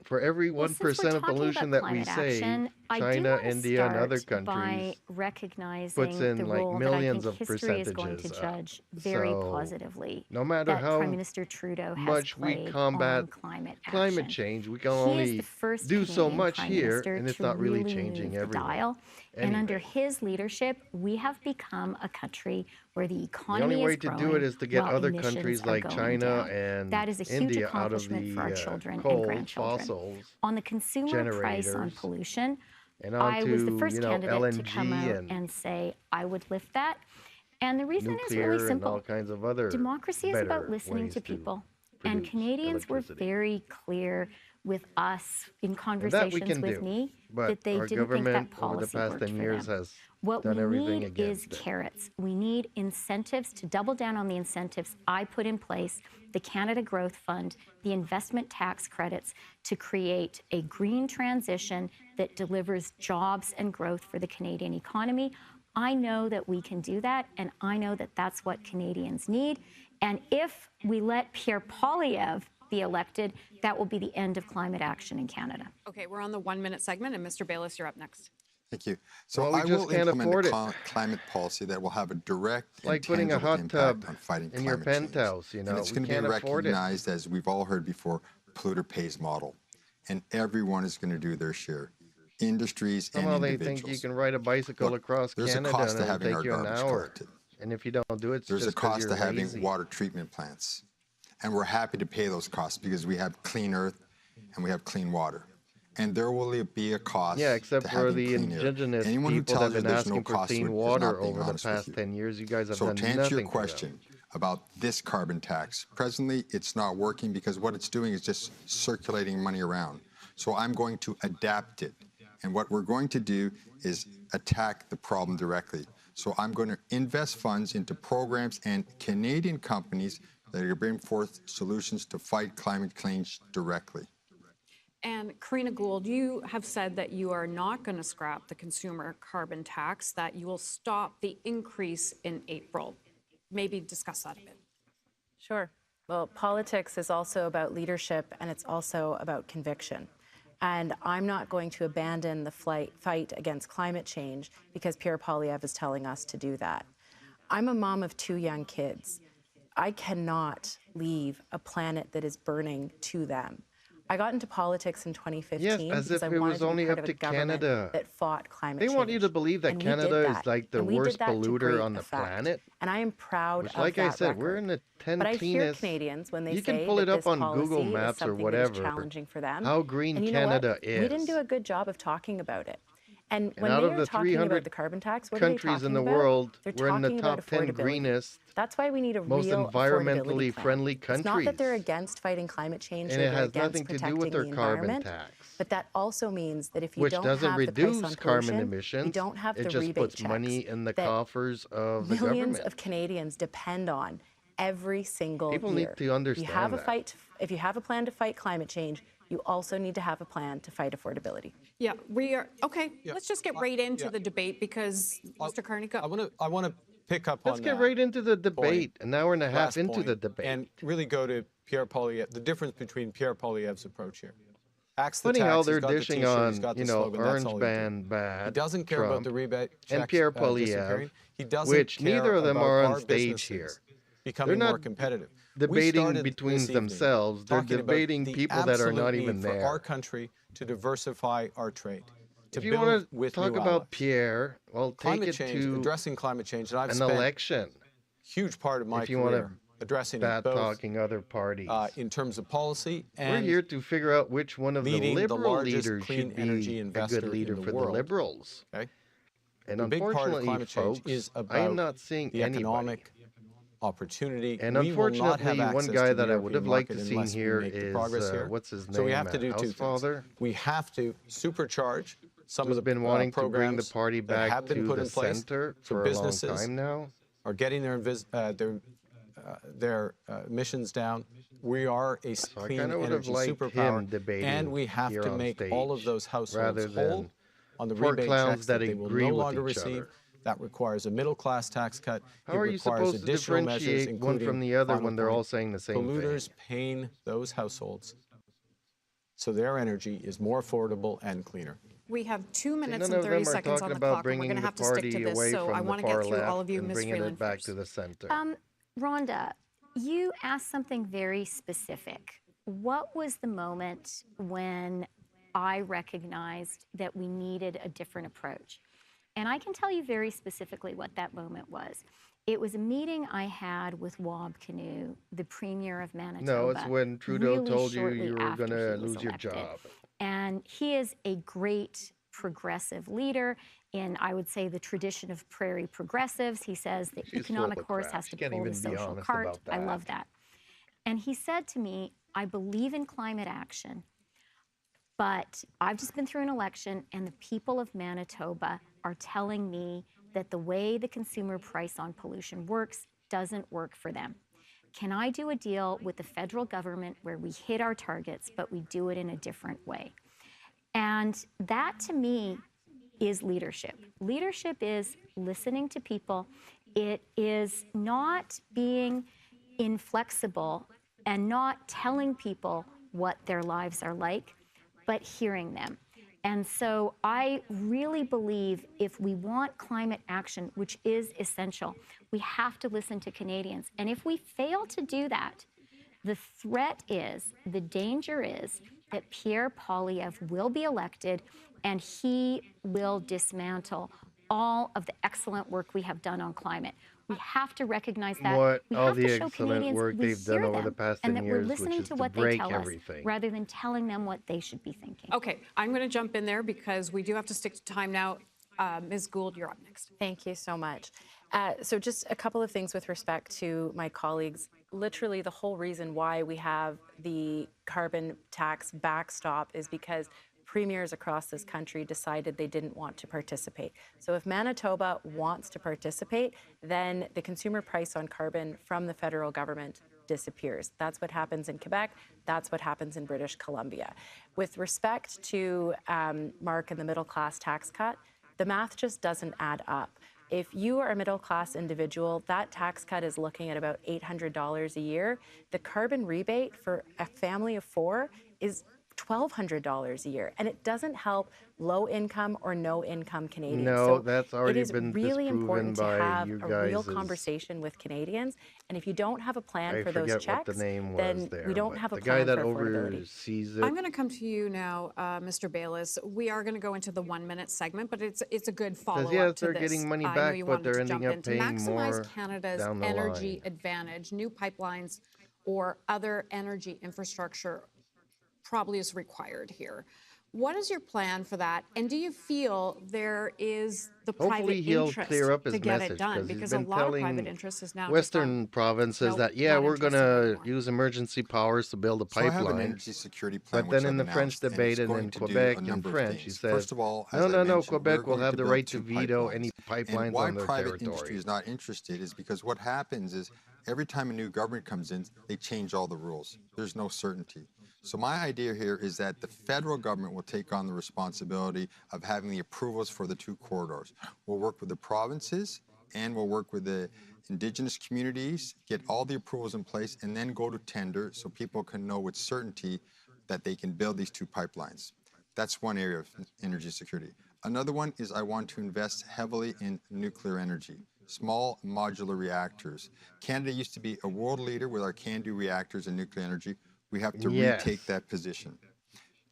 For every Well, 1% since we're of talking pollution about that we climate save, action, I do China, want to India, and other start by countries recognizing puts in the like role that I millions think of history is going to percentages up. judge very So positively no matter that Prime how Minister Trudeau has much we played combat on climate climate action. change, we can He is the only first do so Canadian much Prime here, Minister and it's to not really really changing move the everywhere. dial. And under Anyway, his leadership, we have become a country where the the only economy way is to do growing it is to get while other emissions countries are like going China down. and That is a huge India out of accomplishment for our the children and coal, grandchildren. fossils, On the consumer price on generators, pollution, and I was the onto, first candidate to come LNG out and and say I would lift that. And the reason is really nuclear and all simple. kinds of other Democracy is about better listening ways to to people. And produce Canadians were electricity. very clear with us in And that we conversations can with do. me But that they our didn't think that government over the policy past worked 10 for years them. has What done we everything need is against it. carrots. We need incentives to double down on the incentives I put in place, the Canada Growth Fund, the investment tax credits, to create a green transition that delivers jobs and growth for the Canadian economy. I know that we can do that, and I know that that's what Canadians need. And if we let Pierre Poilievre be elected, that will be the end of climate action in Canada. Okay, we're on the 1-minute segment, and Mr. Bayless, you're up next. Thank you. So Well, we I just will can't implement afford a it. climate policy that will have a direct It's like and putting a tangible hot impact tub on fighting in your climate change. penthouse, And it's we going to be can't afford it. recognized, as we've all heard before, polluter pays model. And everyone is going to do their share. Industries Somehow and they individuals. think you can ride a bicycle Look, across there's a Canada cost and to it'll having our take you an garbage hour. collected. And if you don't do it, it's There's a just 'cause cost you're to having lazy. water treatment plants. And we're happy to pay those costs because we have clean earth and we have clean water. And there will be a cost Yeah, except to for having the clean air. indigenous Anyone who people that tells have you been there's no asking for cost to clean it is water not being over the honest with past you. 10 years. You guys have So done to answer nothing your for them. question about this carbon tax, presently it's not working because what it's doing is just circulating money around. So I'm going to adapt it. And what we're going to do is attack the problem directly. So I'm going to invest funds into programs and Canadian companies that are going to bring forth solutions to fight climate change directly. And Karina Gould, you have said that you are not going to scrap the consumer carbon tax, that you will stop the increase in April. Maybe discuss that a bit. Sure. Well, politics is also about leadership, and it's also about conviction. And I'm not going to abandon the fight against climate change because Pierre Poilievre is telling us to do that. I'm a mom of 2 young kids. I cannot leave a planet that is burning to them. I got into politics in 2015 Yes, as because if I it wanted was to be only part up of a to government Canada. that fought climate They change. want you to believe that And we did Canada is that. like the And we did worst that to polluter great on the effect. planet. And I am proud Which, of like that I said, record. we're in the 10 But I hear cleanest. Canadians when they You say can pull that it up this on policy Google is Maps or something whatever. that is challenging for them. How green And you know Canada what? is. We didn't do a good job of talking about it. And when out they of are the talking about 300 the carbon tax, what are they countries in talking the about? world, They're we're in the talking about top 10 affordability. greenest, That's why we need a most real environmentally affordability plan. friendly It's not that they're countries. against fighting climate change, And or it they're has against nothing to do protecting with their the carbon environment, tax, but that also means that if you which don't doesn't have the price on reduce carbon pollution, you emissions. don't have It the just rebate puts checks money in the that coffers of the millions government. of Canadians depend on every single People year. need to If you understand have a that. if you have a plan to fight climate change, you also need to have a plan to fight affordability. Yeah, we are, okay, Yeah. let's just get right into yeah. the debate because, Mr. Carney, I want to pick up Let's on get that right into the debate. An hour and a half last into the point debate. and really go to Pierre Poilievre, the difference between Pierre Poilievre's approach here. Axe the Funny tax, how he's they're got the dishing T-shirt, on, he's got the slogan, that's Orange all he Band did. bad He doesn't care about Trump the rebate and checks Pierre disappearing. Poilievre, He doesn't which care neither of them about are on our stage businesses here. becoming They're more not competitive. We debating started between this evening themselves. They're talking about debating the people that are not absolute even need for there. our country to diversify our trade, to If you build want to with talk new about allies. Pierre, well, take Climate it change, to addressing climate change, and I've an spent election. a huge part of my If you want career to addressing it bad both talking other parties. in terms of policy We're and here to figure out which one of the leading the liberal largest leaders clean should energy be a investor good leader in the for the world. liberals. Okay? And A big part of unfortunately, climate change folks, is I am about not seeing the anybody. economic opportunity. And we will not have unfortunately, one access guy to the that I would European have liked to market see unless we here make the is, progress here. what's his name? So we have to do two things. Housefather, We have to supercharge some who's of the been wanting to bring the programs party that back have been to put the in place. center So for a long businesses time now. are getting their emissions down. We are a I clean kinda would have energy liked superpower, him debating and we have here to on make all of stage those households rather whole than on the four rebate clowns checks that that they will agree no with longer each receive. other. That requires a middle-class tax cut. How it are you requires supposed to additional measures, differentiate one including from the other final when they're all point, saying the same polluters thing? paying those households so their energy is more affordable and cleaner. We have 2 minutes None and of 30 them are seconds on talking the about clock, and we're bringing going to the have to stick to party this. away So I from want the to far get through all left of you, and Ms. bringing it Freeland back first. to the center. Rhonda, you asked something very specific. What was the moment when I recognized that we needed a different approach? And I can tell you very specifically what that moment was. It was a meeting I had with Wab Kinew, the Premier of Manitoba. No, it's when Trudeau really told you shortly you were after going he to was lose your elected. job. And he is a great progressive leader in, I would say, the tradition of prairie progressives. He says the She's full economic of horse crap. has She to can't pull the even be social honest cart. about I that. love that. And he said to me, I believe in climate action, but I've just been through an election and the people of Manitoba are telling me that the way the consumer price on pollution works doesn't work for them. Can I do a deal with the federal government where we hit our targets, but we do it in a different way? And that to me is leadership. Leadership is listening to people. It is not being inflexible and not telling people what their lives are like, but hearing them. And so I really believe if we want climate action, which is essential, we have to listen to Canadians. And if we fail to do that, the threat is, the danger is that Pierre Poilievre will be elected and he will dismantle all of the excellent work we have done on climate. We have to recognize that. What We all have the to show excellent Canadians work we they've done hear over the them past and 10 that we're years, which listening is to to what they break tell everything. us rather than telling them what they should be thinking. Okay, I'm going to jump in there because we do have to stick to time now. Ms. Gould, you're up next. Thank you so much. So just a couple of things with respect to my colleagues. Literally the whole reason why we have the carbon tax backstop is because premiers across this country decided they didn't want to participate. So if Manitoba wants to participate, then the consumer price on carbon from the federal government disappears. That's what happens in Quebec. That's what happens in British Columbia. With respect to Mark and the middle class tax cut, the math just doesn't add up. If you are a middle class individual, that tax cut is looking at about $800 a year. The carbon rebate for a family of four is $1,200 a year, and it doesn't help low income or no income Canadians. No, So that's it already is been really disproven important to by have you a real guys. conversation with Canadians. And if you don't have a plan I for those forget what the checks, name was then there, we don't but have a the guy plan that for affordability. oversees it. I'm going to come to you now, Mr. Bayless. We are going to go into the 1-minute segment, but it's a good follow-up yes, to they're this. getting money I know back, you but wanted they're to ending jump up in. To paying maximize more Canada's down the energy line. advantage, new pipelines or other energy infrastructure probably is required here. What is your plan for that? And do you feel there is the Hopefully private he'll interest clear up to his get message, it done? because he's Because a been lot of private telling interest is now just Western gone, provinces nope, that, yeah, not we're going interested to anymore. use emergency powers to build a So I have an pipeline. energy security plan, But which then in I've the French announced, and debate it's and going in to do a Quebec in number of French, he things. said, First of all, as no, I no, no, mentioned, we're Quebec will going have to the build right two to veto pipelines. any And pipelines why on their private territory. industry is not interested is because what happens is every time a new government comes in, they change all the rules. There's no certainty. So my idea here is that the federal government will take on the responsibility of having the approvals for the two corridors. We'll work with the provinces and we'll work with the Indigenous communities, get all the approvals in place, and then go to tender so people can know with certainty that they can build these two pipelines. That's one area of energy security. Another one is I want to invest heavily in nuclear energy, small modular reactors. Canada used to be a world leader with our CANDU reactors in nuclear energy. We have to retake that position.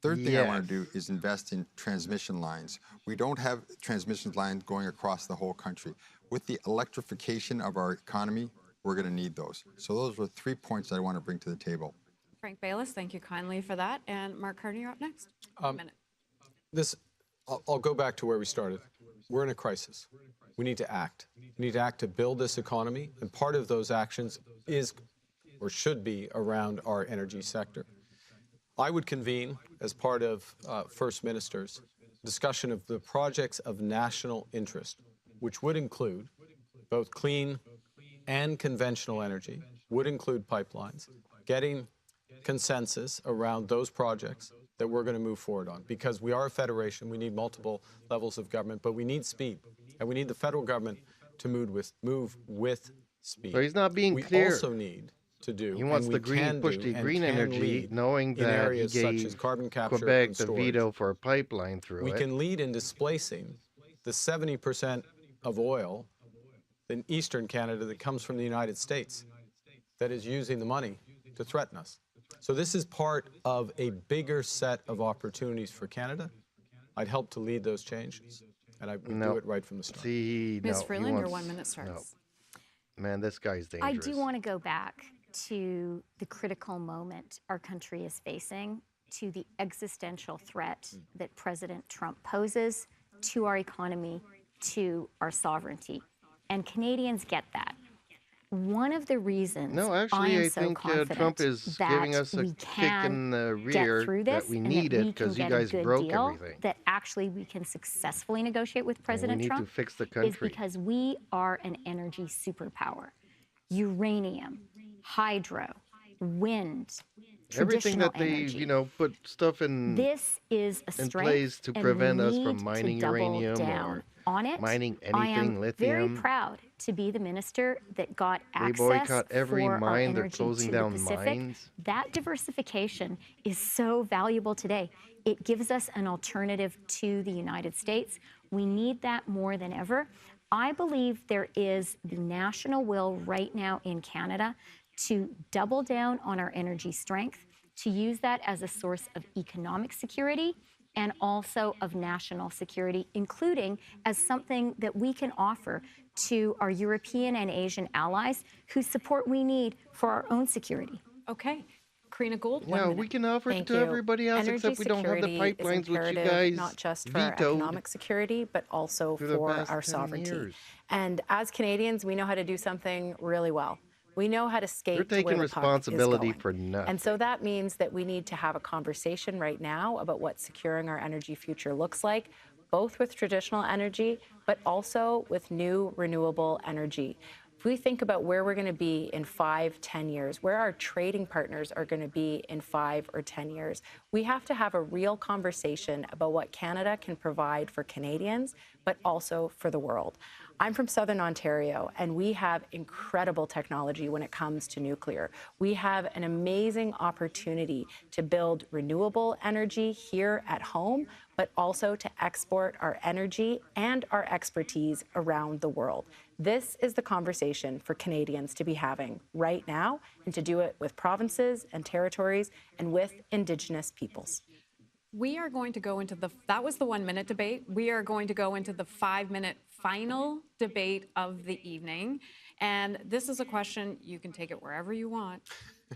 Third thing I want to do is invest in transmission lines. We don't have transmission lines going across the whole country. With the electrification of our economy, we're going to need those. So those were 3 points I want to bring to the table. Frank Bayless, thank you kindly for that. And Mark Carney, you're up next. A minute. I'll go back to where we started. We're in a crisis. We need to act. We need to act to build this economy, and part of those actions is, or should be, around our energy sector. I would convene, as part of First Minister's, discussion of the projects of national interest, which would include both clean and conventional energy, would include pipelines, getting consensus around those projects that we're going to move forward on. Because we are a federation, we need multiple levels of government, but we need speed. And we need the federal government to move with speed. So he's not being we clear. Also need to do. He wants and the we green, can push do the and green can energy, lead knowing in that he areas such as gave carbon capture Quebec and the storage. veto for a pipeline through We it. can lead in displacing the 70% of oil in eastern Canada that comes from the United States that is using the money to threaten us. So this is part of a bigger set of opportunities for Canada. I'd help to lead those changes, and I would No. do it right from the start. See, Ms. no, he Freeland, your wants, 1 minute starts. No. Man, this guy's I dangerous. do want to go back to the critical moment our country is facing, to the existential threat that President Trump poses to our economy, to our sovereignty. And Canadians get that. One of the reasons No, I actually, am I so think confident Trump is that giving us a we kick in can the get rear through that this we and that needed we can because you get guys a good broke deal, everything. that actually we can successfully negotiate with And we President need Trump to fix the is country. because we are an energy superpower. Uranium, hydro, wind, Everything traditional that they, energy. put stuff in This is a in strength, place to and prevent we us from need mining to double uranium down or on it. mining I anything, am very lithium. proud to be the minister that got They access boycott every for our mine. They're energy closing to the down Pacific. mines. That diversification is so valuable today. It gives us an alternative to the United States. We need that more than ever. I believe there is the national will right now in Canada to double down on our energy strength, to use that as a source of economic security and also of national security, including as something that we can offer to our European and Asian allies whose support we need for our own security. Okay. Karina Gould, 1 Yeah, minute. we can offer it Thank to you. everybody else, Energy except we don't have the security is pipelines, which you imperative guys not just for our vetoed economic security, but also for the for past our 10 sovereignty. years. And as Canadians, we know how to do something really well. We know how to They're skate to taking where the puck is responsibility going. for nothing. And so that means that we need to have a conversation right now about what securing our energy future looks like, both with traditional energy, but also with new renewable energy. If we think about where we're going to be in 5, 10 years, where our trading partners are going to be in 5 or 10 years, we have to have a real conversation about what Canada can provide for Canadians, but also for the world. I'm from Southern Ontario, and we have incredible technology when it comes to nuclear. We have an amazing opportunity to build renewable energy here at home, but also to export our energy and our expertise around the world. This is the conversation for Canadians to be having right now, and to do it with provinces and territories and with Indigenous peoples. We are going to go into that was the 1 minute debate. We are going to go into the 5 minute final debate of the evening. And this is a question, you can take it wherever you want.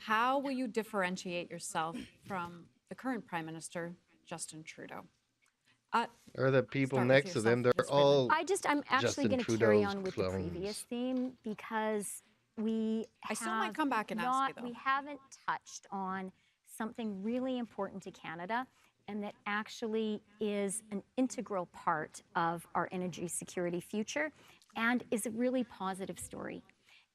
How will you differentiate yourself from the current Prime Minister, Justin Trudeau? Or the people Start with next to yourself, them, they're Ms. Freeland. all I'm actually Justin going to carry Trudeau's on with the previous clones. theme because we I still might come back and ask you, though. we haven't touched on something really important to Canada, and that actually is an integral part of our energy security future and is a really positive story.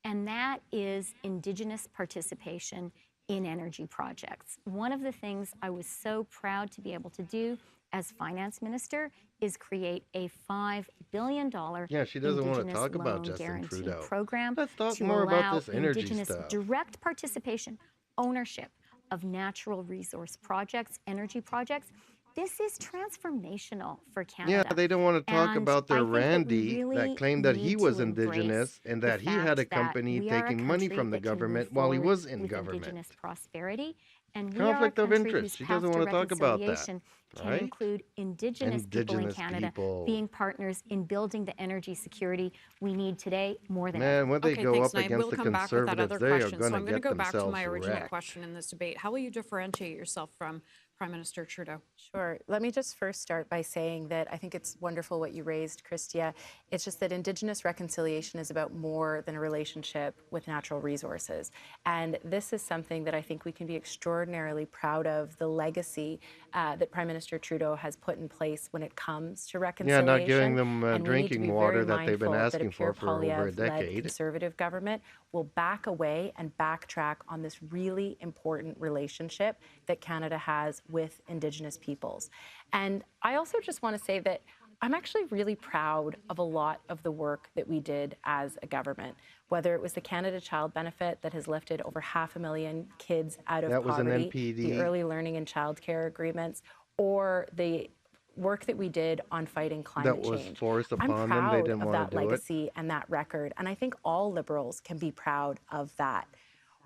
And that is Indigenous participation in energy projects. One of the things I was so proud to be able to do as finance minister is create a $5 billion Yeah, she doesn't want to Indigenous talk about loan Justin guarantee Trudeau. program Let's talk to more about allow this energy Indigenous stuff. direct participation, ownership of natural resource projects, energy projects. This is transformational for Canada. Yeah, they don't want to talk And about their I think that we Randy really that claimed that he need was to embrace Indigenous and the that he had a fact that company we are a taking money country from the that can move government while he forward was in with government. Indigenous prosperity, and we Conflict are a of country interest. whose She path doesn't to want to talk about that, reconciliation can right? include Indigenous people in Indigenous Canada people. being partners in building the energy security we need today more than ever. Man, when they Okay, go thanks, up and I against will the come back with that conservatives, other they are question. going So to I'm going to get go back to themselves my original wrecked. question in this debate. How will you differentiate yourself from Prime Minister Trudeau? Sure. Let me just first start by saying that I think it's wonderful what you raised, Christia. It's just that Indigenous reconciliation is about more than a relationship with natural resources. And this is something that I think we can be extraordinarily proud of, the legacy that Prime Minister Trudeau has put in place when it comes to Yeah, reconciliation. not giving them And we need to be drinking water very that they've been mindful that a asking Pierre for over a Poilievre-led decade. Conservative government will back away and backtrack on this really important relationship that Canada has with Indigenous peoples. And I also just want to say that I'm actually really proud of a lot of the work that we did as a government, whether it was the Canada Child Benefit that has lifted over 500,000 kids out of That was an poverty, the NPD. early learning and childcare agreements, or the work that we did on fighting That climate was change. forced I'm upon them. They proud didn't of want that to do it. legacy and that record, and I think all Liberals can be proud of that.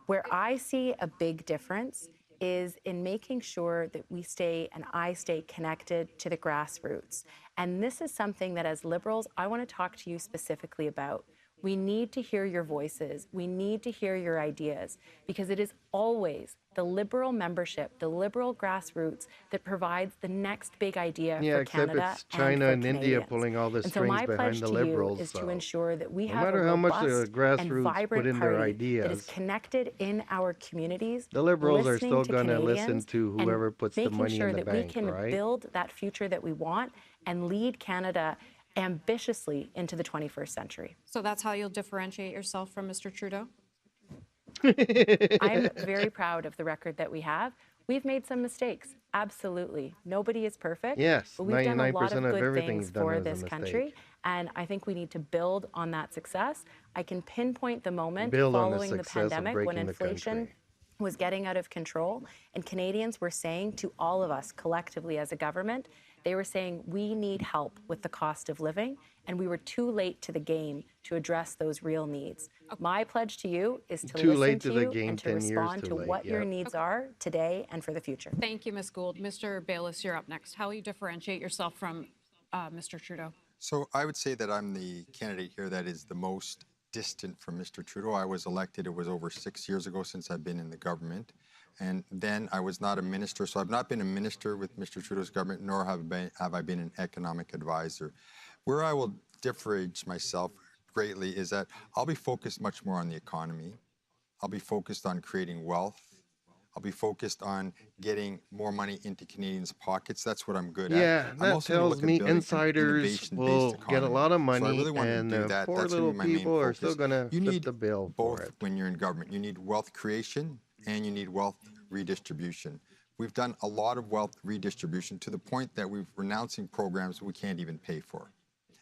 Where I see a big difference is in making sure that we stay and I stay connected to the grassroots. And this is something that as Liberals, I want to talk to you specifically about. We need to hear your voices. We need to hear your ideas because it is always the Liberal membership, the Liberal grassroots that provides the next big idea Yeah, for except Canada it's China and and for India Canadians. pulling all the And so strings my behind pledge the to you liberals. is to So ensure that we no have a matter how much the robust and grassroots put vibrant in their party that is ideas, connected in our communities, the liberals are listening still to going to listen Canadians to and whoever puts the making money sure in the that we bank, can right? build that future that we want and lead Canada ambitiously into the 21st century. So that's how you'll differentiate yourself from Mr. Trudeau? I'm very proud of the record that we have. We've made some mistakes, absolutely. Nobody is perfect, Yes, but we've done a lot 99% of of good everything things you've done for is a this country, mistake. and I think we need to build on that success. I can pinpoint the moment Build on the following the success of pandemic when breaking the inflation country. was getting out of control, and Canadians were saying to all of us collectively as a government, they were saying we need help with the cost of living, and we were too late to the game to address those real needs. My pledge to you is to Too listen late to to the you game, and to 10 years respond too to late, what your yep. needs are today and for the future. Thank you, Ms. Gould. Mr. Bayless, you're up next. How will you differentiate yourself from Mr. Trudeau? So I would say that I'm the candidate here that is the most distant from Mr. Trudeau. I was elected, it was over 6 years ago since I've been in the government. And then I was not a minister, so I've not been a minister with Mr. Trudeau's government, nor have I been an economic advisor. Where I will differentiate myself greatly is that I'll be focused much more on the economy. I'll be focused on creating wealth. I'll be focused on getting more money into Canadians' pockets. That's what I'm good at. Yeah, I'm that also gonna tells look at me building an insiders innovation-based will get a economy. lot of So I money, really want to and do that. poor That's gonna little be my main people are still focus. going to You foot need the bill for both it. when you're in government. You need wealth creation and you need wealth redistribution. We've done a lot of wealth redistribution to the point that we're renouncing programs we can't even pay for.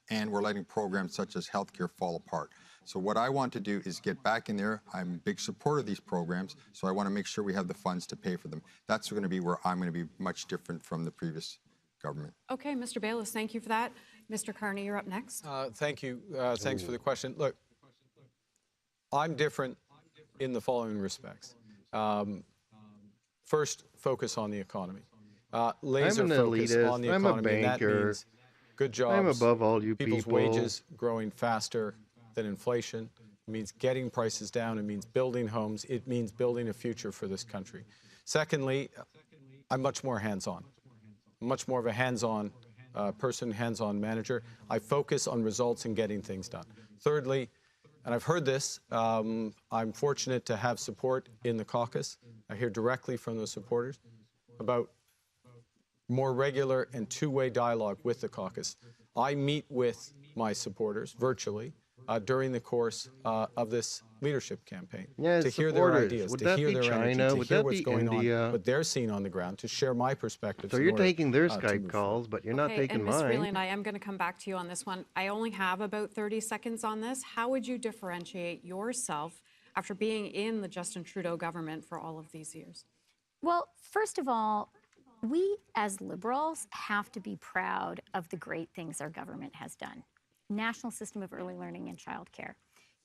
And we're letting programs such as healthcare fall apart. So what I want to do is get back in there. I'm a big supporter of these programs, so I want to make sure we have the funds to pay for them. That's going to be where I'm going to be much different from the previous government. Okay, Mr. Bayless, thank you for that. Mr. Carney, you're up next. Thank you. Thanks for the question. Look, I'm different in the following respects. First, focus on the economy. Laser an focus elitist. on the I'm a economy, and that banker. means good jobs. I'm above all you people's people. wages growing faster than inflation. It means getting prices down. It means building homes. It means building a future for this country. Secondly, I'm much more hands-on. Much more of a hands-on person, hands-on manager. I focus on results and getting things done. Thirdly, and I've heard this, I'm fortunate to have support in the caucus. I hear directly from those supporters about more regular and two-way dialogue with the caucus. I meet with my supporters virtually during the course of this leadership campaign Yeah, to hear their supporters. ideas, Would to that hear be their China? energy, to Would hear that what's be going India? on, what they're seeing on the ground, to share my perspectives. So in you're order, taking their to Skype move calls, but you're not Okay, taking and Ms. mine. Freeland, I am going to come back to you on this one. I only have about 30 seconds on this. How would you differentiate yourself after being in the Justin Trudeau government for all of these years? Well, first of all, we as Liberals have to be proud of the great things our government has done. National System of Early Learning and Childcare,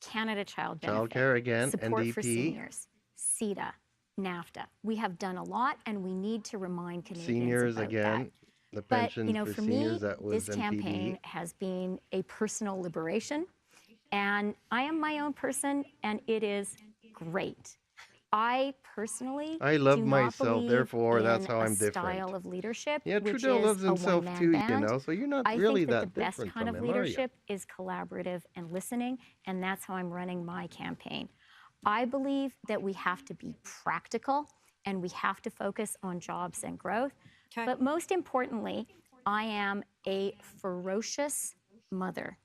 Canada Child Benefit, Childcare again, support for NDP. seniors, CETA, NAFTA. We have done a lot, and we need to remind Canadians Seniors about again. that. The But, pension for for seniors, me, that was this NPD. campaign has been a personal liberation, and I am my own person, and it is great. I personally I love do not myself, believe therefore in that's how a I'm different. style of leadership, Yeah, which Trudeau is loves a himself one-man too, you band. know, so you're not I really think that that the best different kind from of him, are you? leadership is collaborative and listening, and that's how I'm running my campaign. I believe that we have to be practical and we have to focus on jobs and growth. Okay. But most importantly, I am a ferocious mother,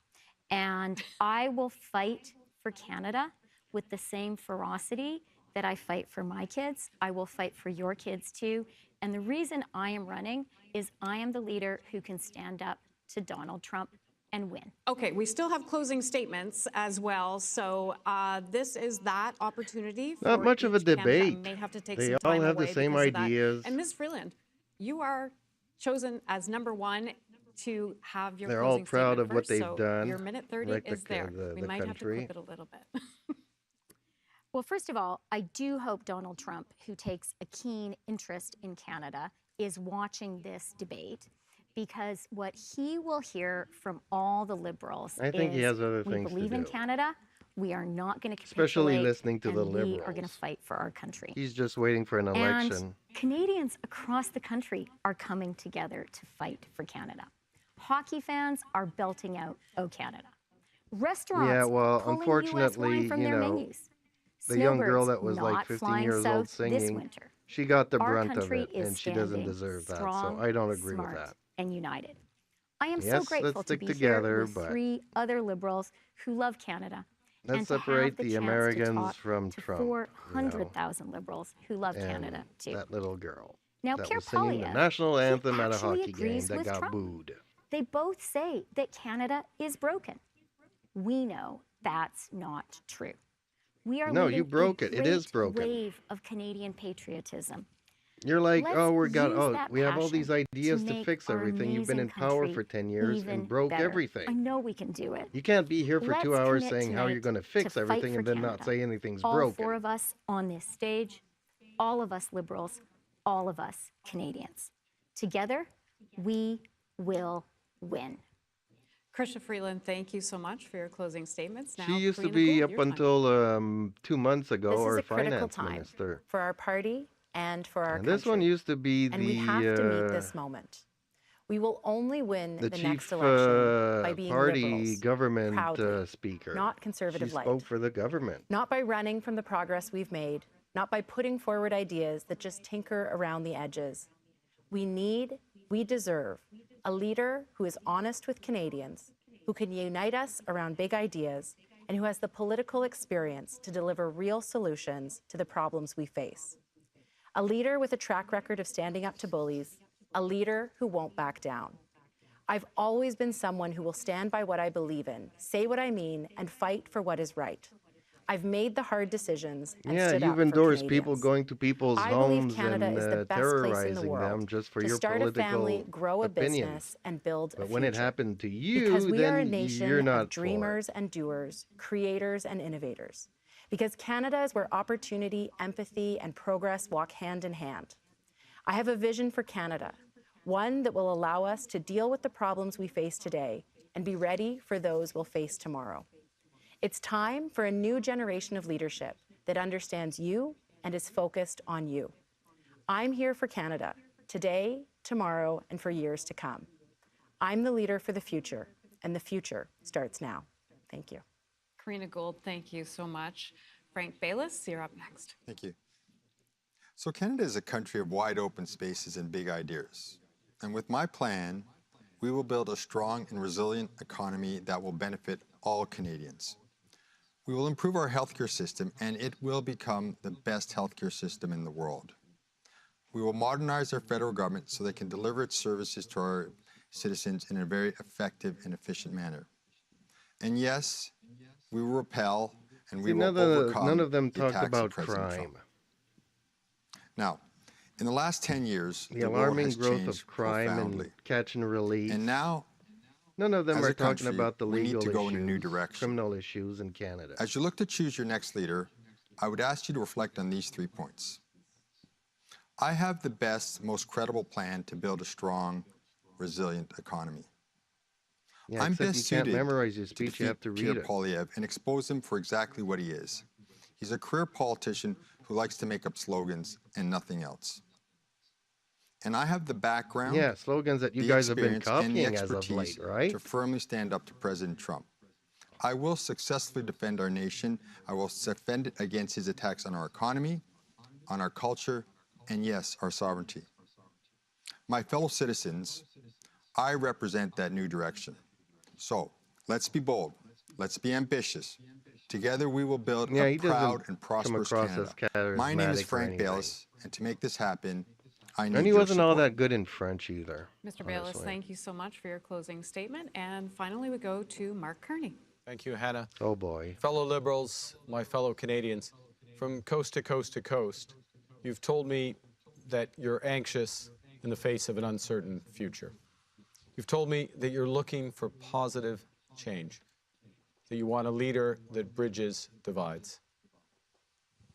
and I will fight for Canada with the same ferocity that I fight for my kids. I will fight for your kids too. And the reason I am running is I am the leader who can stand up to Donald Trump and win. Okay, we still have closing statements as well. So this is that opportunity for Not much of a each candidate. I debate. may have to take They some all time have the away same because of that. ideas. And Ms. Freeland, you are chosen as number one to have your They're all closing proud statement of what first, they've so done, your minute 30 like is there. We the might have to country. clip it a little bit. Well, first of all, I do hope Donald Trump, who takes a keen interest in Canada, is watching this debate, because what he will hear from all the Liberals I think he is, has other we things to believe in do. Canada, we are not going to Especially capitulate, listening to and the we are going to Liberals. fight for our country. He's just waiting for an election. And Canadians across the country are coming together to fight for Canada. Hockey fans are belting out "O Canada." Restaurants Yeah, well, pulling US unfortunately, wine from you their know, menus. the young girl Snowbirds that was like not 15 flying years old south this singing, winter. she got the Our brunt of country it, is and she doesn't standing deserve that. So strong, I don't agree with smart, that. and united. I am so Yes, grateful let's to stick be together, here with but 3 other Liberals who love Canada, and let's to have separate the the chance to Americans talk from to Trump, you know, 400,000 Liberals who love and Canada too. that little girl Now, that Pierre was singing the Poilievre, national he anthem at a actually hockey game agrees that with got Trump. booed. They both say that Canada is broken. We know that's not true. We are No, leading you broke it. It is a great broken. wave of Canadian patriotism. You're like, Let's oh, use that we have all these passion ideas to make fix our everything. You've been amazing in power country for 10 years even and broke better. I everything. know we can do it. You can't be here for Let's 2 hours commit saying how you're tonight going to fix to fight everything for and then not Canada. say anything's All broken. 4 of us on this stage, all of us Liberals, all of us Canadians. Together, we will win. Chrystia Freeland, thank you so much for your closing statements. Now, She used to Karina be, Gould, up your time. until 2 months ago, This is our a critical finance time minister. for our party and for our And country. this one used to be and we have to meet this moment. We will only win the the next chief election by being party liberals, government proudly, speaker. not conservative She light. spoke for the government. Not by running from the progress we've made, not by putting forward ideas that just tinker around the edges. We deserve a leader who is honest with Canadians, who can unite us around big ideas, and who has the political experience to deliver real solutions to the problems we face. A leader with a track record of standing up to bullies, a leader who won't back down. I've always been someone who will stand by what I believe in, say what I mean, and fight for what is right. I've made the hard decisions and Yeah, stood up you've for endorsed Canadians. people going to people's I believe homes Canada and is the best place in the terrorizing world them just for to your start a political family, grow a opinions. business, and build a But future. when it happened to you, Because we are a then nation you're not of dreamers and doers, creators and innovators. Because Canada is where opportunity, empathy, and progress walk hand in hand. I have a vision for Canada, one that will allow us to deal with the problems we face today and be ready for those we'll face tomorrow. It's time for a new generation of leadership that understands you and is focused on you. I'm here for Canada, today, tomorrow, and for years to come. I'm the leader for the future, and the future starts now. Thank you. Karina Gould, thank you so much. Frank Baylis, you're up next. Thank you. So Canada is a country of wide open spaces and big ideas. And with my plan, we will build a strong and resilient economy that will benefit all Canadians. We will improve our healthcare system, and it will become the best healthcare system in the world. We will modernize our federal government so they can deliver its services to our citizens in a very effective and efficient manner. And yes, we will repel and we will overcome none of them the talked attacks of about President crime. Trump. Now, in the last 10 years, The the world alarming has growth changed of crime profoundly. and catch and release. And now, None of them as are a talking country, about the we need legal to go in a new issues, direction. criminal issues in Canada. as you look to choose your next leader, I would ask you to reflect on these 3 points. I have the best, most credible plan to build a strong, resilient economy. Yeah, I'm except best you can't suited memorize your to speech, you have to defeat read Pierre it. Poilievre and expose him for exactly what he is. He's a career politician who likes to make up slogans and nothing else. And I have the background, Yeah, slogans that you the guys have been experience, and the copying as of expertise late, right? to firmly stand up to President Trump. I will successfully defend our nation. I will defend it against his attacks on our economy, on our culture, and yes, our sovereignty. My fellow citizens, I represent that new direction. So let's be bold. Let's be ambitious. Together we will build Yeah, a he doesn't proud and come prosperous across as Canada. My name is charismatic or Frank anything. Baylis, and to make this happen, I need And he your wasn't all support. that good in French either. Mr. Bayless, honestly. thank you so much for your closing statement. And finally, we go to Mark Kearney. Thank you, Hannah. Oh boy. Fellow Liberals, my fellow Canadians, from coast to coast to coast, you've told me that you're anxious in the face of an uncertain future. You've told me that you're looking for positive change, that you want a leader that bridges divides.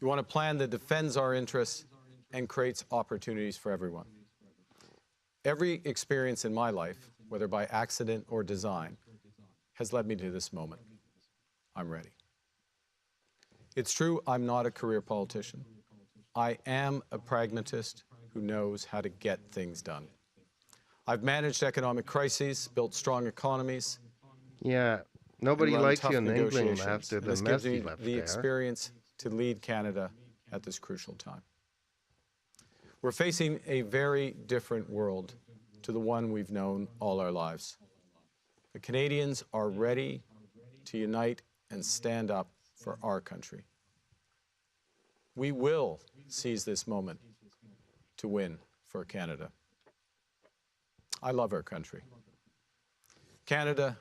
You want a plan that defends our interests and creates opportunities for everyone. Every experience in my life, whether by accident or design, has led me to this moment. I'm ready. It's true, I'm not a career politician. I am a pragmatist who knows how to get things done. I've managed economic crises, built strong economies, Yeah. and Nobody run likes tough you in England negotiations. after And the this mess gives he me left the there. experience to lead Canada at this crucial time. We're facing a very different world to the one we've known all our lives. The Canadians are ready to unite and stand up for our country. We will seize this moment to win for Canada. I love our country. Canada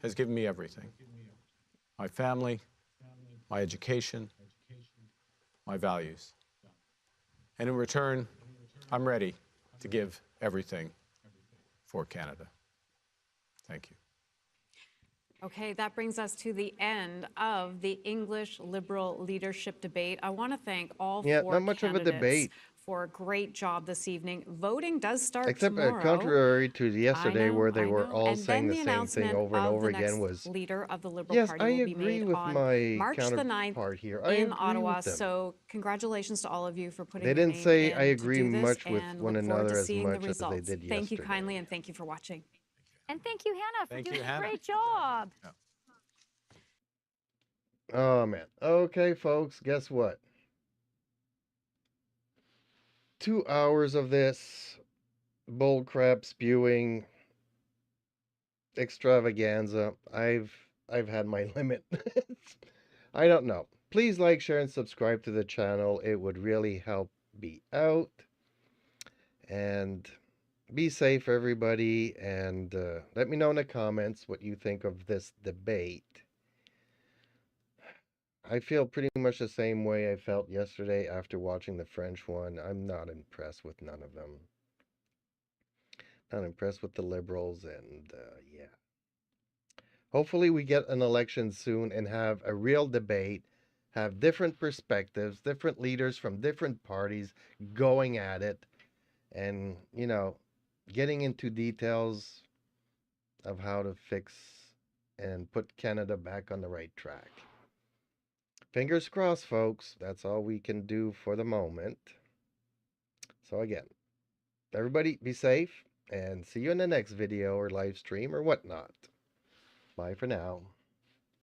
has given me everything: my family, my education, my values. And in return, I'm ready to give everything for Canada. Thank you. Okay, that brings us to the end of the English Liberal leadership debate. I want to thank all Yeah, four not much of a candidates debate. for a great job this evening. Voting does start Except tomorrow. contrary to yesterday where they I were know. all And saying then the the same thing announcement over and of over the again next was, leader of the Liberal yes, Party I will be agree made with on my March the 9th counterpart here. I in agree Ottawa. with them. So congratulations to all of you for putting They your didn't name say in I to agree do this, much with and one look forward to another as seeing the much as they results. did Thank you yesterday. kindly, and thank you for watching. And thank you, Hannah, for Thank doing you, a Hannah. great job. Oh, man. Okay, folks, guess what? 2 hours of this bullcrap spewing extravaganza. I've had my limit. I don't know. Please like, share, and subscribe to the channel. It would really help me out. And be safe, everybody. And let me know in the comments what you think of this debate. I feel pretty much the same way I felt yesterday after watching the French one. I'm not impressed with none of them. Not impressed with the Liberals, and yeah. Hopefully we get an election soon and have a real debate, have different perspectives, different leaders from different parties going at it, and, getting into details of how to fix and put Canada back on the right track. Fingers crossed, folks. That's all we can do for the moment. So again, everybody be safe and see you in the next video or live stream or whatnot. Bye for now.